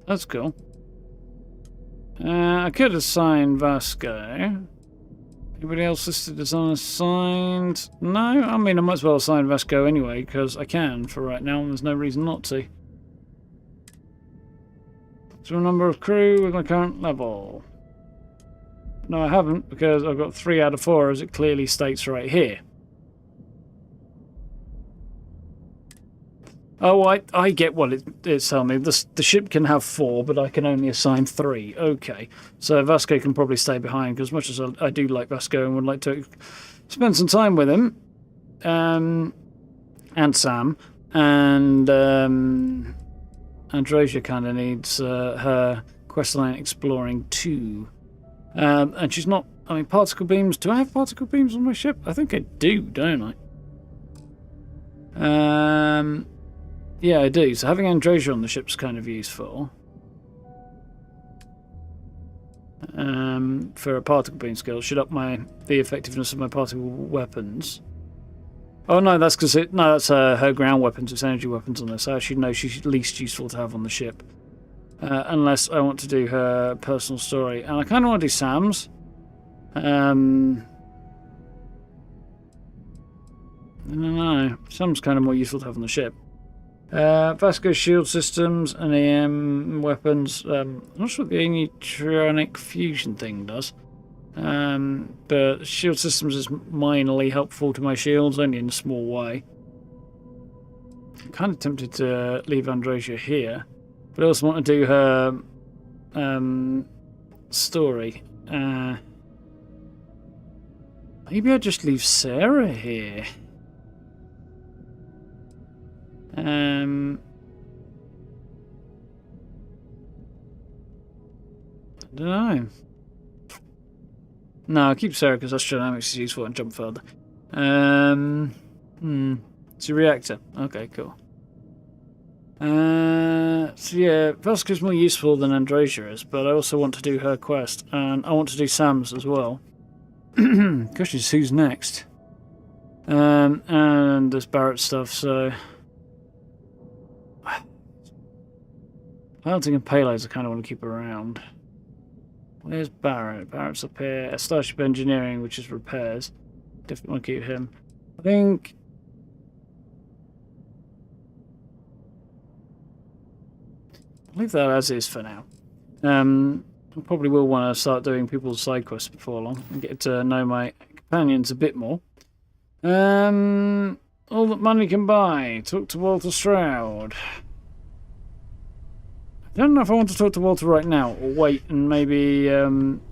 That's cool. I could assign Vasco. Anybody else listed as unassigned? No? I mean, I might as well assign Vasco anyway, because I can for right now, and there's no reason not to. So a number of crew with my current level. No, I haven't, because I've got 3 out of 4, as it clearly states right here. Oh, I get what it's telling me. The ship can have 4, but I can only assign 3. Okay. So Vasco can probably stay behind, because as much as I do like Vasco and would like to spend some time with him, and Sam, and Androsia kind of needs her questline exploring too. And she's not... I mean, particle beams... Do I have particle beams on my ship? I think I do, don't I? Yeah, I do. So having Androsia on the ship's kind of useful. For a particle beam skill, should up the effectiveness of my particle weapons. Oh no, that's because that's her ground weapons. It's energy weapons on this. So I actually know she's least useful to have on the ship, unless I want to do her personal story, and I kind of want to do Sam's. I don't know. Sam's kind of more useful to have on the ship. Vasco shield systems and AM weapons. I'm not sure what the neutronic fusion thing does. But shield systems is minorly helpful to my shields, only in a small way. I'm kind of tempted to leave Androsia here, but I also want to do her story. Maybe I just leave Sarah here. I don't know. No, I'll keep Sarah because astrodynamics is useful and jump further. It's a reactor. Okay, cool. So yeah, Vasco's more useful than Androsia is, but I also want to do her quest, and I want to do Sam's as well. Gosh, who's next? And there's Barrett stuff, so... Piloting and payloads I kind of want to keep around. Where's Barrett? Barrett's up here. Starship Engineering, which is repairs. Definitely want to keep him. I think... I'll leave that as is for now. I probably will want to start doing people's side quests before long and get to know my companions a bit more. All that money can buy. Talk to Walter Stroud. I don't know if I want to talk to Walter right now or wait and maybe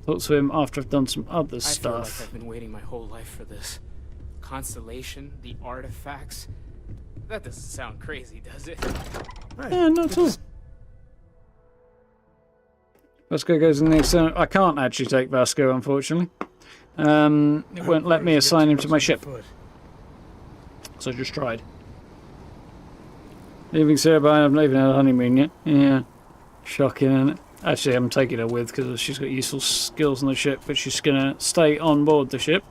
talk to him after I've done some other stuff. I feel like I've been waiting my whole life for this. Constellation, the artifacts. That doesn't sound crazy, does it? Yeah, not at all. Vasco goes in the external... I can't actually take Vasco, unfortunately. It won't let me assign him to my ship. So I just tried. Leaving Sarah behind, I've not even had a honeymoon yet. Yeah. Shocking, isn't it? Actually, I'm taking her with because she's got useful skills on the ship, but she's going to stay on board the ship.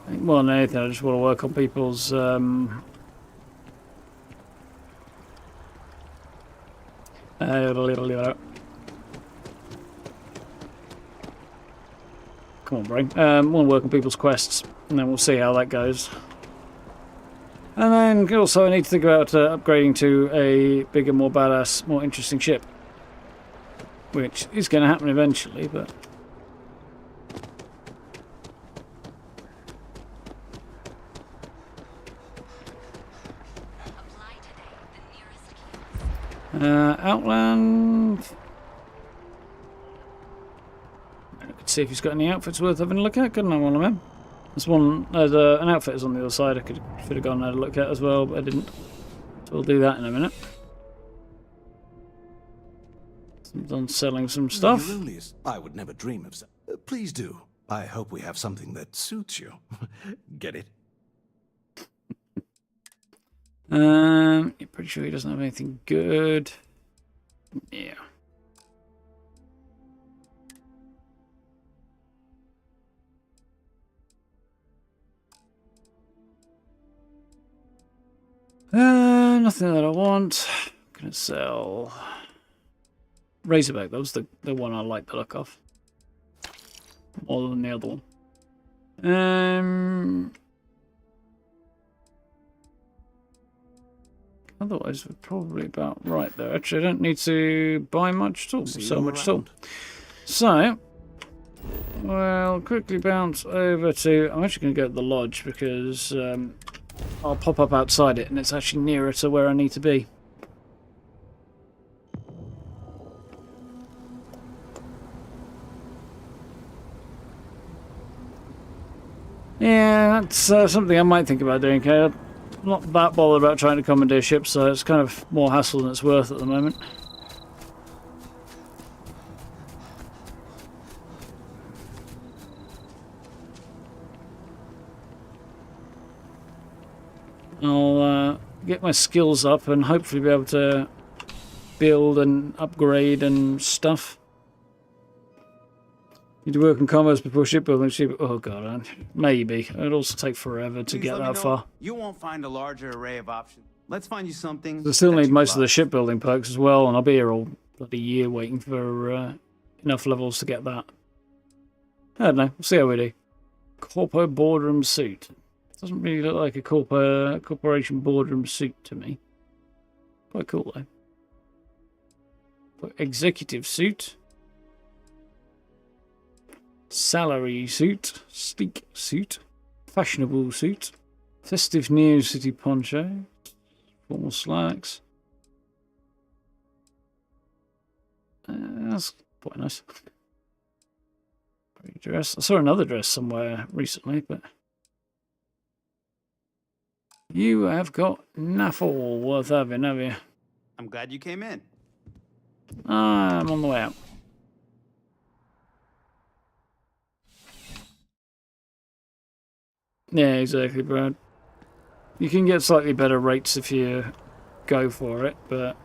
I think more than anything, I just want to work on people's... Come on, brain. I want to work on people's quests, and then we'll see how that goes. And then also I need to think about upgrading to a bigger, more badass, more interesting ship. Which is going to happen eventually, but... Outland... I could see if he's got any outfits worth having a look at, couldn't I, while I'm in? There's one, there's an outfit is on the other side I should have gone and had a look at as well, but I didn't. So we'll do that in a minute. I'm done selling some stuff. I would never dream of... Please do. I hope we have something that suits you. Get it? You're pretty sure he doesn't have anything good. Yeah. Nothing that I want. I'm gonna sell Razorback. That was the one I like the look of more than the other one. Otherwise, we're probably about right there. Actually, I don't need to buy much at all. So much at all. So, we'll quickly bounce over to... I'm actually going to go to the lodge because I'll pop up outside it and it's actually nearer to where I need to be. Yeah, that's something I might think about doing, Caleb. I'm not that bothered about trying to commandeer ships, so it's kind of more hassle than it's worth at the moment. I'll get my skills up and hopefully be able to build and upgrade and stuff. Need to work on commerce before shipbuilding. Oh god, maybe. It'd also take forever to get that far. You won't find a larger array of options. Let's find you something. I still need most of the shipbuilding perks as well, and I'll be here all bloody year waiting for enough levels to get that. I don't know. We'll see how we do. Corpo boardroom suit. Doesn't really look like a corporation boardroom suit to me. Quite cool though. Executive suit. Salary suit, sleek suit, fashionable suit, festive New City poncho, formal slacks. That's quite nice. Pretty dress. I saw another dress somewhere recently, but you have got naffle worth having, have you? I'm glad you came in. I'm on the way out. Yeah, exactly, Brad. You can get slightly better rates if you go for it, but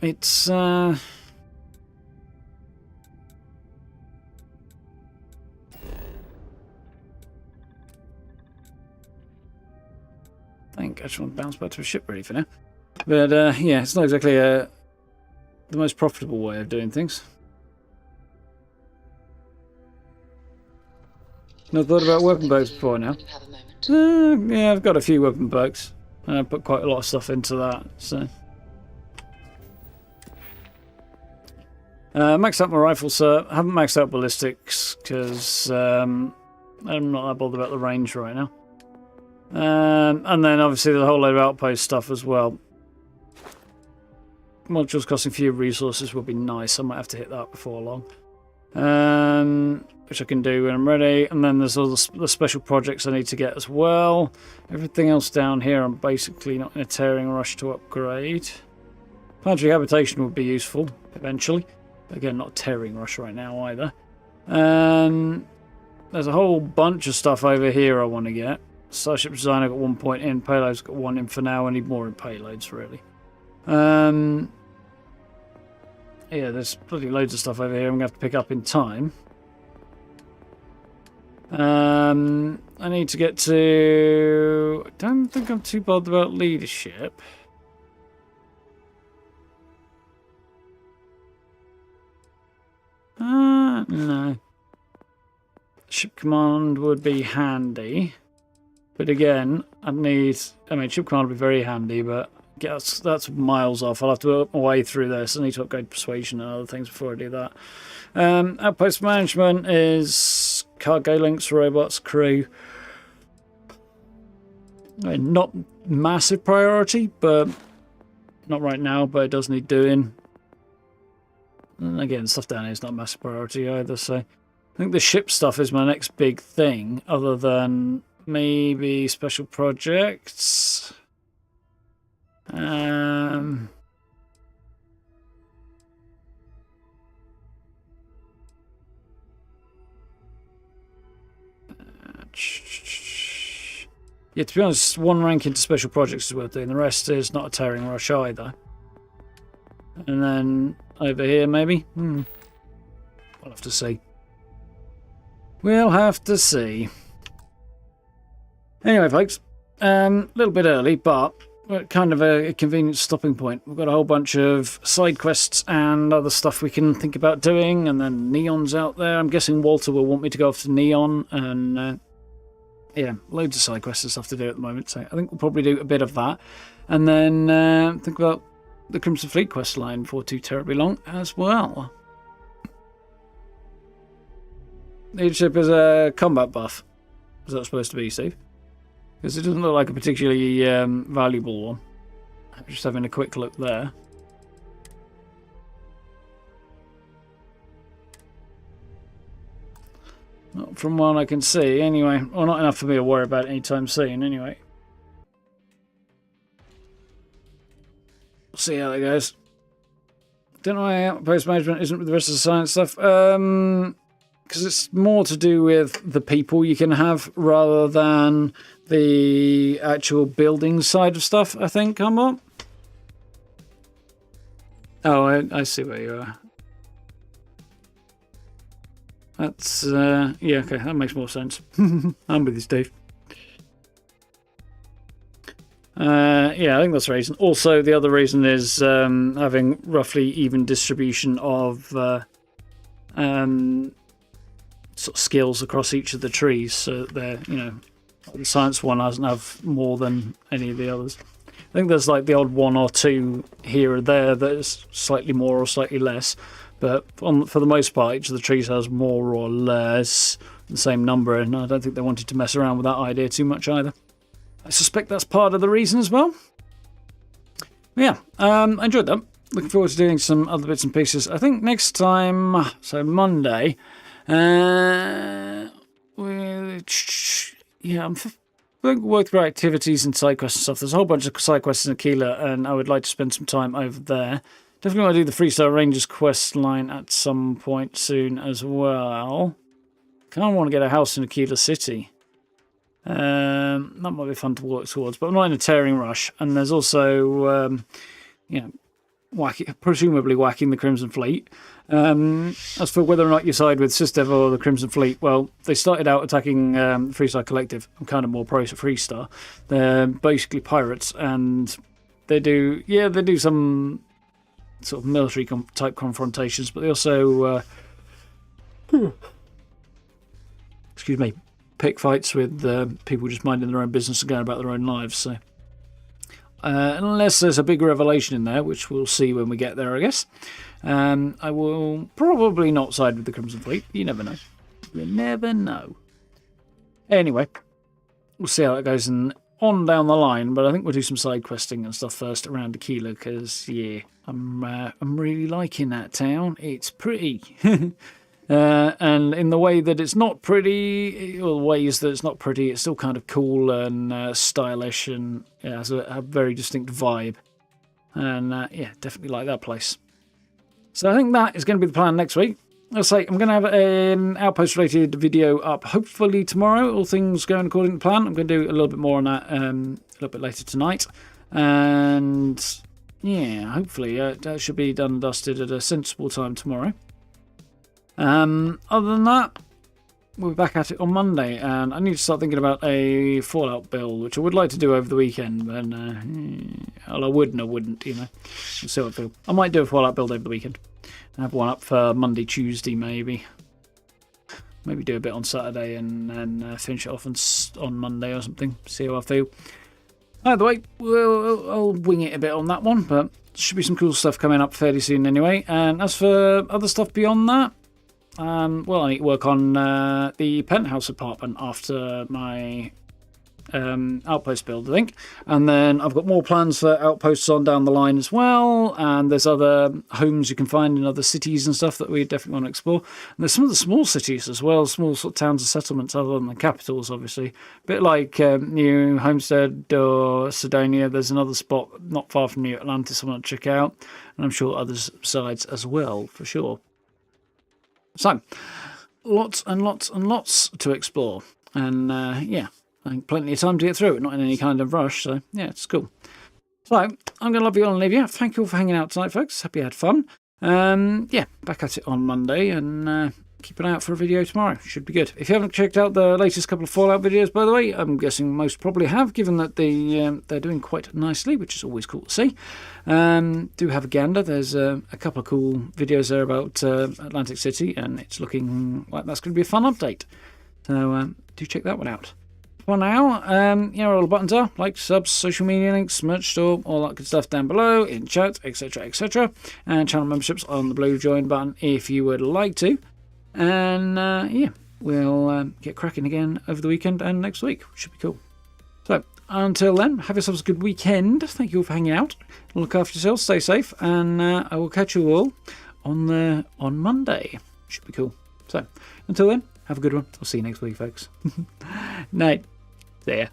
it's I think I just want to bounce back to a ship ready for now. But yeah, it's not exactly the most profitable way of doing things. Not thought about weapon boats before now. Yeah, I've got a few weapon boats. I put quite a lot of stuff into that. So maxed out my rifle, sir. I haven't maxed out ballistics because I'm not that bothered about the range right now. And then obviously the whole load of outpost stuff as well. Modules costing few resources would be nice. I might have to hit that before long. Which I can do when I'm ready. And then there's all the special projects I need to get as well. Everything else down here I'm basically not in a tearing rush to upgrade. Planetary habitation would be useful eventually. Again, not a tearing rush right now either. There's a whole bunch of stuff over here I want to get. Starship design I got 1 point in. Payloads got 1 in for now. I need more in payloads really. Yeah, there's bloody loads of stuff over here I'm going to have to pick up in time. I need to get to... I don't think I'm too bothered about leadership. No. Ship command would be handy. But again, I'd need... I mean, ship command would be very handy, but that's miles off. I'll have to work my way through this. I need to upgrade persuasion and other things before I do that. Outpost management is cargo links, robots, crew. I mean, not massive priority, but not right now, but it does need doing. And again, stuff down here is not massive priority either, so I think the ship stuff is my next big thing, other than maybe special projects. Yeah, to be honest, 1 rank into special projects is worth doing. The rest is not a tearing rush either. And then over here, maybe? We'll have to see. We'll have to see. Anyway, folks, a little bit early, but we're kind of a convenient stopping point. We've got a whole bunch of side quests and other stuff we can think about doing, and then Neon's out there. I'm guessing Walter will want me to go off to Neon, and yeah, loads of side quests and stuff to do at the moment, so I think we'll probably do a bit of that. And then think about the Crimson Fleet quest line for too terribly long as well. Leadership is a combat buff. Is that supposed to be, Steve? Because it doesn't look like a particularly valuable one. I'm just having a quick look there. Not from what I can see, anyway. Well, not enough for me to worry about anytime soon, anyway. We'll see how it goes. Don't know why outpost management isn't with the rest of the science stuff. Because it's more to do with the people you can have rather than the actual building side of stuff, I think, come on. Oh, I see where you are. That's, yeah, okay, that makes more sense. I'm with you, Steve. Yeah, I think that's the reason. Also, the other reason is having roughly even distribution of sort of skills across each of the trees, so they're, you know, the science one doesn't have more than any of the others. I think there's like the odd 1 or 2 here or there that is slightly more or slightly less, but for the most part, each of the trees has more or less the same number, and I don't think they wanted to mess around with that idea too much either. I suspect that's part of the reason as well. Yeah, I enjoyed that. Looking forward to doing some other bits and pieces. I think next time, so Monday, yeah, I'm going to work through activities and side quests and stuff. There's a whole bunch of side quests in Aquila, and I would like to spend some time over there. Definitely want to do the Freestar Rangers quest line at some point soon as well. Kind of want to get a house in Aquila City. That might be fun to work towards, but I'm not in a tearing rush. And there's also, you know, presumably whacking the Crimson Fleet. As for whether or not you side with Sysdev or the Crimson Fleet, well, they started out attacking Freestar Collective. I'm kind of more pro Freestar. They're basically pirates, and they do some sort of military type confrontations, but they also excuse me, pick fights with people just minding their own business and going about their own lives. So unless there's a big revelation in there, which we'll see when we get there, I guess, I will probably not side with the Crimson Fleet. You never know. You never know. Anyway, we'll see how that goes on down the line, but I think we'll do some side questing and stuff first around Aquila, because yeah, I'm really liking that town. It's pretty. And in the way that it's not pretty, or ways that it's not pretty, it's still kind of cool and stylish, and yeah, has a very distinct vibe. And yeah, definitely like that place. So I think that is going to be the plan next week. I'll say I'm going to have an Outpost related video up hopefully tomorrow, all things going according to plan. I'm going to do a little bit more on that a little bit later tonight. And yeah, hopefully that should be done and dusted at a sensible time tomorrow. Other than that, we'll be back at it on Monday, and I need to start thinking about a Fallout build, which I would like to do over the weekend, but well, I would and I wouldn't, you know. We'll see what I feel. I might do a Fallout build over the weekend. Have one up for Monday, Tuesday, maybe. Maybe do a bit on Saturday and then finish it off on Monday or something. See how I feel. Either way, I'll wing it a bit on that one, but should be some cool stuff coming up fairly soon anyway. And as for other stuff beyond that, well, I need to work on the penthouse apartment after my outpost build, I think. And then I've got more plans for outposts on down the line as well. And there's other homes you can find in other cities and stuff that we definitely want to explore. And there's some of the small cities as well, small sort of towns and settlements other than the capitals, obviously. A bit like New Homestead or Sidonia. There's another spot not far from New Atlantis I want to check out. And I'm sure others besides as well, for sure. So, lots and lots and lots to explore. And yeah, I think plenty of time to get through it, not in any kind of rush. So, yeah, it's cool. So, I'm going to love you all and leave you. Thank you all for hanging out tonight, folks. Hope you had fun. Yeah, back at it on Monday, and keep an eye out for a video tomorrow. Should be good. If you haven't checked out the latest couple of Fallout videos, by the way, I'm guessing most probably have, given that they're doing quite nicely, which is always cool to see. Do have a gander. There's a couple of cool videos there about Atlantic City, and it's looking like that's going to be a fun update. So do check that one out. For now, yeah, all the buttons are like, subs, social media links, merch store, all that good stuff down below, in chat, etc., etc. And channel memberships on the blue join button if you would like to. And yeah, we'll get cracking again over the weekend and next week, which should be cool. So until then, have yourselves a good weekend. Thank you all for hanging out. Look after yourselves, stay safe, and I will catch you all on Monday. Should be cool. So until then, have a good one. I'll see you next week, folks. Night. See ya.